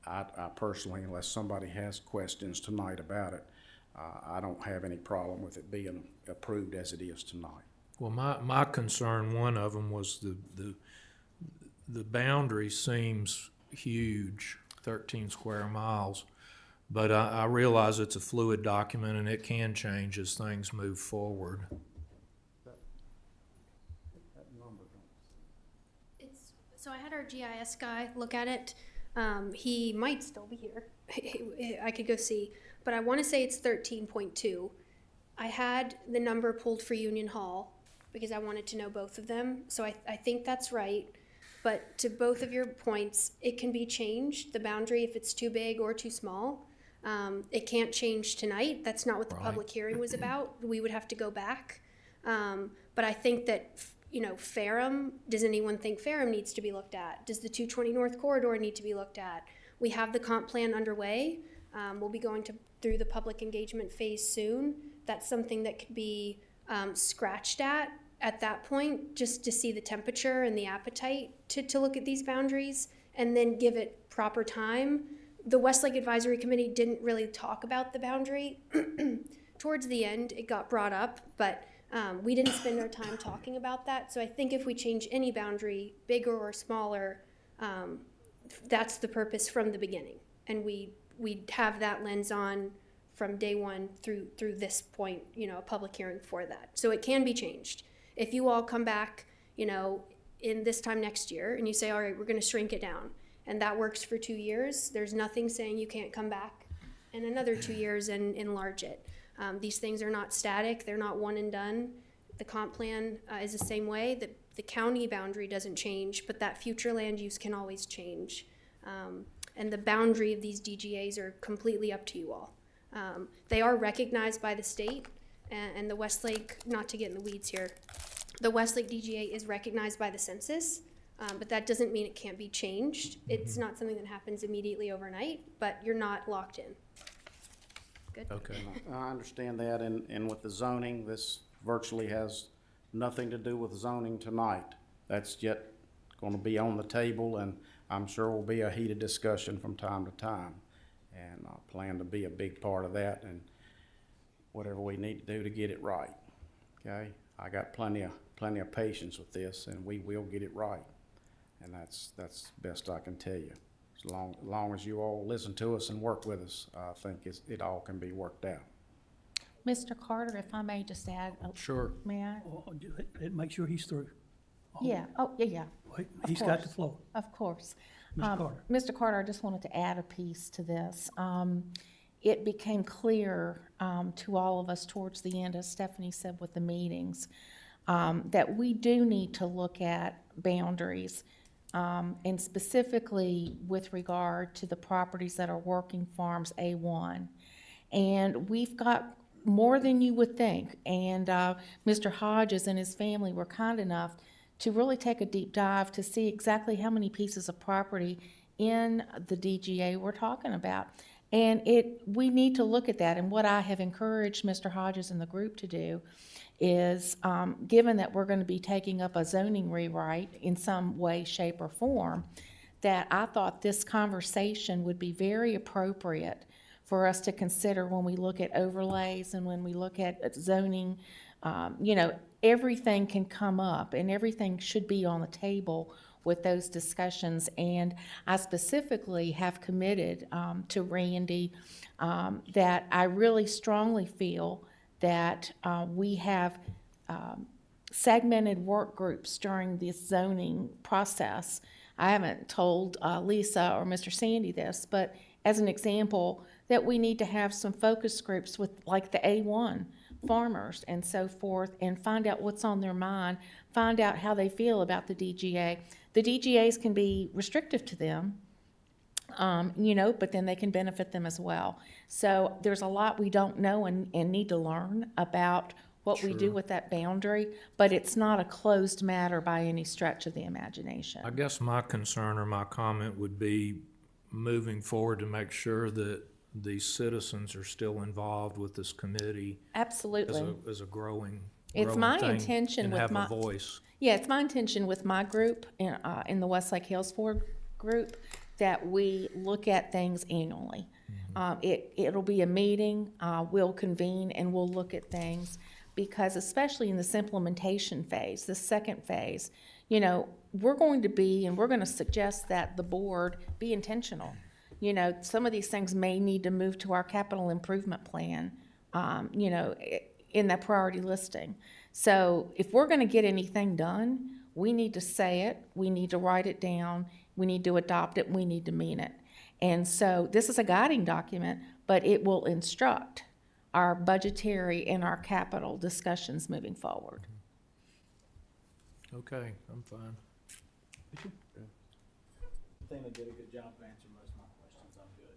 I personally, unless somebody has questions tonight about it, I don't have any problem with it being approved as it is tonight. Well, my concern, one of them was the boundary seems huge, 13 square miles. But I realize it's a fluid document and it can change as things move forward. So I had our GIS guy look at it. He might still be here. I could go see, but I want to say it's 13.2. I had the number pulled for Union Hall because I wanted to know both of them. So I think that's right. But to both of your points, it can be changed, the boundary, if it's too big or too small. It can't change tonight. That's not what the public hearing was about. We would have to go back. But I think that, Ferrum, does anyone think Ferrum needs to be looked at? Does the 220 North Corridor need to be looked at? We have the comp plan underway. We'll be going through the public engagement phase soon. That's something that could be scratched at that point, just to see the temperature and the appetite to look at these boundaries and then give it proper time. The Westlake Advisory Committee didn't really talk about the boundary. Towards the end, it got brought up, but we didn't spend our time talking about that. So I think if we change any boundary, bigger or smaller, that's the purpose from the beginning. And we have that lens on from day one through this point, a public hearing for that. So it can be changed. If you all come back, in this time next year and you say, all right, we're going to shrink it down, and that works for 2 years, there's nothing saying you can't come back in another 2 years and enlarge it. These things are not static. They're not one and done. The comp plan is the same way. The county boundary doesn't change, but that future land use can always change. And the boundary of these DGAs are completely up to you all. They are recognized by the state, and the Westlake, not to get in the weeds here, the Westlake DGA is recognized by the census, but that doesn't mean it can't be changed. It's not something that happens immediately overnight, but you're not locked in. Good. Okay. I understand that, and with the zoning, this virtually has nothing to do with zoning tonight. That's yet going to be on the table, and I'm sure will be a heated discussion from time to time. And I plan to be a big part of that and whatever we need to do to get it right. Okay? I got plenty of patience with this, and we will get it right. And that's best I can tell you. As long as you all listen to us and work with us, I think it all can be worked out. Mr. Carter, if I may just add. Sure. May I? Make sure he's through. Yeah. Oh, yeah. He's got the floor. Of course. Mr. Carter. Mr. Carter, I just wanted to add a piece to this. It became clear to all of us towards the end, as Stephanie said with the meetings, that we do need to look at boundaries, and specifically with regard to the properties that are working farms A1. And we've got more than you would think. And Mr. Hodges and his family were kind enough to really take a deep dive to see exactly how many pieces of property in the DGA we're talking about. And we need to look at that. And what I have encouraged Mr. Hodges and the group to do is, given that we're going to be taking up a zoning rewrite in some way, shape, or form, that I thought this conversation would be very appropriate for us to consider when we look at overlays and when we look at zoning. Everything can come up and everything should be on the table with those discussions. And I specifically have committed to Randy that I really strongly feel that we have segmented work groups during this zoning process. I haven't told Lisa or Mr. Sandy this, but as an example, that we need to have some focus groups with like the A1 farmers and so forth, and find out what's on their mind, find out how they feel about the DGA. The DGAs can be restrictive to them, but then they can benefit them as well. So there's a lot we don't know and need to learn about what we do with that boundary, but it's not a closed matter by any stretch of the imagination. I guess my concern or my comment would be moving forward to make sure that the citizens are still involved with this committee. Absolutely. As a growing It's my thing intention and with have my a voice. Yeah, it's my intention with my group in the Westlake Hillsford group that we look at things annually. It'll be a meeting. We'll convene and we'll look at things, because especially in this implementation phase, the second phase, we're going to suggest that the board be intentional. Some of these things may need to move to our capital improvement plan, in that priority listing. So if we're going to get anything done, we need to say it, we need to write it down, we need to adopt it, we need to mean it. And so this is a guiding document, but it will instruct our budgetary and our capital discussions moving forward. Okay, I'm fine. I think they did a good job answering most of my questions. I'm good.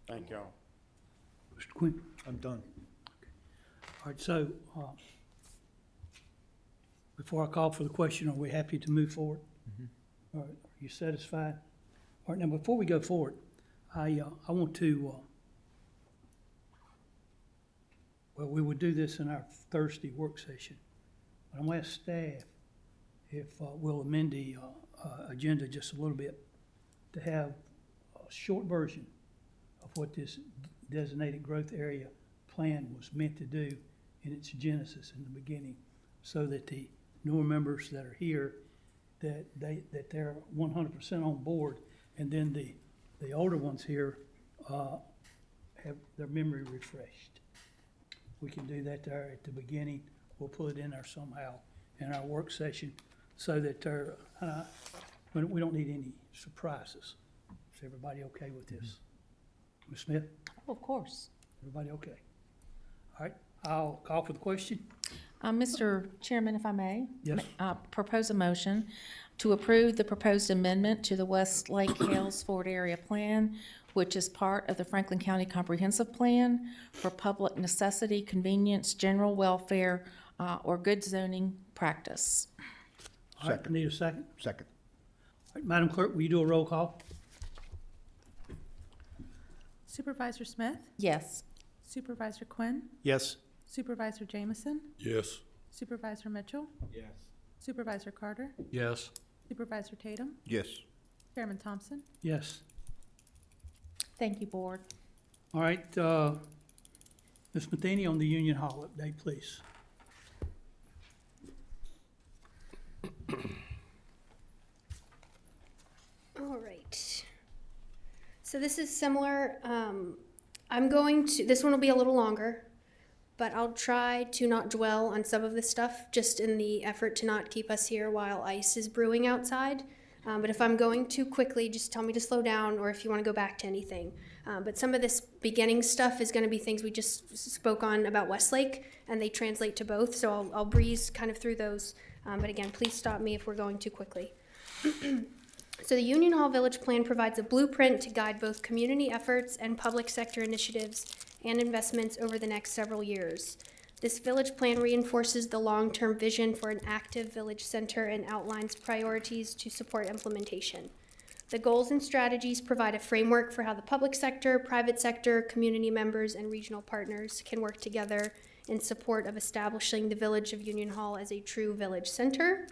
Thank y'all. Mr. Quinn? I'm done. All right, so, before I call for the question, are we happy to move forward? All right, are you satisfied? All right, now, before we go forward, I want to, we would do this in our Thursday work session. But I'm going to ask staff if we'll amend the agenda just a little bit to have a short version of what this designated growth area plan was meant to do in its genesis in the beginning, so that the newer members that are here, that they're 100% on board, and then the older ones here have their memory refreshed. We can do that there at the beginning. We'll put it in there somehow in our work session, so that we don't need any surprises. Is everybody okay with this? Ms. Smith? Oh, of course. Everybody okay? All right, I'll call for the question. Mr. Chairman, if I may? Yes. Propose a motion to approve the proposed amendment to the Westlake Hills Ford Area Plan, which is part of the Franklin County Comprehensive Plan for public necessity, convenience, general welfare, or good zoning practice. All right, need a second? Second. All right, Madam Clerk, will you do a roll call? Supervisor Smith? Yes. Supervisor Quinn? Yes. Supervisor Jamison? Yes. Supervisor Mitchell? Yes. Supervisor Carter? Yes. Supervisor Tatum? Yes. Chairman Thompson? Yes. Thank you, Board. All right, Ms. Matheny, on the Union Hall update, please. All right. So this is similar. This one will be a little longer, but I'll try to not dwell on some of this stuff, just in the effort to not keep us here while ice is brewing outside. But if I'm going too quickly, just tell me to slow down, or if you want to go back to anything. But some of this beginning stuff is going to be things we just spoke on about Westlake, and they translate to both, so I'll breeze kind of through those. But again, please stop me if we're going too quickly. So the Union Hall Village Plan provides a blueprint to guide both community efforts and public sector initiatives and investments over the next several years. This village plan reinforces the long-term vision for an active village center and outlines priorities to support implementation. The goals and strategies provide a framework for how the public sector, private sector, community members, and regional partners can work together in support of establishing the Village of Union Hall as a true village center.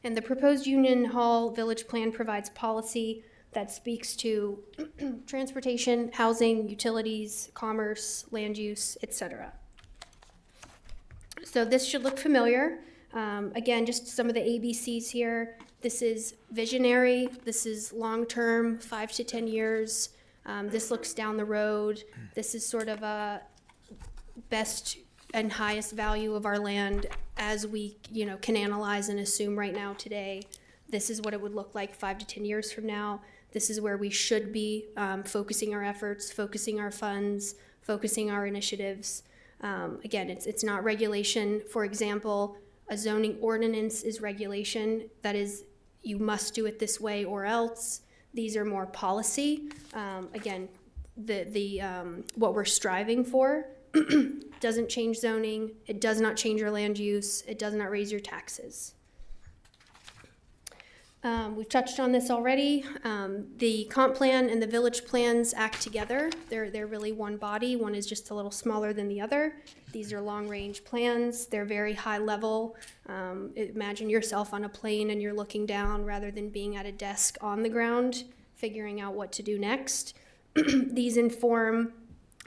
And the proposed Union Hall Village Plan provides policy that speaks to transportation, housing, utilities, commerce, land use, etc. So this should look familiar. Again, just some of the ABCs here. This is visionary. This is long-term, 5 to 10 years. This looks down the road. This is sort of a best and highest value of our land as we, can analyze and assume right now today. This is what it would look like 5 to 10 years from now. This is where we should be focusing our efforts, focusing our funds, focusing our initiatives. Again, it's not regulation. For example, a zoning ordinance is regulation. That is, you must do it this way or else. These are more policy. Again, what we're striving for doesn't change zoning. It does not change your land use. It does not raise your taxes. We've touched on this already. The comp plan and the village plans act together. They're really one body. One is just a little smaller than the other. These are long-range plans. They're very high level. Imagine yourself on a plane and you're looking down rather than being at a desk on the ground, figuring out what to do next. These inform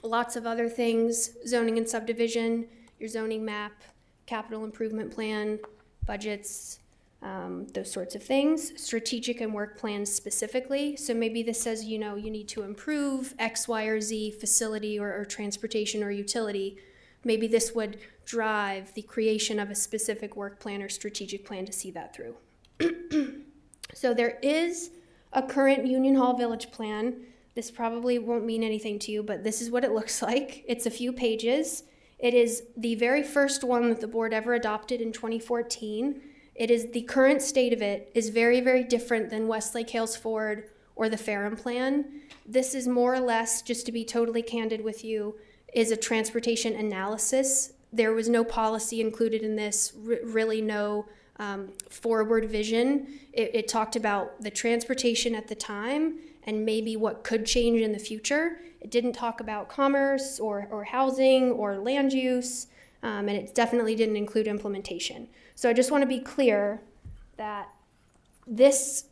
lots of other things: zoning and subdivision, your zoning map, capital improvement plan, budgets, those sorts of things. Strategic and work plans specifically. So maybe this says, you need to improve X, Y, or Z facility or transportation or utility. Maybe this would drive the creation of a specific work plan or strategic plan to see that through. So there is a current Union Hall Village Plan. This probably won't mean anything to you, but this is what it looks like. It's a few pages. It is the very first one that the board ever adopted in 2014. It is the current state of it is very, very different than Westlake Hales Ford or the Ferrum Plan. This is more or less, just to be totally candid with you, is a transportation analysis. There was no policy included in this, really no forward vision. It talked about the transportation at the time and maybe what could change in the future. It didn't talk about commerce or housing or land use, and it definitely didn't include implementation. So I just want to be clear that this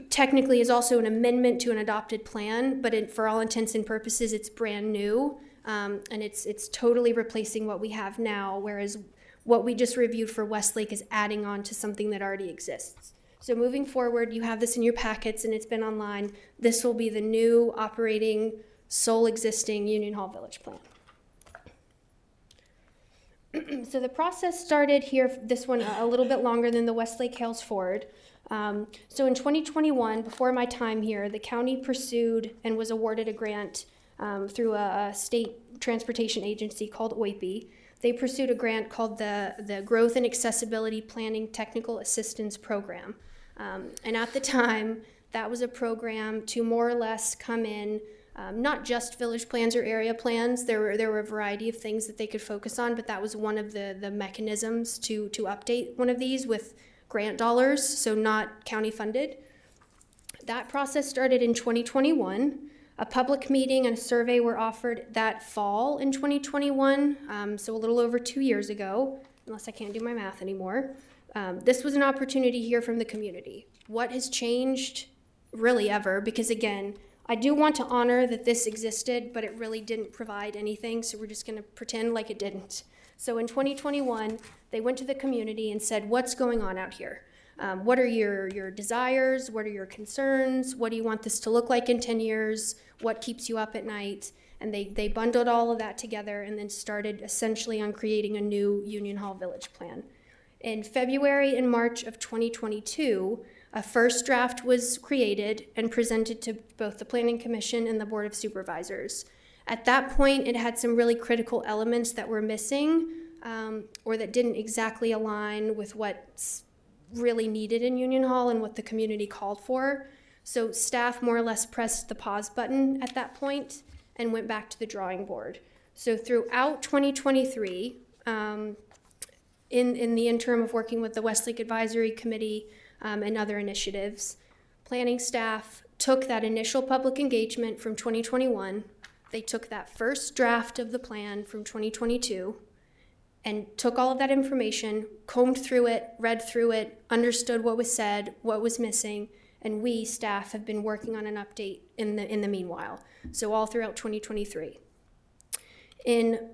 technically is also an amendment to an adopted plan, but for all intents and purposes, it's brand new, and it's totally replacing what we have now, whereas what we just reviewed for Westlake is adding on to something that already exists. So moving forward, you have this in your packets and it's been online. This will be the new operating, sole existing Union Hall Village Plan. So the process started here, this one a little bit longer than the Westlake Hales Ford. So in 2021, before my time here, the county pursued and was awarded a grant through a state transportation agency called OIPI. They pursued a grant called the Growth and Accessibility Planning Technical Assistance Program. And at the time, that was a program to more or less come in, not just village plans or area plans. There were a variety of things that they could focus on, but that was one of the mechanisms to update one of these with grant dollars, so not county funded. That process started in 2021. A public meeting and a survey were offered that fall in 2021, so a little over 2 years ago, unless I can't do my math anymore. This was an opportunity to hear from the community. What has changed, really ever? Because again, I do want to honor that this existed, but it really didn't provide anything, so we're just gonna pretend like it didn't. So in 2021, they went to the community and said, what's going on out here? What are your desires? What are your concerns? What do you want this to look like in 10 years? What keeps you up at night? And they bundled all of that together and then started essentially on creating a new Union Hall Village Plan. In February and March of 2022, a first draft was created and presented to both the Planning Commission and the Board of Supervisors. At that point, it had some really critical elements that were missing or that didn't exactly align with what's really needed in Union Hall and what the community called for. So staff more or less pressed the pause button at that point and went back to the drawing board. So throughout 2023, in the interim of working with the Westlake Advisory Committee and other initiatives, planning staff took that initial public engagement from 2021, they took that first draft of the plan from 2022, and took all of that information, combed through it, read through it, understood what was said, what was missing, and we, staff, have been working on an update in the meanwhile. So all throughout 2023. In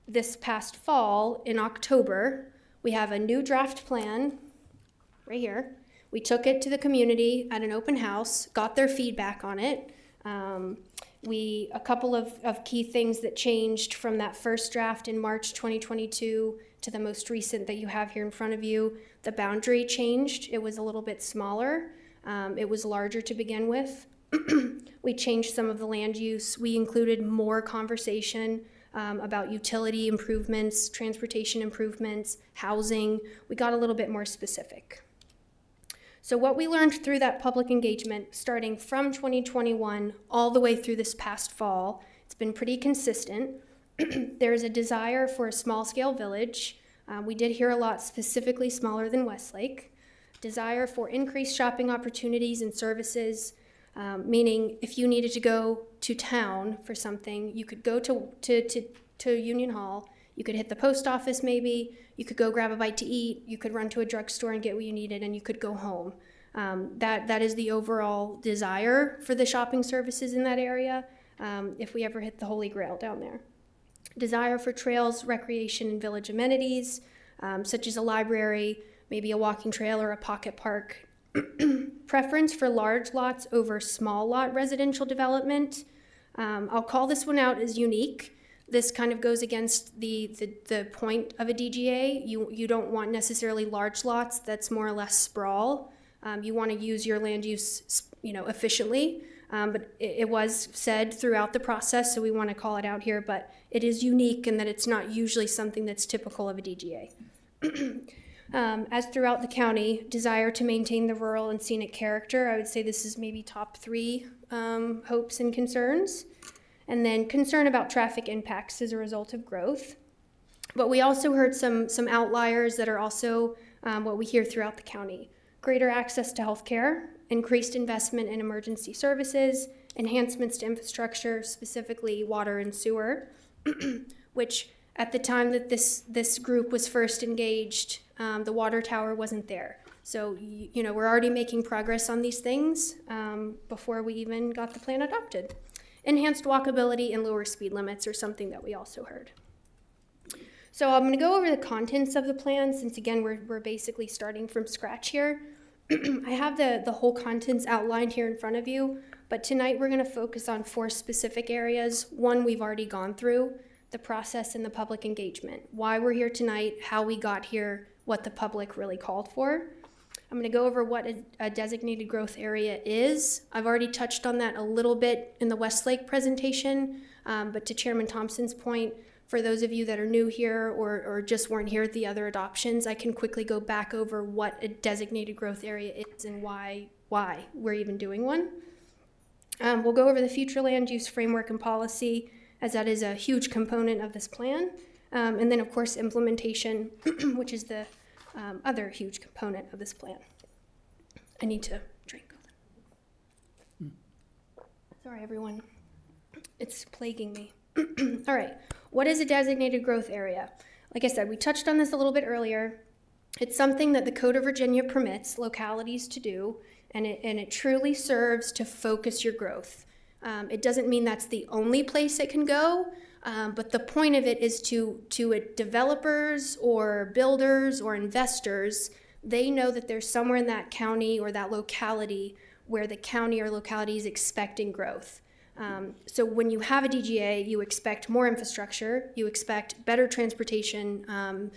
this past fall, in October, we have a new draft plan right here. We took it to the community at an open house, got their feedback on it. A couple of key things that changed from that first draft in March 2022 to the most recent that you have here in front of you. The boundary changed. It was a little bit smaller. It was larger to begin with. We changed some of the land use. We included more conversation about utility improvements, transportation improvements, housing. We got a little bit more specific. So what we learned through that public engagement, starting from 2021 all the way through this past fall, it's been pretty consistent. There's a desire for a small-scale village. We did hear a lot specifically smaller than Westlake. Desire for increased shopping opportunities and services, meaning if you needed to go to town for something, you could go to Union Hall, you could hit the post office maybe, you could go grab a bite to eat, you could run to a drugstore and get what you needed, and you could go home. That is the overall desire for the shopping services in that area, if we ever hit the Holy Grail down there. Desire for trails, recreation, and village amenities, such as a library, maybe a walking trail or a pocket park. Preference for large lots over small lot residential development. I'll call this one out as unique. This kind of goes against the point of a DGA. You don't want necessarily large lots that's more or less sprawl. You want to use your land use, efficiently. But it was said throughout the process, so we want to call it out here. But it is unique in that it's not usually something that's typical of a DGA. As throughout the county, desire to maintain the rural and scenic character. I would say this is maybe top 3 hopes and concerns. And then concern about traffic impacts as a result of growth. But we also heard some outliers that are also what we hear throughout the county. Greater access to healthcare, increased investment in emergency services, enhancements to infrastructure, specifically water and sewer, which at the time that this group was first engaged, the water tower wasn't there. So, we're already making progress on these things before we even got the plan adopted. Enhanced walkability and lower speed limits are something that we also heard. So I'm going to go over the contents of the plan since, again, we're basically starting from scratch here. I have the whole contents outlined here in front of you, but tonight we're going to focus on 4 specific areas. One we've already gone through, the process and the public engagement, why we're here tonight, how we got here, what the public really called for. I'm going to go over what a designated growth area is. I've already touched on that a little bit in the Westlake presentation, but to Chairman Thompson's point, for those of you that are new here or just weren't here at the other adoptions, I can quickly go back over what a designated growth area is and why we're even doing one. We'll go over the future land use framework and policy, as that is a huge component of this plan. And then, of course, implementation, which is the other huge component of this plan. I need to drink. Sorry, everyone. It's plaguing me. All right. What is a designated growth area? Like I said, we touched on this a little bit earlier. It's something that the Code of Virginia permits localities to do, and it truly serves to focus your growth. It doesn't mean that's the only place it can go, but the point of it is to developers or builders or investors, they know that there's somewhere in that county or that locality where the county or locality is expecting growth. So when you have a DGA, you expect more infrastructure, you expect better transportation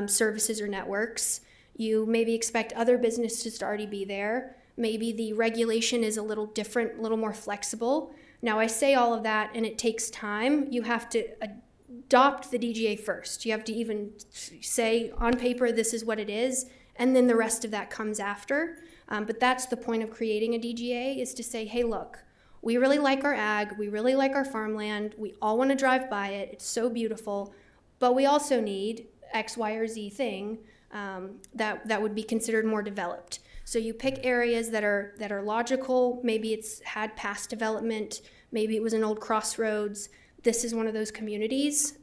services or networks, you maybe expect other businesses to already be there, maybe the regulation is a little different, a little more flexible. Now I say all of that and it takes time. You have to adopt the DGA first. You have to even say on paper this is what it is, and then the rest of that comes after. But that's the point of creating a DGA, is to say, hey, look, We really like our ag, we really like our farmland, we all want to drive by it, it's so beautiful, but we also need X, Y, or Z thing that would be considered more developed. So you pick areas that are logical, maybe it's had past development, maybe it was an old crossroads. This is one of those communities.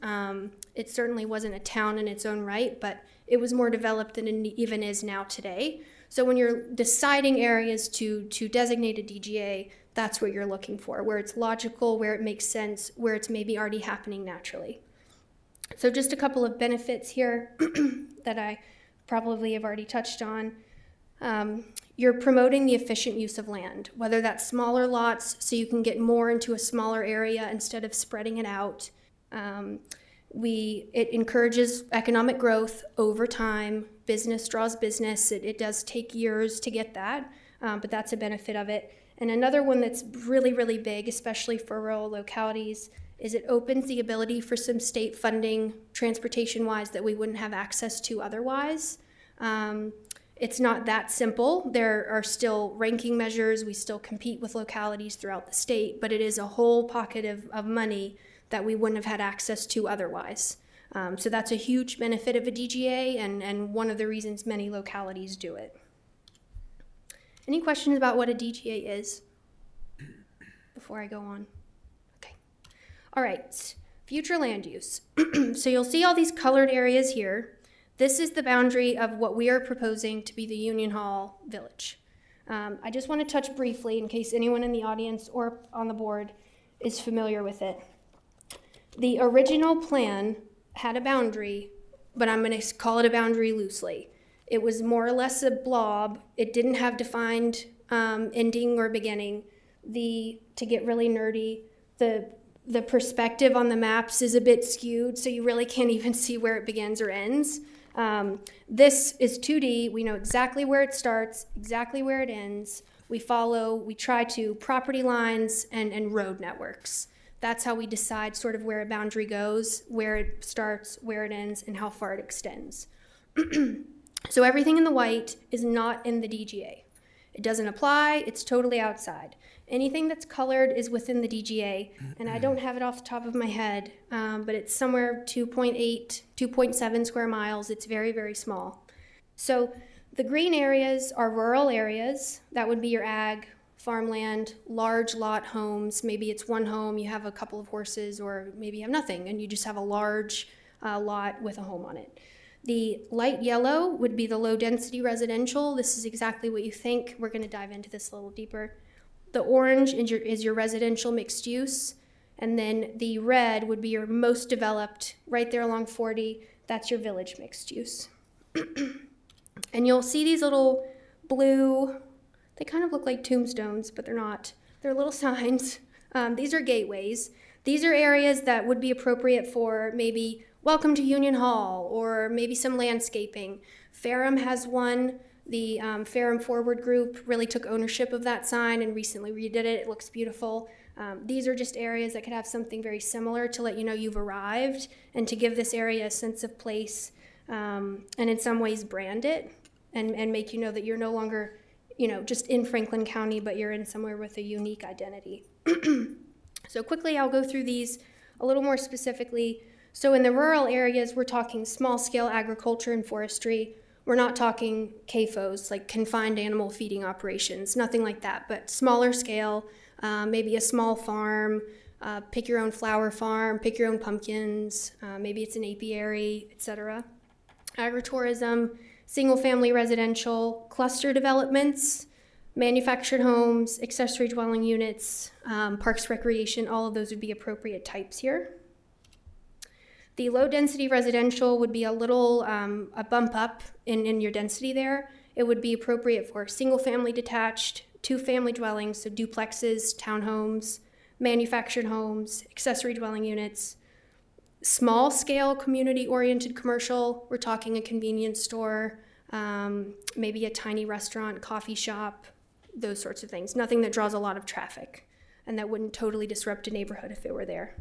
It certainly wasn't a town in its own right, but it was more developed than it even is now today. So when you're deciding areas to designate a DGA, that's what you're looking for, where it's logical, where it makes sense, where it's maybe already happening naturally. So just a couple of benefits here that I probably have already touched on. You're promoting the efficient use of land, whether that's smaller lots so you can get more into a smaller area instead of spreading it out. It encourages economic growth over time. Business draws business. It does take years to get that, but that's a benefit of it. And another one that's really, really big, especially for rural localities, is it opens the ability for some state funding, transportation-wise, that we wouldn't have access to otherwise. It's not that simple. There are still ranking measures. We still compete with localities throughout the state, but it is a whole pocket of money that we wouldn't have had access to otherwise. So that's a huge benefit of a DGA and one of the reasons many localities do it. Any questions about what a DGA is before I go on? Okay. All right, future land use. So you'll see all these colored areas here. This is the boundary of what we are proposing to be the Union Hall Village. I just want to touch briefly in case anyone in the audience or on the board is familiar with it. The original plan had a boundary, but I'm going to call it a boundary loosely. It was more or less a blob. It didn't have defined ending or beginning. To get really nerdy, the perspective on the maps is a bit skewed, so you really can't even see where it begins or ends. This is 2D. We know exactly where it starts, exactly where it ends. We try to property lines and road networks. That's how we decide sort of where a boundary goes, where it starts, where it ends, and how far it extends. So everything in the white is not in the DGA. It doesn't apply, it's totally outside. Anything that's colored is within the DGA, and I don't have it off the top of my head, but it's somewhere 2.8, 2.7 square miles. It's very, very small. So the green areas are rural areas. That would be your ag, farmland, large lot homes. Maybe it's one home, you have a couple of horses, or maybe you have nothing, and you just have a large lot with a home on it. The light yellow would be the low-density residential. This is exactly what you think. We're going to dive into this a little deeper. The orange is your residential mixed use, and then the red would be your most developed, right there along 40. That's your village mixed use. And you'll see these little blue, they kind of look like tombstones, but they're not. They're little signs. These are gateways. These are areas that would be appropriate for maybe welcome to Union Hall, or maybe some landscaping. Ferrum has one. The Ferrum Forward Group really took ownership of that sign and recently redid it. It looks beautiful. These are just areas that could have something very similar to let you know you've arrived and to give this area a sense of place, and in some ways brand it and make you know that you're no longer, just in Franklin County, but you're in somewhere with a unique identity. So quickly, I'll go through these a little more specifically. So in the rural areas, we're talking small-scale agriculture and forestry. We're not talking CAFOs, like confined animal feeding operations, nothing like that, but smaller scale, maybe a small farm, pick your own flower farm, pick your own pumpkins, maybe it's an apiary, etc. Agritourism, single-family residential, cluster developments, manufactured homes, accessory dwelling units, parks, recreation, all of those would be appropriate types here. The low-density residential would be a little, a bump up in your density there. It would be appropriate for single-family detached, two-family dwellings, so duplexes, townhomes, manufactured homes, accessory dwelling units. Small-scale community-oriented commercial, we're talking a convenience store, maybe a tiny restaurant, coffee shop, those sorts of things. Nothing that draws a lot of traffic and that wouldn't totally disrupt a neighborhood if it were there.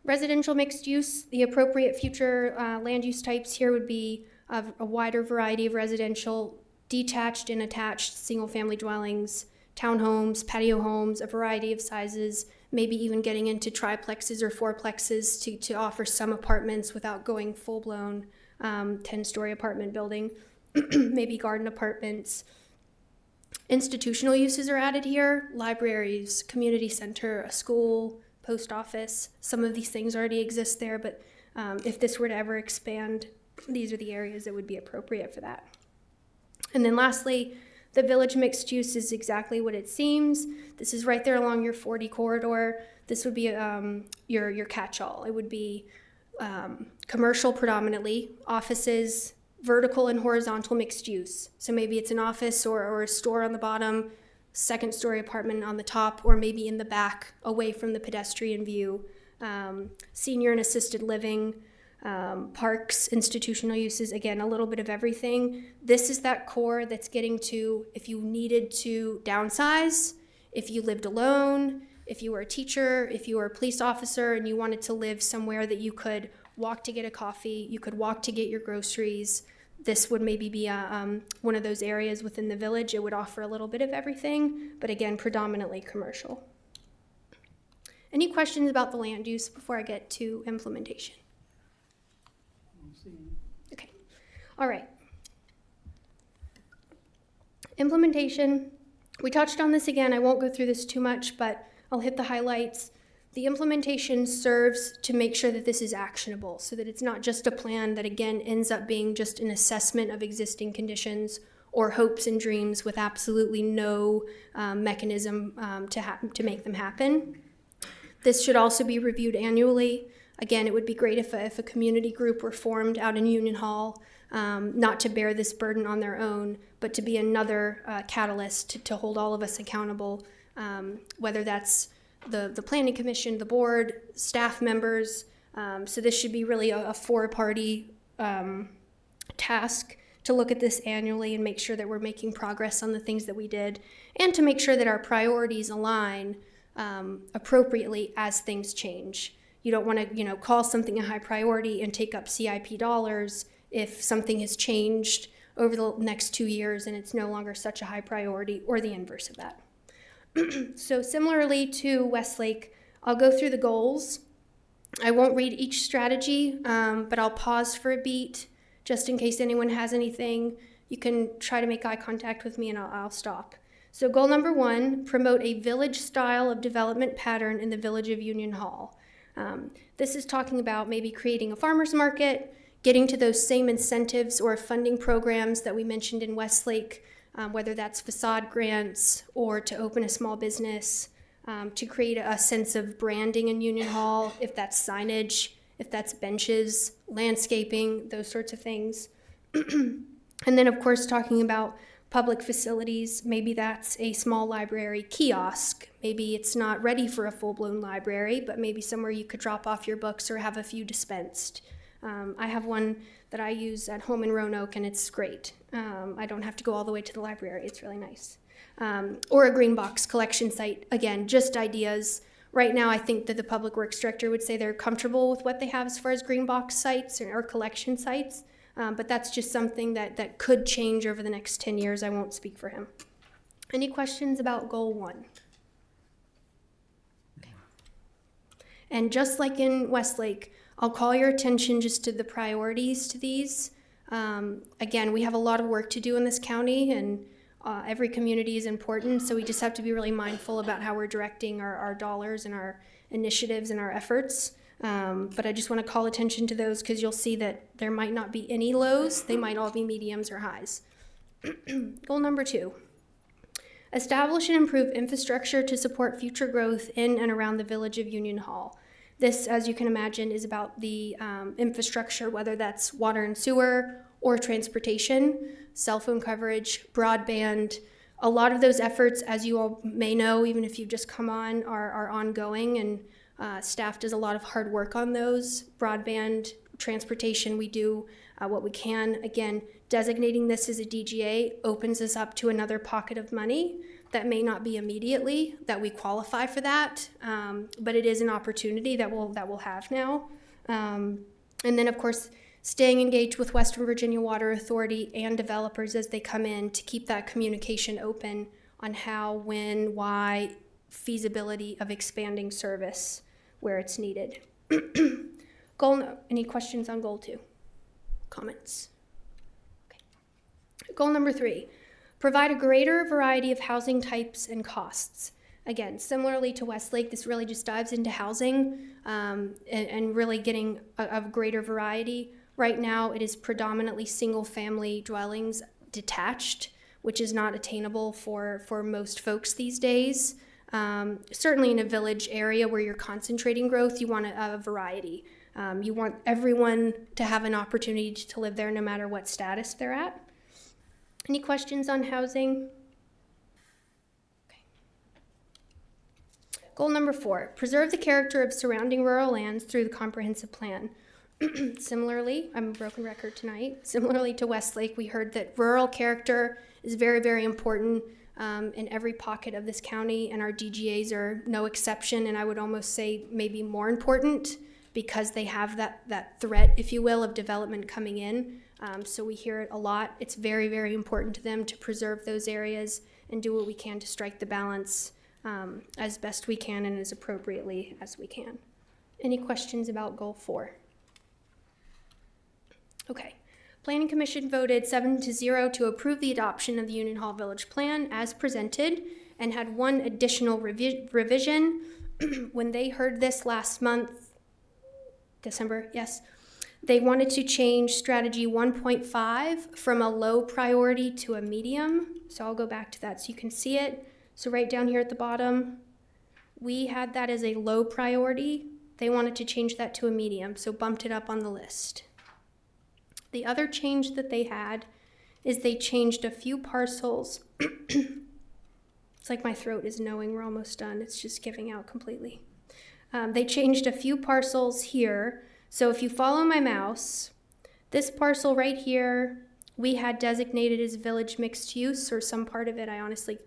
Residential mixed use, the appropriate future land use types here would be a wider variety of residential, detached and attached single-family dwellings, townhomes, patio homes, a variety of sizes, maybe even getting into triplexes or fourplexes to offer some apartments without going full-blown 10-story apartment building, maybe garden apartments. Institutional uses are added here: libraries, community center, a school, post office. Some of these things already exist there, but if this were to ever expand, these are the areas that would be appropriate for that. And then lastly, the village mixed use is exactly what it seems. This is right there along your 40 corridor. This would be your catch-all. It would be commercial predominantly, offices, vertical and horizontal mixed use. So maybe it's an office or a store on the bottom, second story apartment on the top, or maybe in the back away from the pedestrian view. Senior and assisted living, parks, institutional uses, again, a little bit of everything. This is that core that's getting to if you needed to downsize, if you lived alone, if you were a teacher, if you were a police officer and you wanted to live somewhere that you could walk to get a coffee, you could walk to get your groceries. This would maybe be one of those areas within the village. It would offer a little bit of everything, but again, predominantly commercial. Any questions about the land use before I get to implementation? Okay, all right. Implementation, we touched on this again. I won't go through this too much, but I'll hit the highlights. The implementation serves to make sure that this is actionable so that it's not just a plan that again ends up being just an assessment of existing conditions or hopes and dreams with absolutely no mechanism to make them happen. This should also be reviewed annually. Again, it would be great if a community group were formed out in Union Hall, not to bear this burden on their own, but to be another catalyst to hold all of us accountable, whether that's the Planning Commission, the board, staff members. So this should be really a four-party task to look at this annually and make sure that we're making progress on the things that we did, and to make sure that our priorities align appropriately as things change. You don't want to, call something a high priority and take up CIP dollars if something has changed over the next 2 years and it's no longer such a high priority, or the inverse of that. So similarly to Westlake, I'll go through the goals. I won't read each strategy, but I'll pause for a beat just in case anyone has anything. You can try to make eye contact with me and I'll stop. So goal number 1, promote a village style of development pattern in the village of Union Hall. This is talking about maybe creating a farmer's market, getting to those same incentives or funding programs that we mentioned in Westlake, whether that's facade grants or to open a small business, to create a sense of branding in Union Hall, if that's signage, if that's benches, landscaping, those sorts of things. And then, of course, talking about public facilities, maybe that's a small library kiosk. Maybe it's not ready for a full-blown library, but maybe somewhere you could drop off your books or have a few dispensed. I have one that I use at home in Roanoke, and it's great. I don't have to go all the way to the library. It's really nice. Or a green box collection site. Again, just ideas. Right now, I think that the Public Works Director would say they're comfortable with what they have as far as green box sites or collection sites. But that's just something that could change over the next 10 years. I won't speak for him. Any questions about goal 1? Okay. And just like in Westlake, I'll call your attention just to the priorities to these. Again, we have a lot of work to do in this county, and every community is important, so we just have to be really mindful about how we're directing our dollars and our initiatives and our efforts. But I just want to call attention to those because you'll see that there might not be any lows. They might all be mediums or highs. Goal number 2, establish and improve infrastructure to support future growth in and around the village of Union Hall. This, as you can imagine, is about the infrastructure, whether that's water and sewer or transportation, cell phone coverage, broadband. A lot of those efforts, as you all may know, even if you've just come on, are ongoing, and staff does a lot of hard work on those. Broadband, transportation, we do what we can. Again, designating this as a DGA opens us up to another pocket of money that may not be immediately that we qualify for that, but it is an opportunity that we'll have now. And then, of course, staying engaged with Western Virginia Water Authority and developers as they come in to keep that communication open on how, when, why, feasibility of expanding service where it's needed. Any questions on goal 2? Comments? Okay. Goal number 3, provide a greater variety of housing types and costs. Again, similarly to Westlake, this really just dives into housing and really getting a greater variety. Right now, it is predominantly single-family dwellings detached, which is not attainable for most folks these days. Certainly in a village area where you're concentrating growth, you want a variety. You want everyone to have an opportunity to live there no matter what status they're at. Any questions on housing? Goal number 4, preserve the character of surrounding rural lands through the comprehensive plan. Similarly, I'm a broken record tonight, similarly to Westlake, we heard that rural character is very, very important in every pocket of this county, and our DGAs are no exception, and I would almost say maybe more important because they have that threat, if you will, of development coming in. So we hear it a lot. It's very, very important to them to preserve those areas and do what we can to strike the balance as best we can and as appropriately as we can. Any questions about goal 4? Okay. Planning Commission voted 7-0 to approve the adoption of the Union Hall Village Plan as presented and had one additional revision. When they heard this last month, December, yes, they wanted to change strategy 1.5 from a low priority to a medium. So I'll go back to that so you can see it. So right down here at the bottom, we had that as a low priority. They wanted to change that to a medium, so bumped it up on the list. The other change that they had is they changed a few parcels. It's like my throat is knowing we're almost done. It's just giving out completely. They changed a few parcels here. So if you follow my mouse, this parcel right here, we had designated as village mixed use, or some part of it. I honestly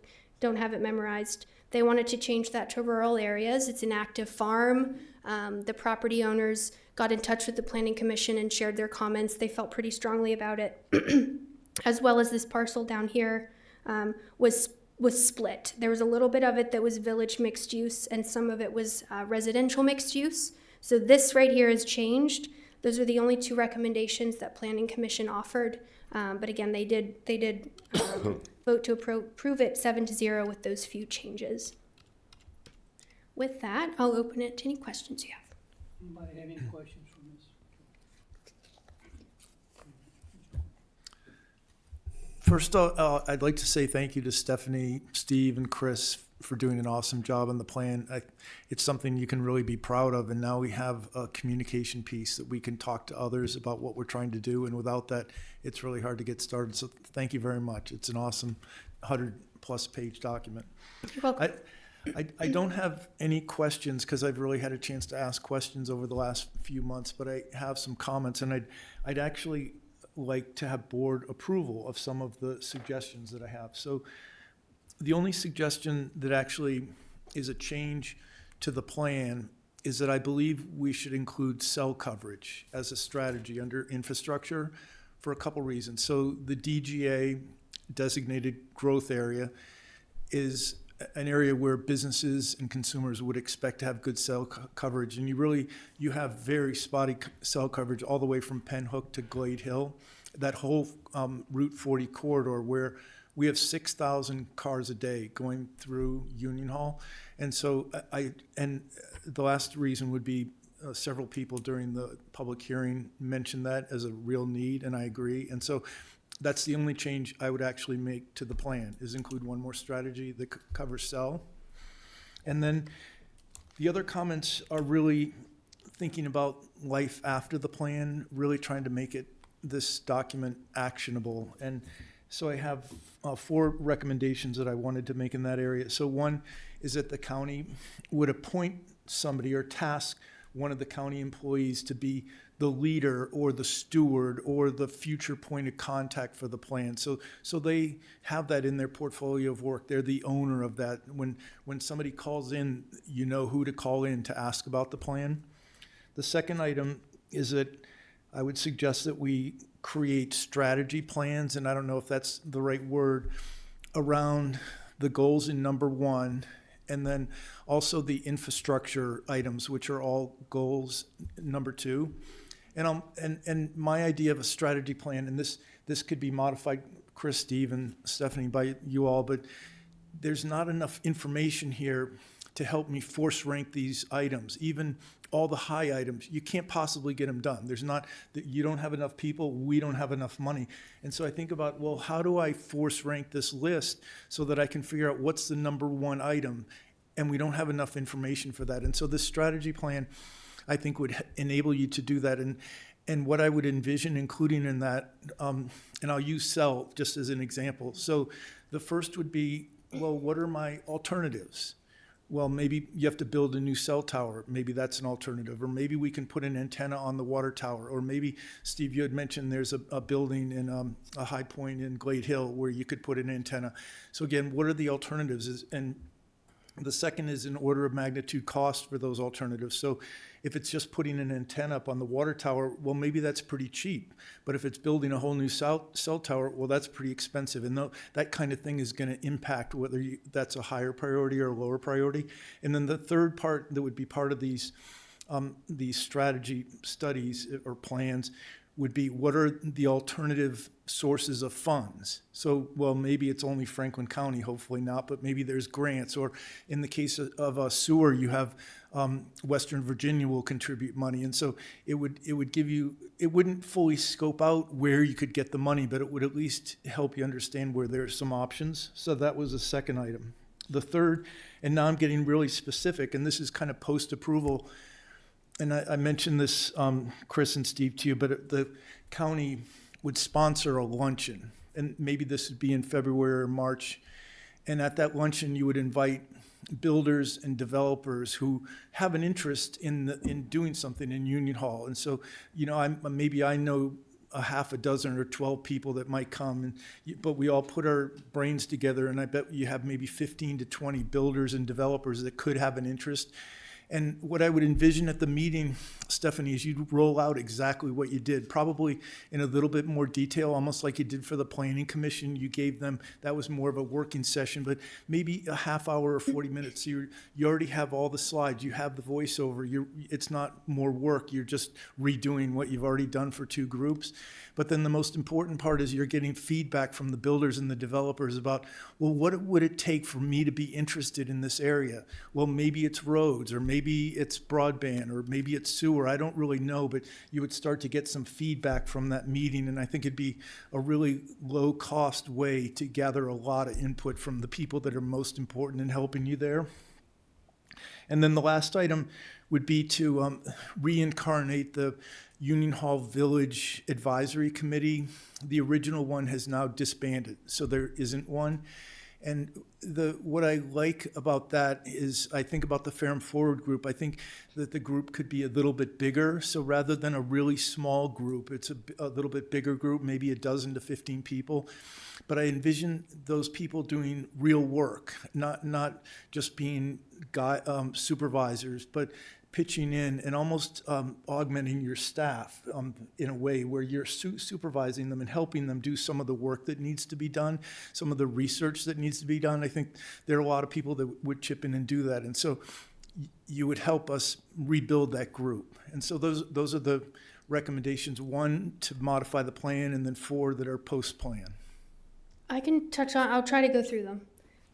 don't have it memorized. They wanted to change that to rural areas. It's an active farm. The property owners got in touch with the Planning Commission and shared their comments. They felt pretty strongly about it. As well as this parcel down here was split. There was a little bit of it that was village mixed use and some of it was residential mixed use. So this right here has changed. Those are the only 2 recommendations that Planning Commission offered. But again, they did vote to approve it 7-0 with those few changes. With that, I'll open it to any questions you have. Anybody have any questions from this? First, I'd like to say thank you to Stephanie, Steve, and Chris for doing an awesome job on the plan. It's something you can really be proud of, and now we have a communication piece that we can talk to others about what we're trying to do, and without that, it's really hard to get started. So thank you very much. It's an awesome 100-plus page document. You're welcome. I don't have any questions because I've really had a chance to ask questions over the last few months, but I have some comments, and I'd actually like to have board approval of some of the suggestions that I have. So the only suggestion that actually is a change to the plan is that I believe we should include cell coverage as a strategy under infrastructure for a couple reasons. So the DGA designated growth area is an area where businesses and consumers would expect to have good cell coverage, and you have very spotty cell coverage all the way from Penn Hook to Glade Hill, that whole Route 40 corridor where we have 6,000 cars a day going through Union Hall. And so and the last reason would be several people during the public hearing mentioned that as a real need, and I agree. And so that's the only change I would actually make to the plan, is include one more strategy that covers cell. And then the other comments are really thinking about life after the plan, really trying to make this document actionable. And so I have 4 recommendations that I wanted to make in that area. So one is that the county would appoint somebody or task one of the county employees to be the leader or the steward or the future point of contact for the plan. So they have that in their portfolio of work. They're the owner of that. When somebody calls in, you know who to call in to ask about the plan. The second item is that I would suggest that we create strategy plans, and I don't know if that's the right word, around the goals in number 1, and then also the infrastructure items, which are all goals number 2. And my idea of a strategy plan, and this could be modified, Chris, Steve, and Stephanie, by you all, but there's not enough information here to help me force rank these items. Even all the high items, you can't possibly get them done. You don't have enough people, we don't have enough money. And so I think about, well, how do I force rank this list so that I can figure out what's the number 1 item? And we don't have enough information for that. And so this strategy plan, I think, would enable you to do that. And what I would envision including in that, and I'll use cell just as an example. So the first would be, well, what are my alternatives? Well, maybe you have to build a new cell tower. Maybe that's an alternative. Or maybe we can put an antenna on the water tower. Or maybe, Steve, you had mentioned there's a building in a High Point in Glade Hill where you could put an antenna. So again, what are the alternatives? And the second is an order of magnitude cost for those alternatives. So if it's just putting an antenna up on the water tower, well, maybe that's pretty cheap. But if it's building a whole new cell tower, well, that's pretty expensive. And that kind of thing is going to impact whether that's a higher priority or a lower priority. And then the third part that would be part of these strategy studies or plans would be, what are the alternative sources of funds? So, well, maybe it's only Franklin County, hopefully not, but maybe there's grants. Or in the case of a sewer, you have Western Virginia will contribute money. And so it would give you, it wouldn't fully scope out where you could get the money, but it would at least help you understand where there's some options. So that was the second item. The third, and now I'm getting really specific, and this is kind of post-approval, and I mentioned this, Chris and Steve, to you, but the county would sponsor a luncheon, and maybe this would be in February or March, and at that luncheon you would invite builders and developers who have an interest in doing something in Union Hall. And so, you know, maybe I know a half a dozen or 12 people that might come, but we all put our brains together, and I bet you have maybe 15 to 20 builders and developers that could have an interest. And what I would envision at the meeting, Stephanie, is you'd roll out exactly what you did, probably in a little bit more detail, almost like you did for the Planning Commission. You gave them, that was more of a working session, but maybe a half hour or 40 minutes. So you already have all the slides, you have the voiceover. It's not more work, you're just redoing what you've already done for 2 groups. But then the most important part is you're getting feedback from the builders and the developers about, well, what would it take for me to be interested in this area? Well, maybe it's roads, or maybe it's broadband, or maybe it's sewer. I don't really know, but you would start to get some feedback from that meeting, and I think it'd be a really low-cost way to gather a lot of input from the people that are most important in helping you there. And then the last item would be to reincarnate the Union Hall Village Advisory Committee. The original one has now disbanded, so there isn't one. And what I like about that is I think about the Ferrum Forward group. I think that the group could be a little bit bigger. So rather than a really small group, it's a little bit bigger group, maybe a dozen to 15 people. But I envision those people doing real work, not just being supervisors, but pitching in and almost augmenting your staff in a way where you're supervising them and helping them do some of the work that needs to be done, some of the research that needs to be done. I think there are a lot of people that would chip in and do that. And so you would help us rebuild that group. And so those are the recommendations. 1, to modify the plan, and then 4 that are post-plan. I can touch on, I'll try to go through them.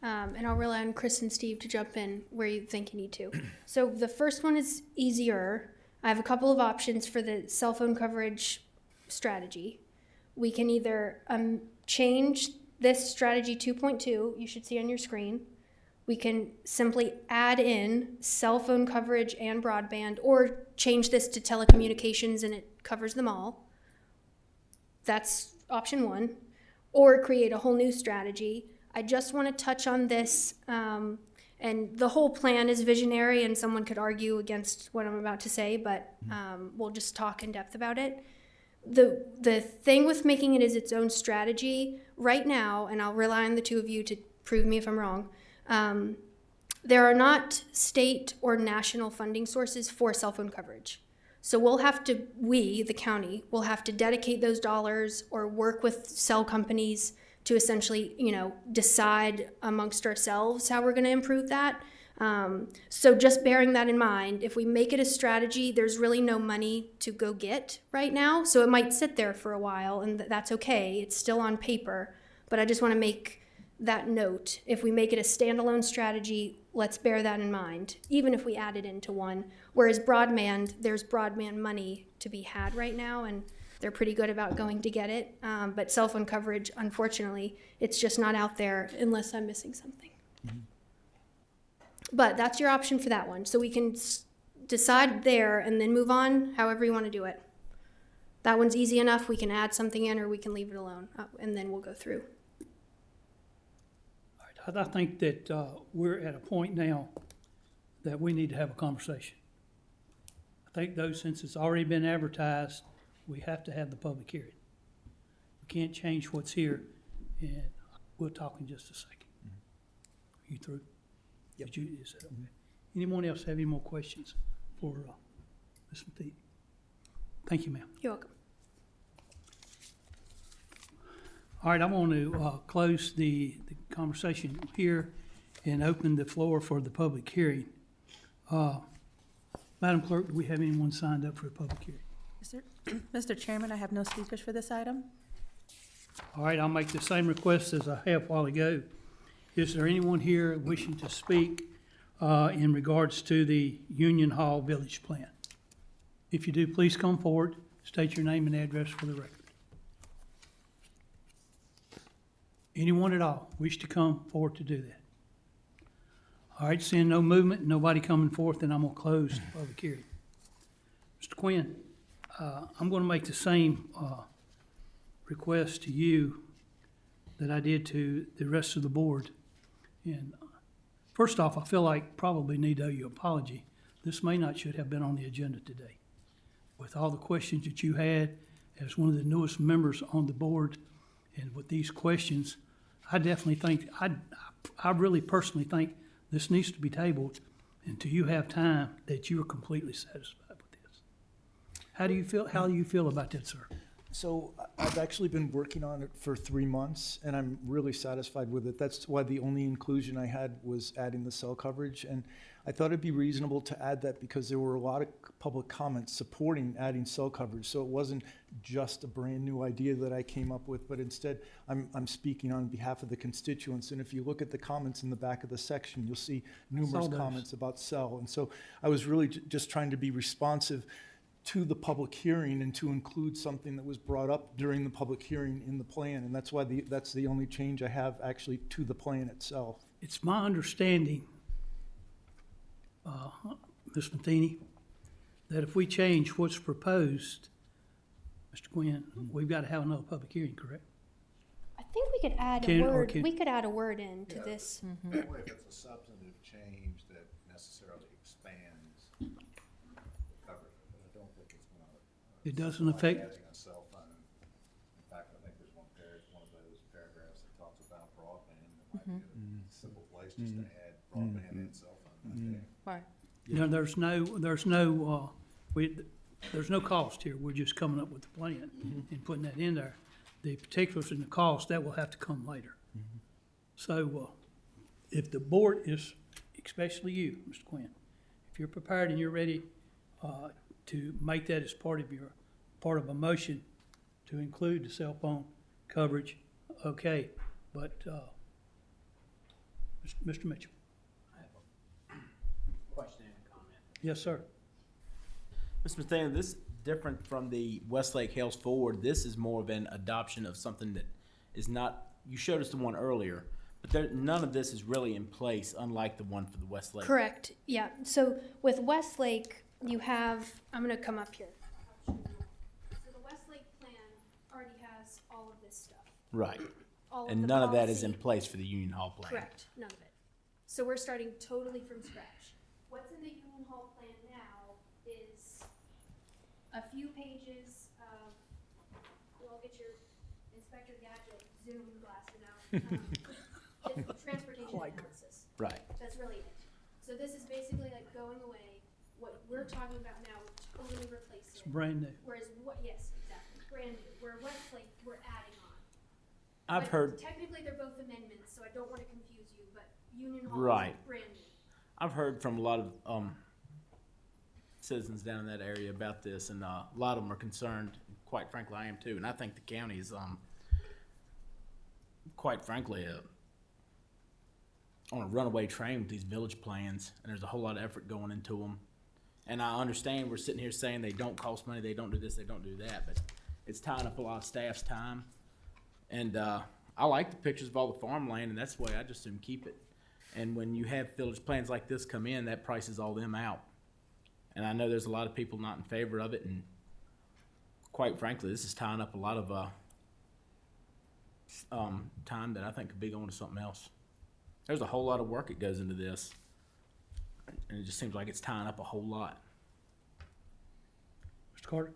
And I'll rely on Chris and Steve to jump in where you think you need to. So the first one is easier. I have a couple of options for the cell phone coverage strategy. We can either change this strategy 2.2, you should see on your screen. We can simply add in cell phone coverage and broadband, or change this to telecommunications and it covers them all. That's option 1. Or create a whole new strategy. I just want to touch on this, and the whole plan is visionary, and someone could argue against what I'm about to say, but we'll just talk in depth about it. The thing with making it as its own strategy right now, and I'll rely on the 2 of you to prove me if I'm wrong, there are not state or national funding sources for cell phone coverage. So we, the county, will have to dedicate those dollars or work with cell companies to essentially, decide amongst ourselves how we're going to improve that. So just bearing that in mind, if we make it a strategy, there's really no money to go get right now. So it might sit there for a while, and that's okay. It's still on paper. But I just want to make that note. If we make it a standalone strategy, let's bear that in mind, even if we add it into one. Whereas broadband, there's broadband money to be had right now, and they're pretty good about going to get it. But cell phone coverage, unfortunately, it's just not out there unless I'm missing something. But that's your option for that one. So we can decide there and then move on however you want to do it. That one's easy enough. We can add something in or we can leave it alone, and then we'll go through. All right, I think that we're at a point now that we need to have a conversation. I think though, since it's already been advertised, we have to have the public hearing. We can't change what's here, and we'll talk in just a second. Are you through? Yep. Is that okay? Anyone else have any more questions for Ms. Matheny? Thank you, ma'am. You're welcome. All right, I want to close the conversation here and open the floor for the public hearing. Madam Clerk, do we have anyone signed up for a public hearing? Mr. Chairman, I have no speakers for this item. All right, I'll make the same request as I have a while ago. Is there anyone here wishing to speak in regards to the Union Hall Village Plan? If you do, please come forward, state your name and address for the record. Anyone at all wish to come forward to do that? All right, seeing no movement, nobody coming forth, then I'm going to close the public hearing. Mr. Quinn, I'm going to make the same request to you that I did to the rest of the board. And first off, I feel like probably need to owe you an apology. This may not should have been on the agenda today. With all the questions that you had as one of the newest members on the board, and with these questions, I definitely think, I really personally think this needs to be tabled until you have time that you are completely satisfied with this. How do you feel about that, sir? So I've actually been working on it for 3 months, and I'm really satisfied with it. That's why the only inclusion I had was adding the cell coverage. And I thought it'd be reasonable to add that because there were a lot of public comments supporting adding cell coverage. So it wasn't just a brand new idea that I came up with, but instead I'm speaking on behalf of the constituents. And if you look at the comments in the back of the section, you'll see numerous comments about cell. And so I was really just trying to be responsive to the public hearing and to include something that was brought up during the public hearing in the plan. And that's why that's the only change I have actually to the plan itself. It's my understanding, Ms. Matheny, that if we change what's proposed, Mr. Quinn, we've got to have another public hearing, correct? I think we could add a word. We could add a word into this. That way, if it's a substantive change that necessarily expands the coverage, but I don't think it's going to. It doesn't affect. Adding a cell phone. In fact, I think there's one of those paragraphs that talks about broadband. That might be a simple place just to add broadband and cell phone. Right. No, there's no cost here. We're just coming up with the plan and putting that in there. The particulars and the cost, that will have to come later. So if the board is, especially you, Mr. Quinn, if you're prepared and you're ready to make that as part of a motion to include the cell phone coverage, okay. But Mr. Mitchell. Question and a comment. Yes, sir. Mr. Matheny, this is different from the Westlake Hales Forward. This is more of an adoption of something that is not, you showed us the one earlier, but none of this is really in place, unlike the one for the Westlake. Correct. Yeah. So with Westlake, you have, I'm going to come up here. So the Westlake plan already has all of this stuff. Right. All And the none of that is policy. in place for the Union Hall plan. Correct. None of it. So we're starting totally from scratch. What's in the Union Hall plan now is a few pages of, well, get your Inspector Gadget Zoom glasses out. It's transportation analysis. Right. That's really it. So this is basically like going away. What we're talking about now, we totally replace it. It's brand new. Whereas, yes, exactly, brand new. Where Westlake, we're adding on. I've But heard, technically, they're both amendments, so I don't want to confuse you, but Union Hall Right. is brand new. I've heard from a lot of citizens down in that area about this, and a lot of them are concerned. Quite frankly, I am too, and I think the county is, quite frankly, on a runaway train with these village plans, and there's a whole lot of effort going into them. And I understand we're sitting here saying they don't cost money, they don't do this, they don't do that, but it's tying up a lot of staff's time. And I like the pictures of all the farmland, and that's the way I just assume keep it. And when you have village plans like this come in, that prices all them out. And I know there's a lot of people not in favor of it, and quite frankly, this is tying up a lot of time that I think could be going to something else. There's a whole lot of work that goes into this, and it just seems like it's tying up a whole lot. Mr. Carter?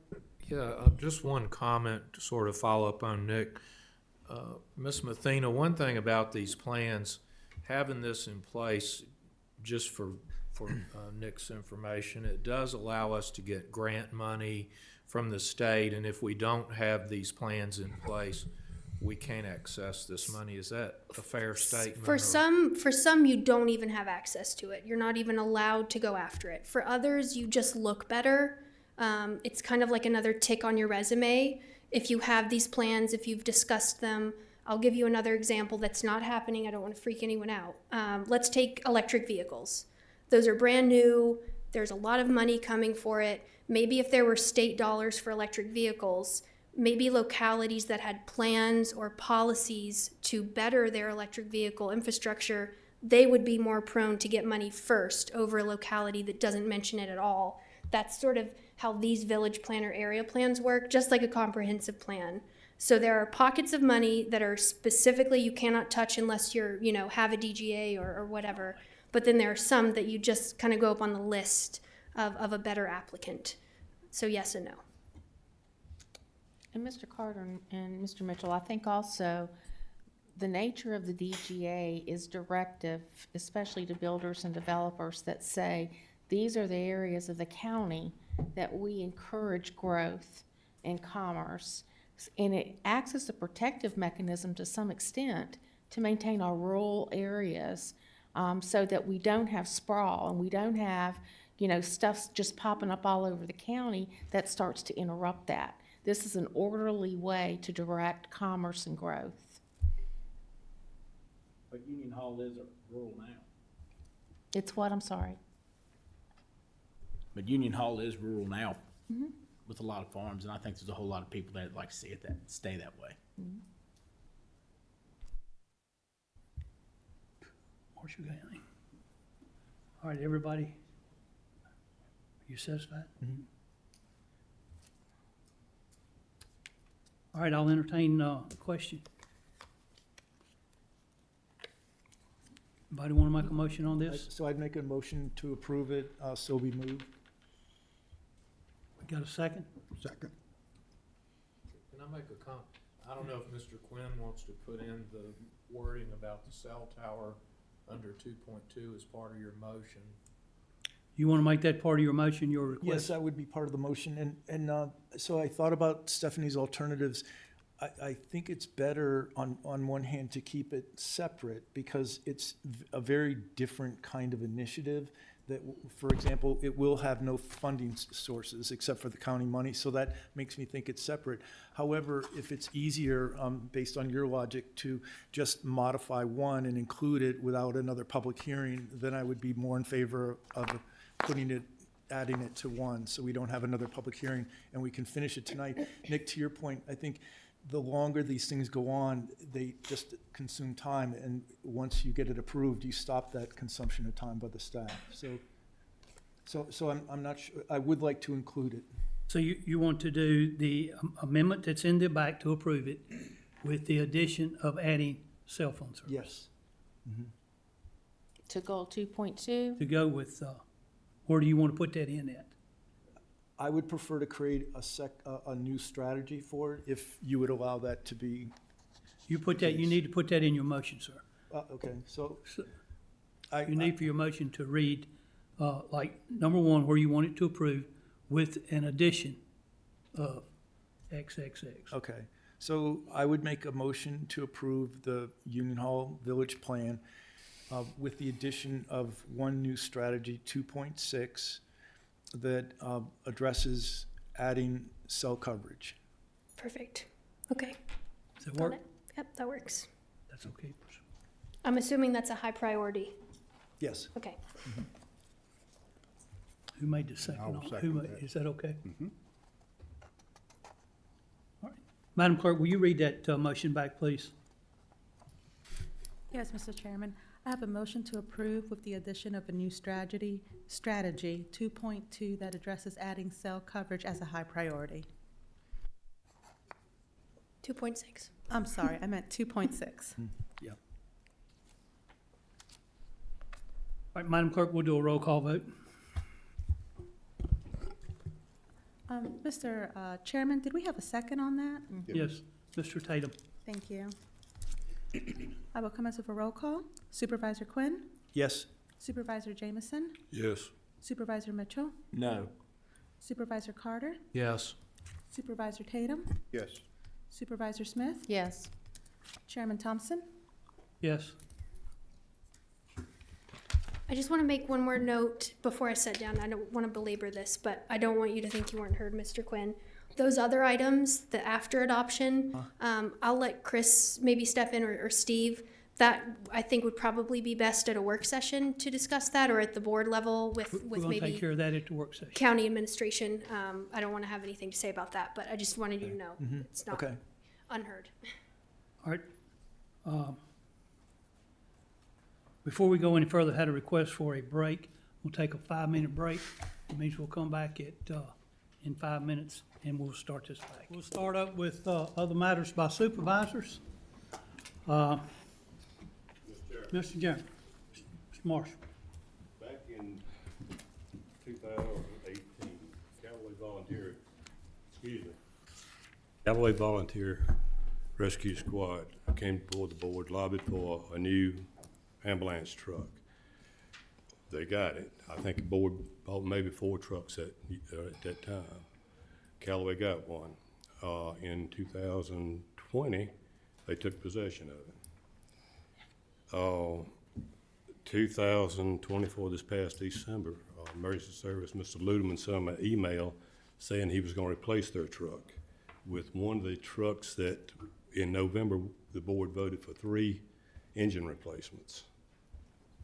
Yeah, just one comment to sort of follow up on Nick. Ms. Mathena, one thing about these plans, having this in place, just for Nick's information, it does allow us to get grant money from the state, and if we don't have these plans in place, we can't access this money. Is that a fair statement? For some, you don't even have access to it. You're not even allowed to go after it. For others, you just look better. It's kind of like another tick on your resume. If you have these plans, if you've discussed them, I'll give you another example that's not happening. I don't want to freak anyone out. Let's take electric vehicles. Those are brand new. There's a lot of money coming for it. Maybe if there were state dollars for electric vehicles, maybe localities that had plans or policies to better their electric vehicle infrastructure, they would be more prone to get money first over a locality that doesn't mention it at all. That's sort of how these village plan or area plans work, just like a comprehensive plan. So there are pockets of money that are specifically you cannot touch unless you're, have a DGA or whatever. But then there are some that you just kind of go up on the list of a better applicant. So yes and no. And Mr. Carter and Mr. Mitchell, I think also the nature of the DGA is directive, especially to builders and developers that say, these are the areas of the county that we encourage growth and commerce. And it acts as a protective mechanism to some extent to maintain our rural areas, so that we don't have sprawl and we don't have, stuff just popping up all over the county that starts to interrupt that. This is an orderly way to direct commerce and growth. But Union Hall is rural now. It's what, I'm sorry? But Union Hall is rural now, Mm-hmm. with a lot of farms, and I think there's a whole lot of people that like to see it stay that way. Mm-hmm. Marcia, got anything? All right, everybody, are you satisfied? Mhm. All right, I'll entertain a question. Anybody want to make a motion on this? So I'd make a motion to approve it, so be moved. We got a second? Second. Can I make a comment? I don't know if Mr. Quinn wants to put in the wording about the cell tower under 2.2 as part of your motion. You want to make that part of your motion, your request? Yes, that would be part of the motion, and so I thought about Stephanie's alternatives. I think it's better on one hand to keep it separate because it's a very different kind of initiative that, for example, it will have no funding sources except for the county money, so that makes me think it's separate. However, if it's easier, based on your logic, to just modify one and include it without another public hearing, then I would be more in favor of adding it to one, so we don't have another public hearing and we can finish it tonight. Nick, to your point, I think the longer these things go on, they just consume time, and once you get it approved, you stop that consumption of time by the staff. So I'm not sure, I would like to include it. So you want to do the amendment that's in the back to approve it with the addition of adding cell phone service? Yes. Mm-hmm. To goal 2.2? To go with, where do you want to put that in at? I would prefer to create a new strategy for it, if you would allow that to be. You need to put that in your motion, sir. Okay, so. You need for your motion to read, like, number one, where you want it to approve with an addition of XXX. Okay, So I would make a motion to approve the Union Hall Village Plan with the addition of one new strategy, 2.6, that addresses adding cell coverage. Perfect. Okay. Does that Got work? it. Yep, that works. That's okay. I'm assuming that's a high priority. Yes. Okay. Who made the second? I will on- second who ma- that. Is that okay? Mhm. All right. Madam Clerk, will you read that motion back, please? Yes, Mr. Chairman. I have a motion to approve with the addition of a new strategy 2.2 that addresses adding cell coverage as a high priority. 2.6. I'm sorry, I meant 2.6. Yeah. All right, Madam Clerk, we'll do a roll call vote. Mr. Chairman, did we have a second on that? Yes, Mr. Tatum. Thank you. I will commence with a roll call. Supervisor Quinn? Yes. Supervisor Jameson? Yes. Supervisor Mitchell? No. Supervisor Carter? Yes. Supervisor Tatum? Yes. Supervisor Smith? Yes. Chairman Thompson? Yes. I just want to make one more note before I sit down. I don't want to belabor this, but I don't want you to think you weren't heard, Mr. Quinn. Those other items, the after adoption, I'll let Chris maybe step in or Steve. That I think would probably be best at a work session to discuss that, or at the board level We're with going to take maybe care of that at the work session. county administration. I don't want to have anything to say about that, but I just wanted you to know it's not Okay. unheard. All right. Before we go any further, I had a request for a break. We'll take a 5-minute break. It means we'll come back in 5 minutes and we'll start this back. We'll start up with other matters by supervisors. Mr. Jeremy, Mr. Marshall. Back in 2018, Callaway Volunteer Rescue Squad came before the board, lobbied for a new ambulance truck. They got it. I think the board bought maybe 4 trucks at that time. Callaway got one. In 2020, they took possession of it. 2024, this past December, Emergency Service, Mr. Ludeman sent them an email saying he was going to replace their truck with one of the trucks that in November the board voted for 3 engine replacements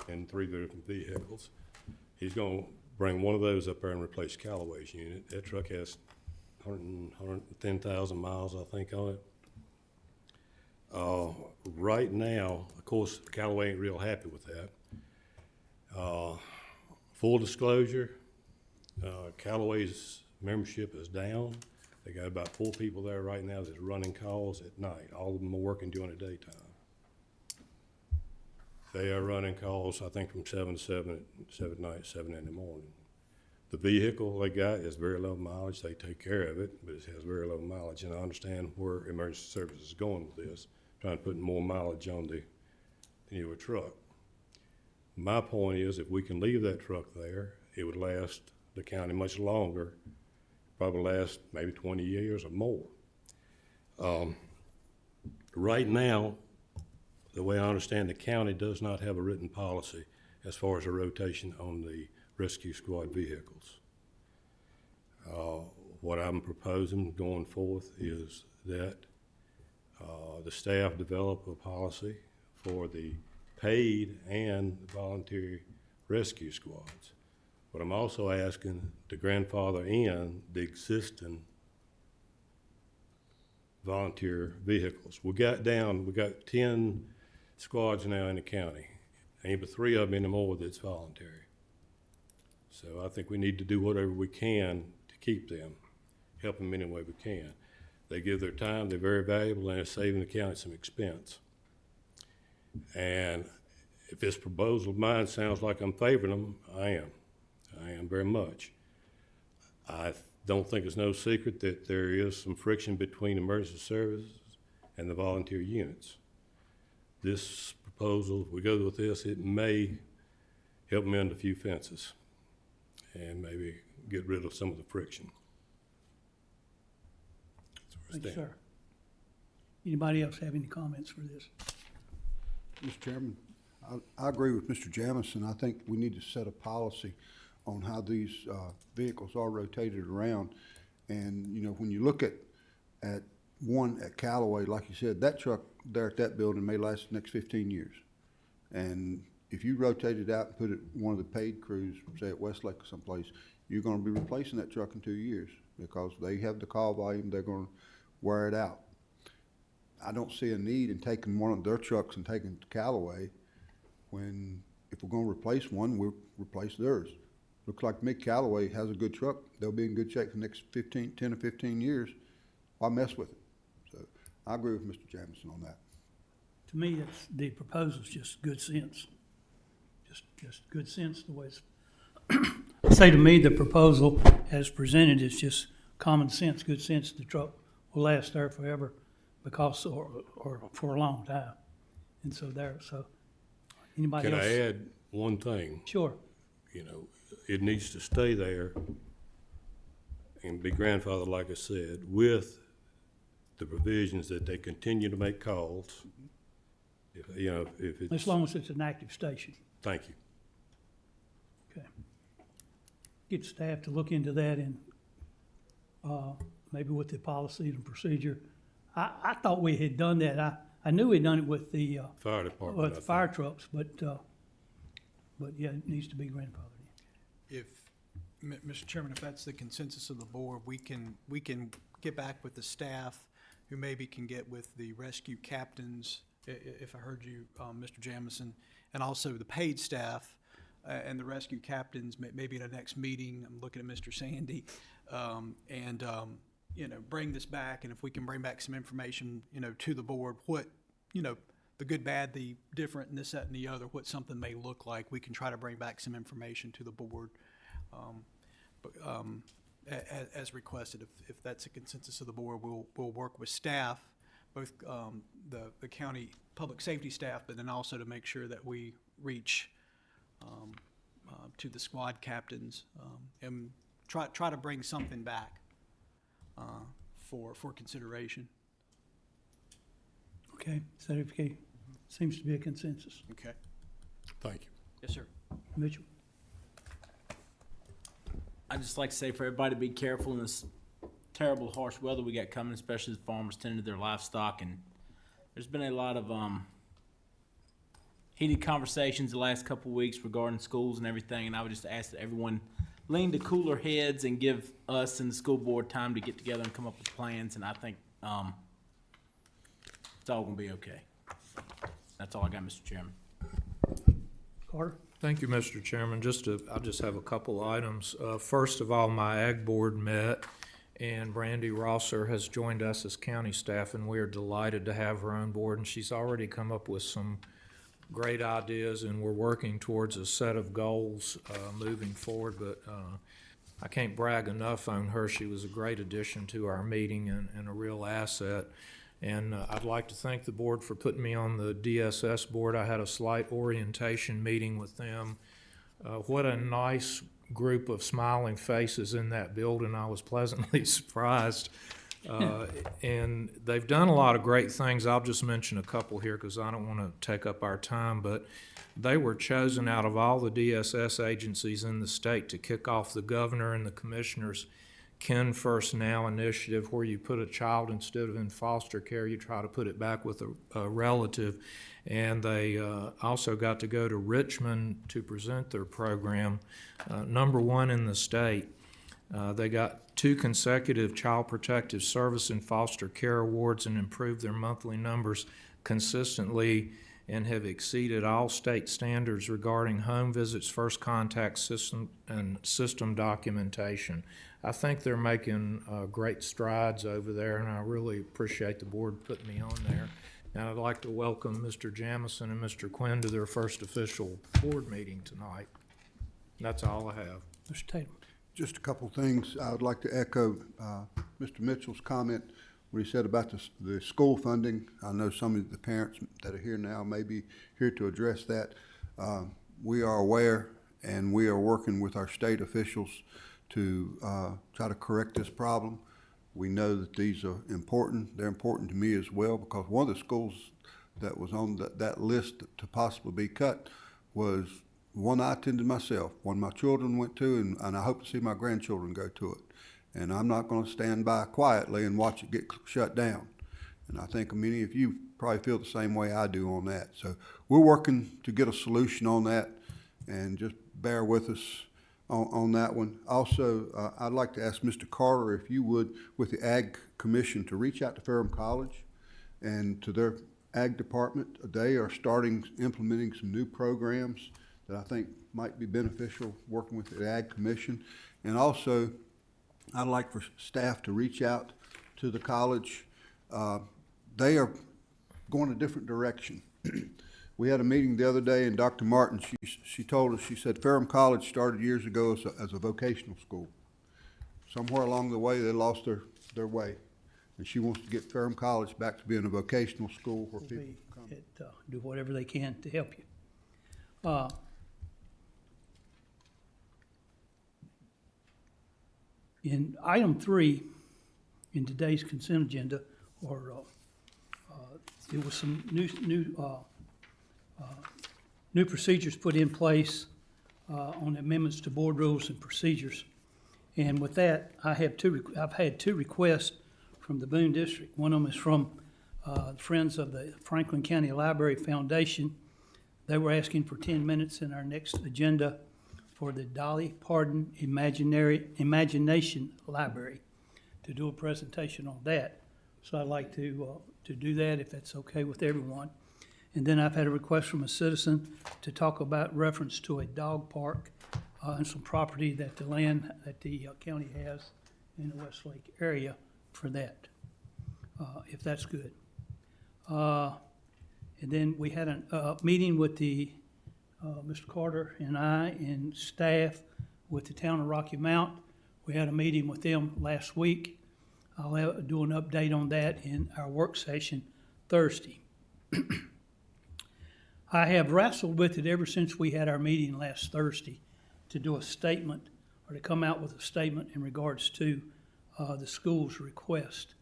and 3 different vehicles. He's going to bring one of those up there and replace Callaway's unit. That truck has 110,000 miles, I think, on it. Right now, of course, Callaway ain't real happy with that. Full disclosure, Callaway's membership is down. They got about 4 people there right now that's running calls at night. All of them are working during the daytime. They are running calls, I think, from 7 to 7 at night, 7 in the morning. The vehicle they got is very low mileage. They take care of it, but it has very low mileage. And I understand where emergency services is going with this, trying to put more mileage on the newer truck. My point is, if we can leave that truck there, it would last the county much longer, probably last maybe 20 years or more. Right now, the way I understand, the county does not have a written policy as far as a rotation on the rescue squad vehicles. What I'm proposing going forth is that the staff develop a policy for the paid and voluntary rescue squads. But I'm also asking to grandfather in the existing volunteer vehicles. We got 10 squads now in the county. Ain't but 3 of them anymore that's voluntary. So I think we need to do whatever we can to keep them, help them any way we can. They give their time, they're very valuable, and it's saving the county some expense. And if this proposal of mine sounds like I'm favoring them, I am very much. I don't think it's no secret that there is some friction between emergency services and the volunteer units. This proposal, if we go with this, it may help mend a few fences and maybe get rid of some of the friction. Thank you, sir. Anybody else have any comments for this? Mr. Chairman, I agree with Mr. Jamison. I think we need to set a policy on how these vehicles are rotated around. And, you know, when you look at one at Callaway, like you said, that truck there at that building may last the next 15 years. And if you rotate it out and put it one of the paid crews, say at Westlake or someplace, you're going to be replacing that truck in 2 years because they have the call volume, they're going to wear it out. I don't see a need in taking one of their trucks and taking it to Callaway when, if we're going to replace one, we'll replace theirs. Looks like Mick Callaway has a good truck. They'll be in good shape for the next 10 or 15 years. Why mess with it? So I agree with Mr. Jamison on that. To me, the proposal's just good sense. Just good sense the way it's. Say to me, the proposal as presented is just common sense, good sense. The truck will last there forever because, or for a long time. And so anybody else? Can I add one thing? Sure. You know, it needs to stay there and be grandfathered, like I said, with the provisions that they continue to make calls. If it's. As long as it's an active station. Thank you. Okay. Get staff to look into that and maybe with the policy and procedure. I thought we had done that. I knew we'd done it with the Fire department. with the fire trucks, but yeah, it needs to be grandfathered in. Mr. Chairman, if that's the consensus of the board, we can get back with the staff who maybe can get with the rescue captains, if I heard you, Mr. Jamison, and also the paid staff and the rescue captains, maybe at a next meeting. I'm looking at Mr. Sandy, bring this back, and if we can bring back some information, to the board, what, the good, bad, the different, and this, that, and the other, what something may look like, we can try to bring back some information to the board, as requested. If that's a consensus of the board, we'll work with staff, both the county public safety staff, but then also to make sure that we reach to the squad captains and try to bring something back for consideration. Okay, is that okay? Seems to be a consensus. Okay. Thank you. Yes, sir. Mitchell? I'd just like to say for everybody to be careful in this terrible, harsh weather we got coming, especially as farmers tend to their livestock. And there's been a lot of heated conversations the last couple of weeks regarding schools and everything. And I would just ask that everyone lean to cooler heads and give us and the school board time to get together and come up with plans. And I think it's all going to be okay. That's all I got, Mr. Chairman. Carter? Thank you, Mr. Chairman. I just have a couple items. First of all, my Ag Board met, and Brandy Rosser has joined us as county staff, and we are delighted to have her on board. And she's already come up with some great ideas, and we're working towards a set of goals moving forward. But I can't brag enough on her. She was a great addition to our meeting and a real asset. And I'd like to thank the board for putting me on the DSS board. I had a slight orientation meeting with them. What a nice group of smiling faces in that building. I was pleasantly surprised. And they've done a lot of great things. I'll just mention a couple here because I don't want to take up our time, but they were chosen out of all the DSS agencies in the state to kick off the governor and the commissioner's Ken First Now initiative, where you put a child instead of in foster care, you try to put it back with a relative. And they also got to go to Richmond to present their program, #1 in the state. They got 2 consecutive Child Protective Service and Foster Care Awards and improved their monthly numbers consistently and have exceeded all state standards regarding home visits, first contact system, and system documentation. I think they're making great strides over there, and I really appreciate the board putting me on there. And I'd like to welcome Mr. Jamison and Mr. Quinn to their first official board meeting tonight. That's all I have. Mr. Tatum? Just a couple things. I would like to echo Mr. Mitchell's comment, what he said about the school funding. I know some of the parents that are here now may be here to address that. We are aware, and we are working with our state officials to try to correct this problem. We know that these are important. They're important to me as well, because one of the schools that was on that list to possibly be cut was one I attended myself, one my children went to, and I hope to see my grandchildren go to it. And I'm not going to stand by quietly and watch it get shut down. And I think many of you probably feel the same way I do on that. So we're working to get a solution on that, and just bear with us on that one. Also, I'd like to ask Mr. Carter, if you would, with the Ag Commission, to reach out to Ferrum College and to their Ag Department. They are implementing some new programs that I think might be beneficial, working with the Ag Commission. And also, I'd like for staff to reach out to the college. They are going a different direction. We had a meeting the other day, and Dr. Martin, she told us, she said Ferrum College started years ago as a vocational school. Somewhere along the way, they lost their way. And she wants to get Ferrum College back to being a vocational school where people come. Do whatever they can to help you. In item 3 in today's consent agenda, there was some new procedures put in place on amendments to board rules and procedures. And with that, I've had two requests from the Boone District. One of them is from Friends of the Franklin County Library Foundation. They were asking for 10 minutes in our next agenda for the Dolly Parton Imagination Library to do a presentation on that. So I'd like to do that, if that's okay with everyone. And then I've had a request from a citizen to talk about reference to a dog park and some property that the land that the county has in the Westlake area for that, if that's good. And then we had a meeting with Mr. Carter and I and staff with the town of Rocky Mount. We had a meeting with them last week. I'll do an update on that in our work session Thursday. I have wrestled with it ever since we had our meeting last Thursday to do a statement, or to come out with a statement in regards to the school's request.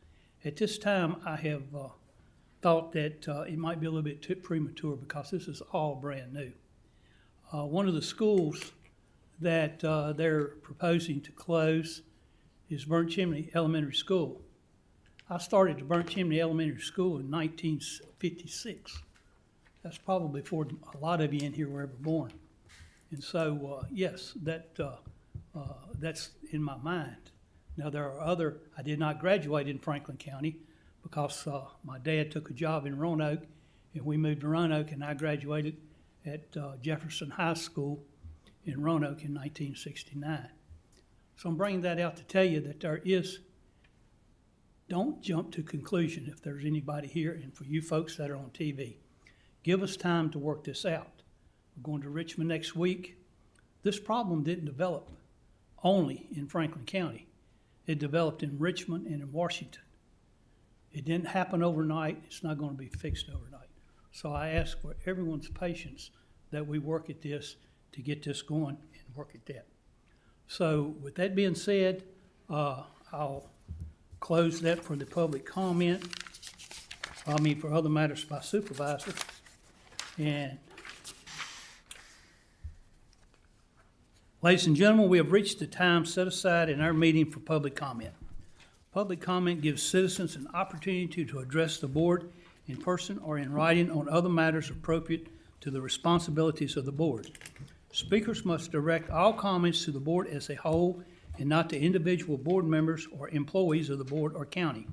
At this time, I have thought that it might be a little bit too premature, because this is all brand new. One of the schools that they're proposing to close is Burnt Chimney Elementary School. I started the Burnt Chimney Elementary School in 1956. That's probably before a lot of you in here were ever born. And so, yes, that's in my mind. Now, there are I did not graduate in Franklin County, because my dad took a job in Roanoke, and we moved to Roanoke, and I graduated at Jefferson High School in Roanoke in 1969. So I'm bringing that out to tell you that don't jump to conclusion if there's anybody here, and for you folks that are on TV. Give us time to work this out. We're going to Richmond next week. This problem didn't develop only in Franklin County. It developed in Richmond and in Washington. It didn't happen overnight. It's not going to be fixed overnight. So I ask for everyone's patience that we work at this to get this going and work at that. So with that being said, I'll close that for the public comment. For other matters by supervisor. And ladies and gentlemen, we have reached the time set aside in our meeting for public comment. Public comment gives citizens an opportunity to address the board in person or in writing on other matters appropriate to the responsibilities of the board. Speakers must direct all comments to the board as a whole and not to individual board members or employees of the board or county.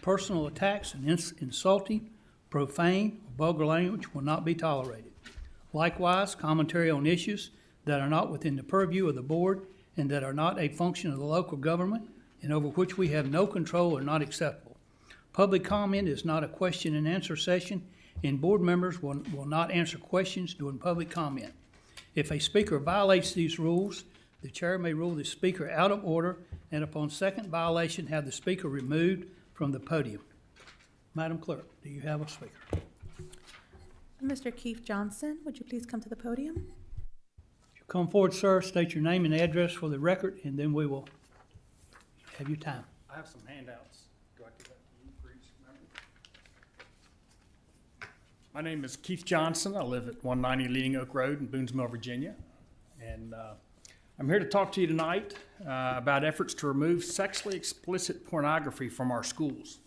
Personal attacks and insulting, profane, or vulgar language will not be tolerated. Likewise, commentary on issues that are not within the purview of the board and that are not a function of the local government and over which we have no control are not acceptable. Public comment is not a question and answer session, and board members will not answer questions during public comment. If a speaker violates these rules, the chair may rule the speaker out of order, and upon second violation, have the speaker removed from the podium. Madam Clerk, do you have a speaker? Mr. Keith Johnson, would you please come to the podium? You come forward, sir, state your name and address for the record, and then we will have your time. I have some handouts directed at you for each member. My name is Keith Johnson. I live at 190 Leading Oak Road in Boonesville, Virginia. And I'm here to talk to you tonight about efforts to remove sexually explicit pornography from our schools.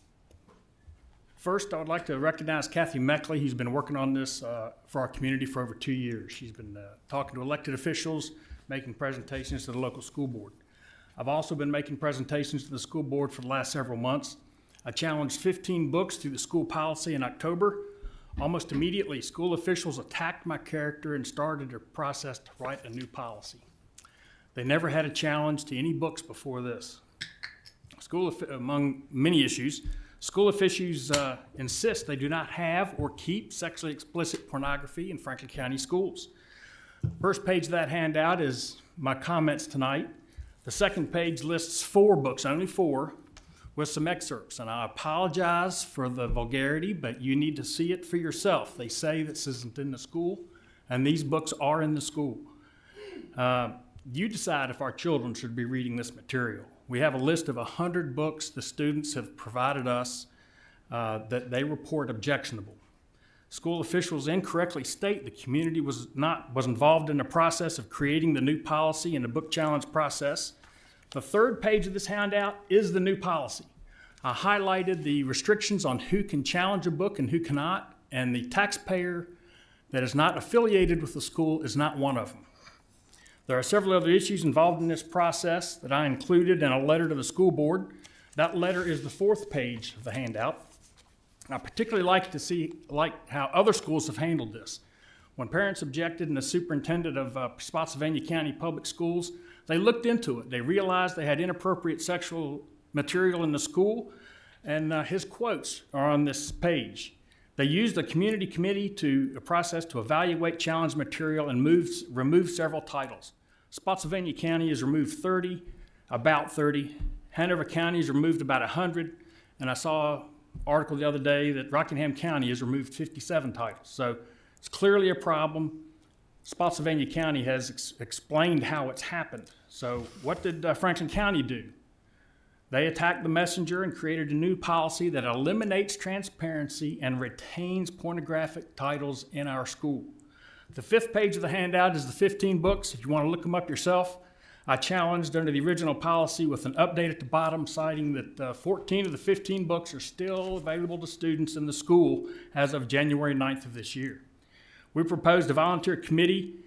First, I would like to recognize Kathy Meckley, who's been working on this for our community for over 2 years. She's been talking to elected officials, making presentations to the local school board. I've also been making presentations to the school board for the last several months. I challenged 15 books through the school policy in October. Almost immediately, school officials attacked my character and started a process to write a new policy. They never had a challenge to any books before this. Among many issues, school officials insist they do not have or keep sexually explicit pornography in Franklin County schools. First page of that handout is my comments tonight. The second page lists 4 books, only 4, with some excerpts. And I apologize for the vulgarity, but you need to see it for yourself. They say this isn't in the school, and these books are in the school. You decide if our children should be reading this material. We have a list of 100 books the students have provided us that they report objectionable. School officials incorrectly state the community was involved in the process of creating the new policy and the book challenge process. The third page of this handout is the new policy. I highlighted the restrictions on who can challenge a book and who cannot, and the taxpayer that is not affiliated with the school is not one of them. There are several other issues involved in this process that I included in a letter to the school board. That letter is the 4th page of the handout. I particularly like how other schools have handled this. When parents objected and the superintendent of Spotsylvania County Public Schools, they looked into it. They realized they had inappropriate sexual material in the school, and his quotes are on this page. They used a community committee process to evaluate challenge material and remove several titles. Spotsylvania County has removed about 30. Hanover County has removed about 100, and I saw article the other day that Rockingham County has removed 57 titles. So it's clearly a problem. Spotsylvania County has explained how it's happened. So what did Franklin County do? They attacked the messenger and created a new policy that eliminates transparency and retains pornographic titles in our school. The 5th page of the handout is the 15 books. If you want to look them up yourself, I challenged under the original policy with an update at the bottom citing that 14 of the 15 books are still available to students in the school as of January 9th of this year. We proposed a volunteer committee,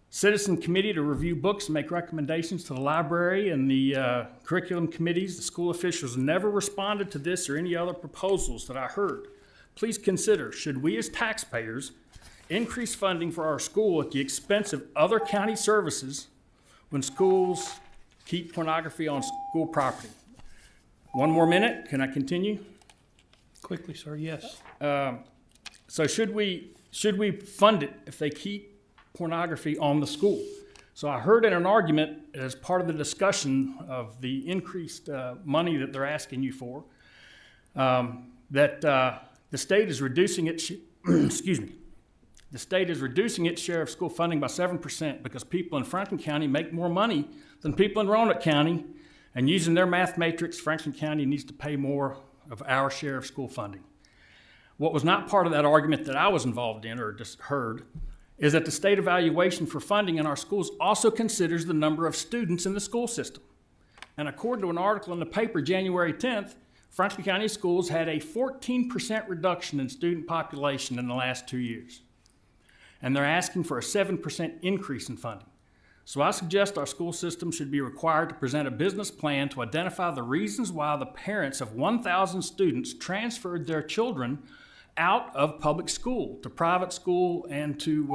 citizen committee to review books and make recommendations to the library and the curriculum committees. The school officials never responded to this or any other proposals that I heard. Please consider, should we as taxpayers increase funding for our school at the expense of other county services when schools keep pornography on school property? One more minute, can I continue? Quickly, sir, yes. So should we fund it if they keep pornography on the school? So I heard in an argument as part of the discussion of the increased money that they're asking you for, that the state is reducing its the state is reducing its share of school funding by 7% because people in Franklin County make more money than people in Roanoke County, and using their math matrix, Franklin County needs to pay more of our share of school funding. What was not part of that argument that I was involved in or just heard is that the state evaluation for funding in our schools also considers the number of students in the school system. And according to an article in the paper January 10th, Franklin County schools had a 14% reduction in student population in the last 2 years. And they're asking for a 7% increase in funding. So I suggest our school system should be required to present a business plan to identify the reasons why the parents of 1,000 students transferred their children out of public school to private school and to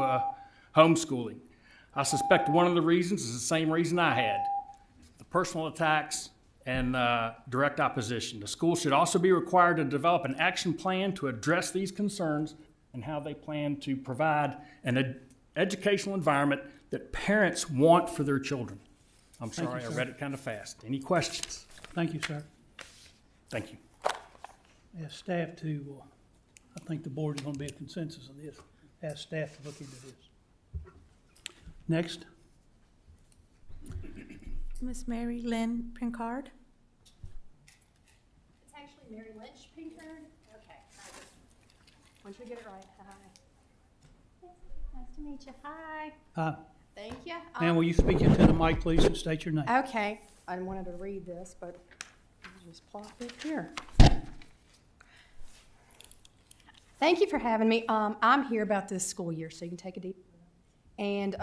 homeschooling. I suspect one of the reasons is the same reason I had, the personal attacks and direct opposition. The school should also be required to develop an action plan to address these concerns and how they plan to provide an educational environment that parents want for their children. I'm sorry, I read it kind of fast. Any questions? Thank you, sir. Thank you. Ask staff to, I think the board is going to be a consensus of this. Ask staff to look into this. Next. Miss Mary Lynn Prinkard. Mary Lynch Pinkard. Okay. Once you get it right. Hi. Nice to meet you. Hi. Thank you. Ma'am, will you speak into the mic, please, and state your name? Okay. I wanted to read this, but I'll just plop it here. Thank you for having me. I'm here about this school year, so you can take a deep breath. And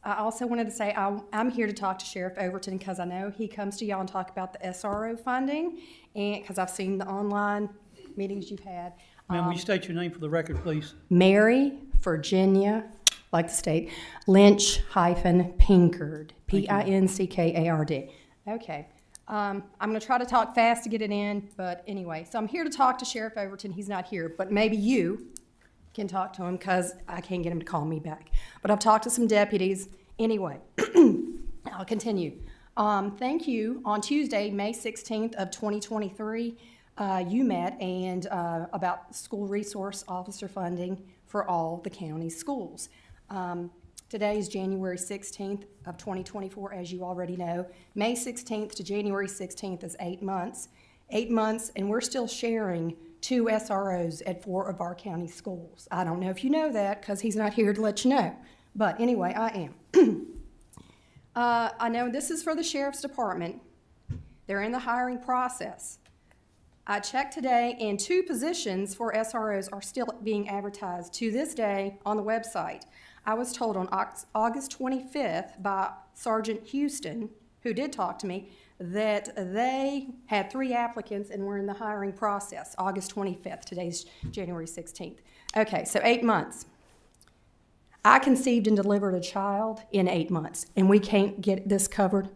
I also wanted to say I'm here to talk to Sheriff Overton because I know he comes to y'all and talk about the SRO funding, and because I've seen the online meetings you've had. Ma'am, will you state your name for the record, please? Mary Virginia, like the state, Lynch-Pinkard, Pinkard. Okay. I'm going to try to talk fast to get it in, but anyway. So I'm here to talk to Sheriff Overton. He's not here, but maybe you can talk to him because I can't get him to call me back. But I've talked to some deputies. Anyway, I'll continue. Thank you. On Tuesday, May 16th of 2023, you met and about school resource officer funding for all the county schools. Today is January 16th of 2024, as you already know. May 16th to January 16th is 8 months. 8 months, and we're still sharing 2 SROs at 4 of our county schools. I don't know if you know that because he's not here to let you know. But anyway, I am. I know this is for the Sheriff's Department. They're in the hiring process. I checked today, and 2 positions for SROs are still being advertised to this day on the website. I was told on August 25th by Sergeant Houston, who did talk to me, that they had 3 applicants and were in the hiring process, August 25th. Today's January 16th. Okay, so 8 months. I conceived and delivered a child in 8 months, and we can't get this covered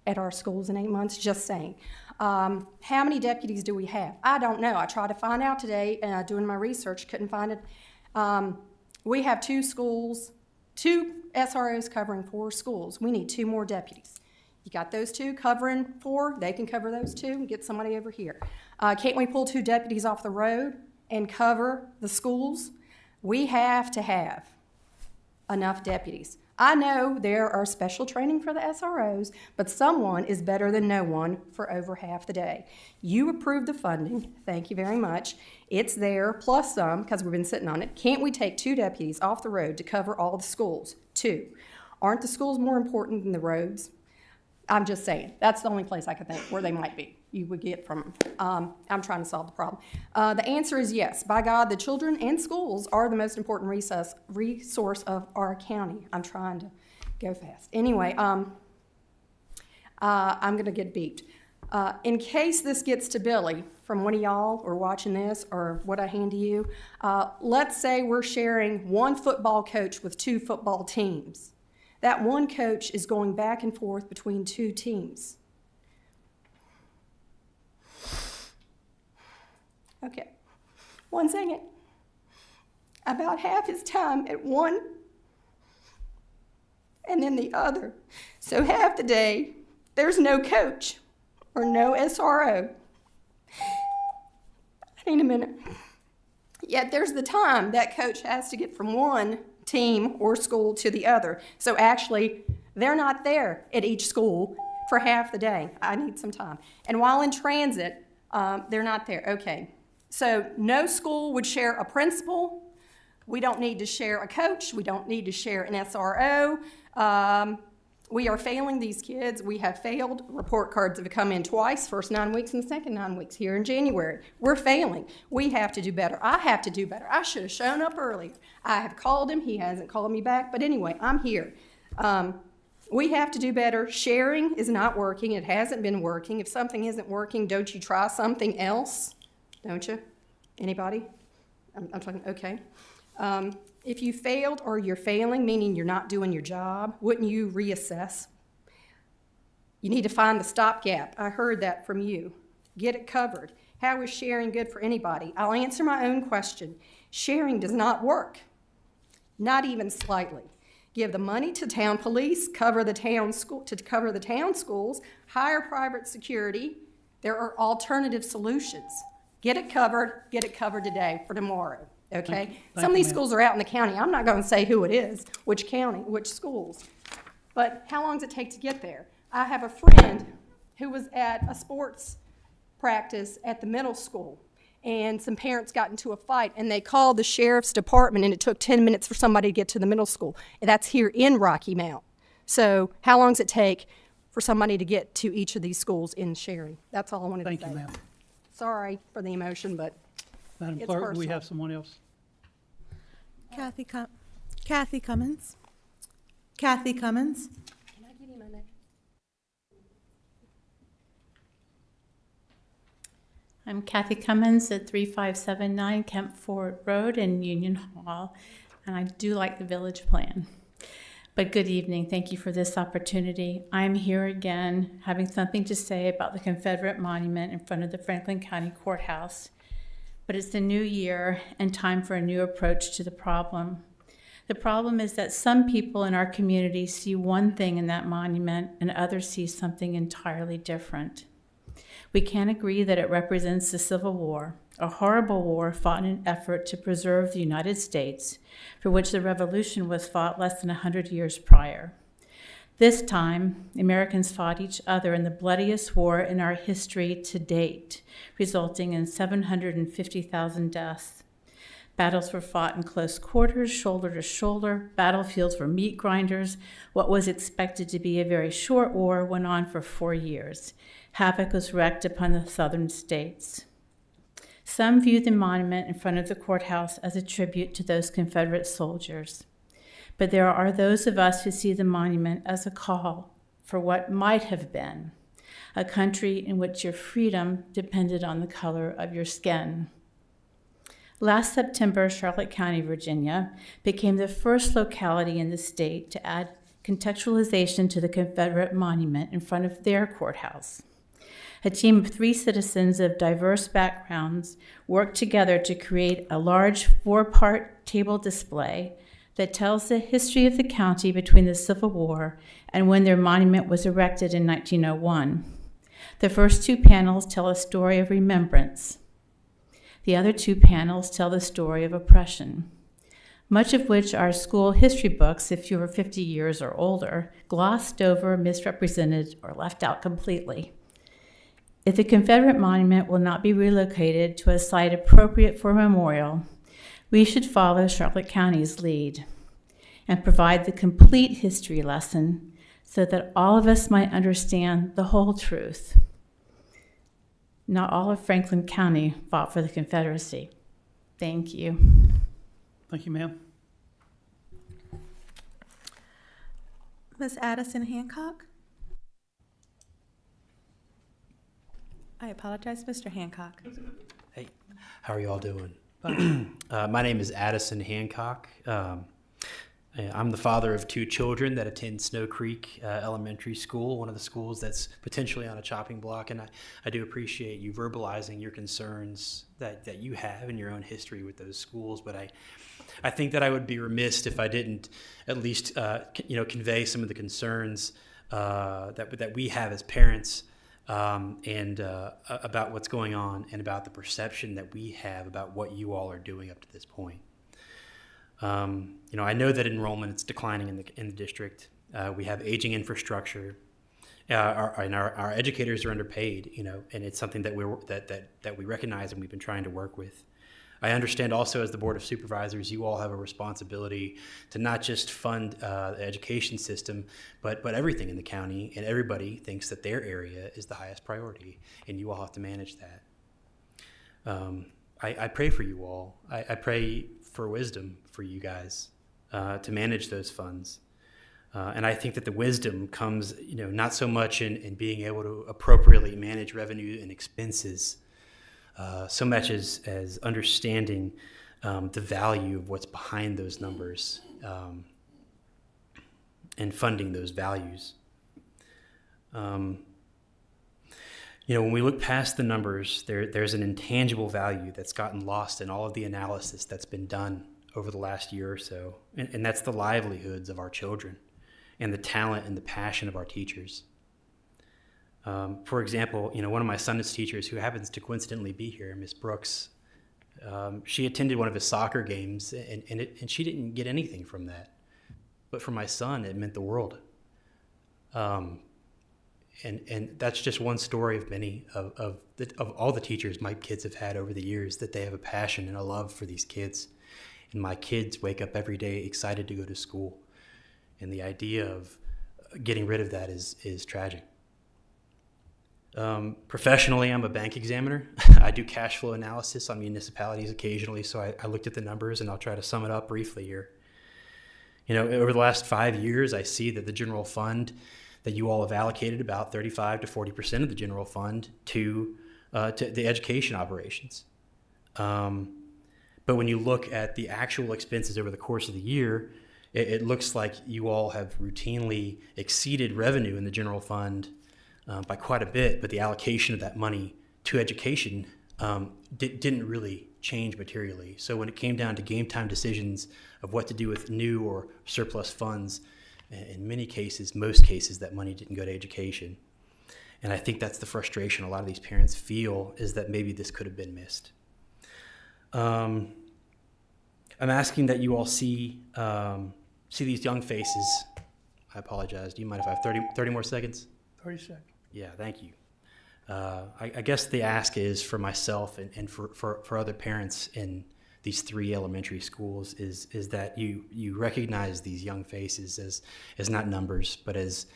at our schools in 8 months, just saying. How many deputies do we have? I don't know. I tried to find out today, doing my research, couldn't find it. We have 2 schools, 2 SROs covering 4 schools. We need 2 more deputies. You got those 2 covering 4, they can cover those 2 and get somebody over here. Can't we pull 2 deputies off the road and cover the schools? We have to have enough deputies. I know there are special training for the SROs, but someone is better than no one for over half the day. You approved the funding. Thank you very much. It's there, plus some, because we've been sitting on it. Can't we take 2 deputies off the road to cover all the schools? 2. Aren't the schools more important than the roads? I'm just saying. That's the only place I could think where they might be. You would get from, I'm trying to solve the problem. The answer is yes. By God, the children and schools are the most important resource of our county. I'm trying to go fast. Anyway, I'm going to get beeped. In case this gets to Billy from one of y'all or watching this or what I hand to you, let's say we're sharing 1 football coach with 2 football teams. That 1 coach is going back and forth between 2 teams. Okay, 1 second. About half his time at one and then the other. So half the day, there's no coach or no SRO. Wait a minute. Yet there's the time that coach has to get from one team or school to the other. So actually, they're not there at each school for half the day. I need some time. And while in transit, they're not there. Okay. So no school would share a principal. We don't need to share a coach. We don't need to share an SRO. We are failing these kids. We have failed. Report cards have come in twice, first 9 weeks and the second 9 weeks here in January. We're failing. We have to do better. I have to do better. I should have shown up earlier. I have called him. He hasn't called me back. But anyway, I'm here. We have to do better. Sharing is not working. It hasn't been working. If something isn't working, don't you try something else? Don't you? Anybody? I'm talking, okay. If you failed or you're failing, meaning you're not doing your job, wouldn't you reassess? You need to find the stopgap. I heard that from you. Get it covered. How is sharing good for anybody? I'll answer my own question. Sharing does not work, not even slightly. Give the money to town police, cover the town schools, hire private security. There are alternative solutions. Get it covered today for tomorrow. Okay? Some of these schools are out in the county. I'm not going to say who it is, which county, which schools. But how long does it take to get there? I have a friend who was at a sports practice at the middle school, and some parents got into a fight, and they called the sheriff's department, and it took 10 minutes for somebody to get to the middle school. And that's here in Rocky Mount. So how long does it take for somebody to get to each of these schools in Sharon? That's all I wanted to say. Thank you, ma'am. Sorry for the emotion, but Madam it's Clerk, do we personal. have someone else? Kathy Cummins. Kathy Cummins. Can I give you my name? I'm Kathy Cummins at 3579 Kemp Ford Road in Union Hall, and I do like the village plan. But good evening. Thank you for this opportunity. I'm here again having something to say about the Confederate monument in front of the Franklin County Courthouse. But it's the new year and time for a new approach to the problem. The problem is that some people in our community see one thing in that monument and others see something entirely different. We can't agree that it represents the Civil War, a horrible war fought in an effort to preserve the United States, for which the Revolution was fought less than 100 years prior. This time, Americans fought each other in the bloodiest war in our history to date, resulting in 750,000 deaths. Battles were fought in close quarters, shoulder to shoulder. Battlefields were meat grinders. What was expected to be a very short war went on for 4 years. Havoc was wreaked upon the southern states. Some view the monument in front of the courthouse as a tribute to those Confederate soldiers. But there are those of us who see the monument as a call for what might have been, a country in which your freedom depended on the color of your skin. Last September, Charlotte County, Virginia, became the first locality in the state to add contextualization to the Confederate monument in front of their courthouse. A team of 3 citizens of diverse backgrounds worked together to create a large 4-part table display that tells the history of the county between the Civil War and when their monument was erected in 1901. The first 2 panels tell a story of remembrance. The other 2 panels tell the story of oppression, much of which our school history books, if you were 50 years or older, glossed over, misrepresented, or left out completely. If the Confederate monument will not be relocated to a site appropriate for a memorial, we should follow Charlotte County's lead and provide the complete history lesson so that all of us might understand the whole truth. Not all of Franklin County fought for the Confederacy. Thank you. Thank you, ma'am. Ms. Addison Hancock. I apologize, Mr. Hancock. Hey, how are you all doing? My name is Addison Hancock. I'm the father of 2 children that attend Snow Creek Elementary School, one of the schools that's potentially on a chopping block, and I do appreciate you verbalizing your concerns that you have in your own history with those schools, but I think that I would be remiss if I didn't at least convey some of the concerns that we have as parents and about what's going on and about the perception that we have about what you all are doing up to this point. I know that enrollment is declining in the district. We have aging infrastructure. Our educators are underpaid, and it's something that we recognize and we've been trying to work with. I understand also as the Board of Supervisors, you all have a responsibility to not just fund the education system, but everything in the county, and everybody thinks that their area is the highest priority, and you all have to manage that. I pray for you all. I pray for wisdom for you guys to manage those funds. And I think that the wisdom comes, not so much in being able to appropriately manage revenue and expenses, so much as understanding the value of what's behind those numbers and funding those values. When we look past the numbers, there's an intangible value that's gotten lost in all of the analysis that's been done over the last year or so, and that's the livelihoods of our children and the talent and the passion of our teachers. For example, one of my son's teachers, who happens to coincidentally be here, Miss Brooks, she attended one of his soccer games, and she didn't get anything from that. But for my son, it meant the world. And that's just one story of many of all the teachers my kids have had over the years, that they have a passion and a love for these kids. And my kids wake up every day excited to go to school. And the idea of getting rid of that is tragic. Professionally, I'm a bank examiner. I do cash flow analysis on municipalities occasionally, so I looked at the numbers, and I'll try to sum it up briefly here. You know, over the last 5 years, I see that the general fund, that you all have allocated about 35 to 40% of the general fund to the education operations. But when you look at the actual expenses over the course of the year, it looks like you all have routinely exceeded revenue in the general fund by quite a bit, but the allocation of that money to education didn't really change materially. So when it came down to game time decisions of what to do with new or surplus funds, in many cases, most cases, that money didn't go to education. And I think that's the frustration a lot of these parents feel, is that maybe this could have been missed. I'm asking that you all see these young faces. I apologize. Do you mind if I have 30 more seconds? 30 seconds. Yeah, thank you. I guess the ask is for myself and for other parents in these 3 elementary schools is that you recognize these young faces as not numbers, but as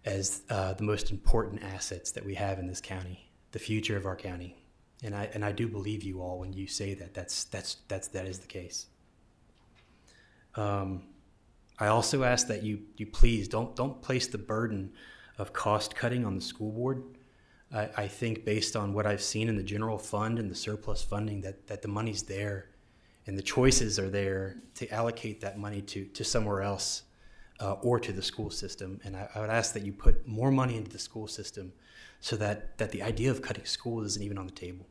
the most important assets that we have in this county, the future of our county. And I do believe you all when you say that that is the case. I also ask that you please don't place the burden of cost cutting on the school board. I think based on what I've seen in the general fund and the surplus funding, that the money's there and the choices are there to allocate that money to somewhere else or to the school system. And I would ask that you put more money into the school system so that the idea of cutting schools isn't even on the table.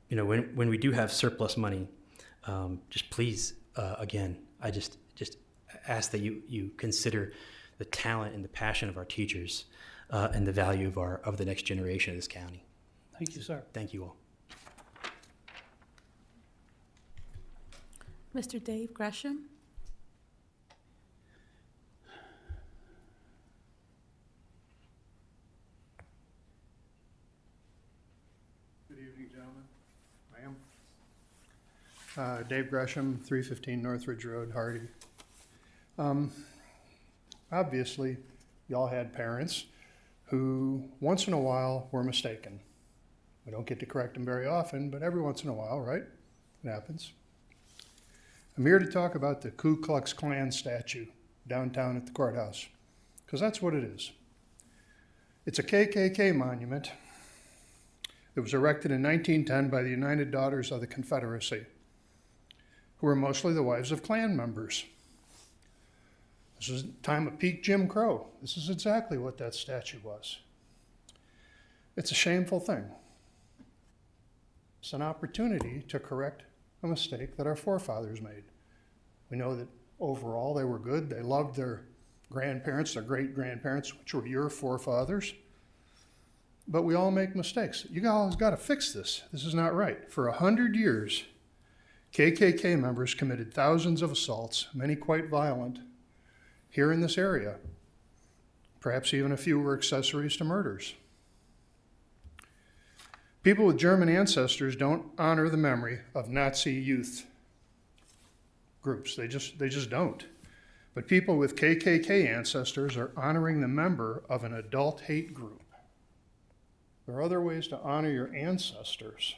You know, when we do have surplus money, just please, again, I just ask that you consider the talent and the passion of our teachers and the value of the next generation of this county. Thank you, sir. Thank you all. Mr. Dave Gresham? Good evening, gentlemen. Ma'am. Dave Gresham, 315 Northridge Road, Hardy. Obviously, y'all had parents who once in a while were mistaken. We don't get to correct them very often, but every once in a while, right? It happens. I'm here to talk about the Ku Klux Klan statue downtown at the courthouse, because that's what it is. It's a KKK monument that was erected in 1910 by the United Daughters of the Confederacy, who were mostly the wives of Klan members. This was the time of peak Jim Crow. This is exactly what that statue was. It's a shameful thing. It's an opportunity to correct a mistake that our forefathers made. We know that overall they were good. They loved their grandparents, their great-grandparents, which were your forefathers. But we all make mistakes. You guys got to fix this. This is not right. For 100 years, KKK members committed thousands of assaults, many quite violent, here in this area. Perhaps even a few were accessories to murders. People with German ancestors don't honor the memory of Nazi youth groups. They just don't. But people with KKK ancestors are honoring the member of an adult hate group. There are other ways to honor your ancestors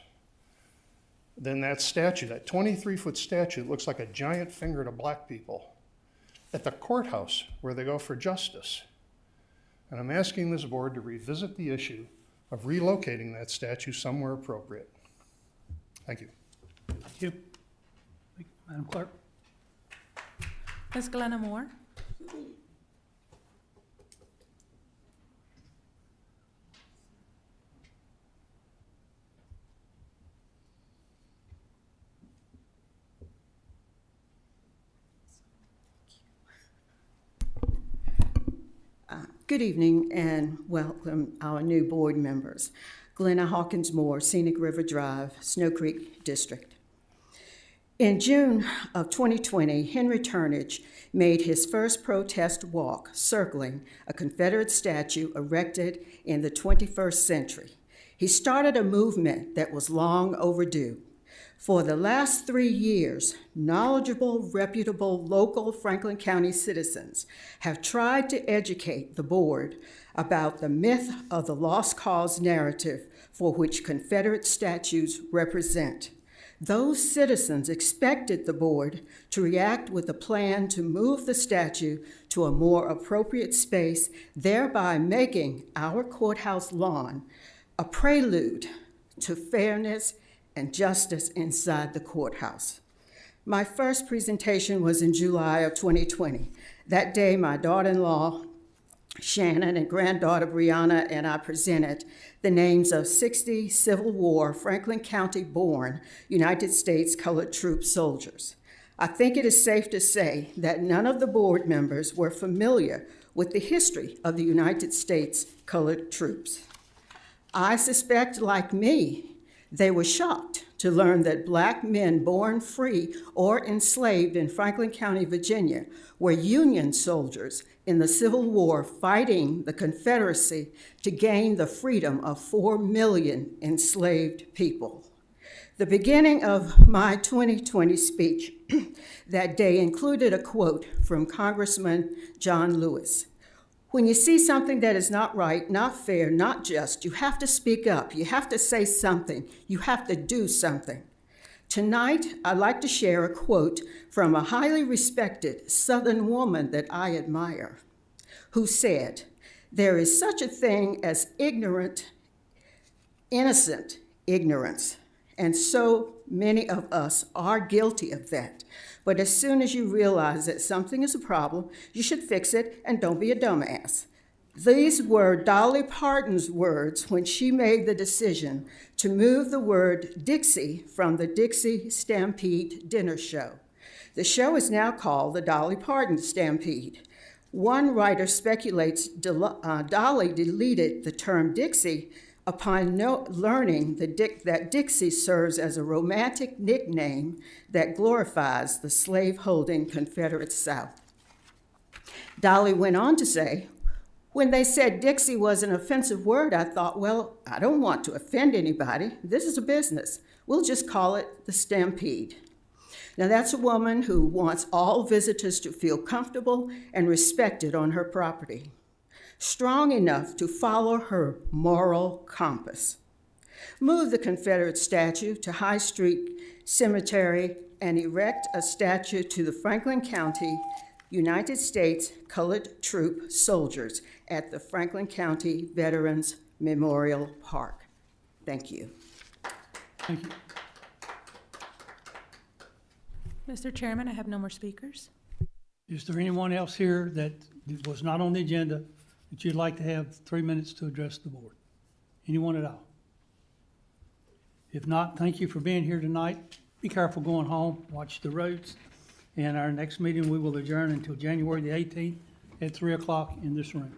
than that statue, that 23-foot statue that looks like a giant finger to black people at the courthouse where they go for justice. And I'm asking this board to revisit the issue of relocating that statue somewhere appropriate. Thank you. Thank you. Madam Clerk. Ms. Glenna Moore? Good evening and welcome our new board members. Glenna Hawkins Moore, Scenic River Drive, Snow Creek District. In June of 2020, Henry Turnage made his first protest walk circling a Confederate statue erected in the 21st century. He started a movement that was long overdue. For the last 3 years, knowledgeable, reputable local Franklin County citizens have tried to educate the board about the myth of the lost cause narrative for which Confederate statues represent. Those citizens expected the board to react with a plan to move the statue to a more appropriate space, thereby making our courthouse lawn a prelude to fairness and justice inside the courthouse. My first presentation was in July of 2020. That day, my daughter-in-law, Shannon, and granddaughter Brianna and I presented the names of 60 Civil War Franklin County born United States colored troop soldiers. I think it is safe to say that none of the board members were familiar with the history of the United States colored troops. I suspect, like me, they were shocked to learn that Black men born free or enslaved in Franklin County, Virginia, were Union soldiers in the Civil War fighting the Confederacy to gain the freedom of 4 million enslaved people. The beginning of my 2020 speech that day included a quote from Congressman John Lewis. When you see something that is not right, not fair, not just, you have to speak up. You have to say something. You have to do something. Tonight, I'd like to share a quote from a highly respected Southern woman that I admire, who said, "There is such a thing as innocent ignorance, and so many of us are guilty of that. But as soon as you realize that something is a problem, you should fix it and don't be a dumbass." These were Dolly Parton's words when she made the decision to move the word Dixie from the Dixie Stampede dinner show. The show is now called the Dolly Parton Stampede. One writer speculates Dolly deleted the term Dixie upon learning that Dixie serves as a romantic nickname that glorifies the slave-holding Confederate South. Dolly went on to say, "When they said Dixie was an offensive word, I thought, well, I don't want to offend anybody. This is a business. We'll just call it the Stampede." Now that's a woman who wants all visitors to feel comfortable and respected on her property, strong enough to follow her moral compass. Move the Confederate statue to High Street Cemetery and erect a statue to the Franklin County United States Colored Troop soldiers at the Franklin County Veterans Memorial Park. Thank you. Thank you. Mr. Chairman, I have no more speakers. Is there anyone else here that was not on the agenda that you'd like to have 3 minutes to address the board? Anyone at all? If not, thank you for being here tonight. Be careful going home, watch the roads. And our next meeting, we will adjourn until January the 18th at 3 o'clock in this room.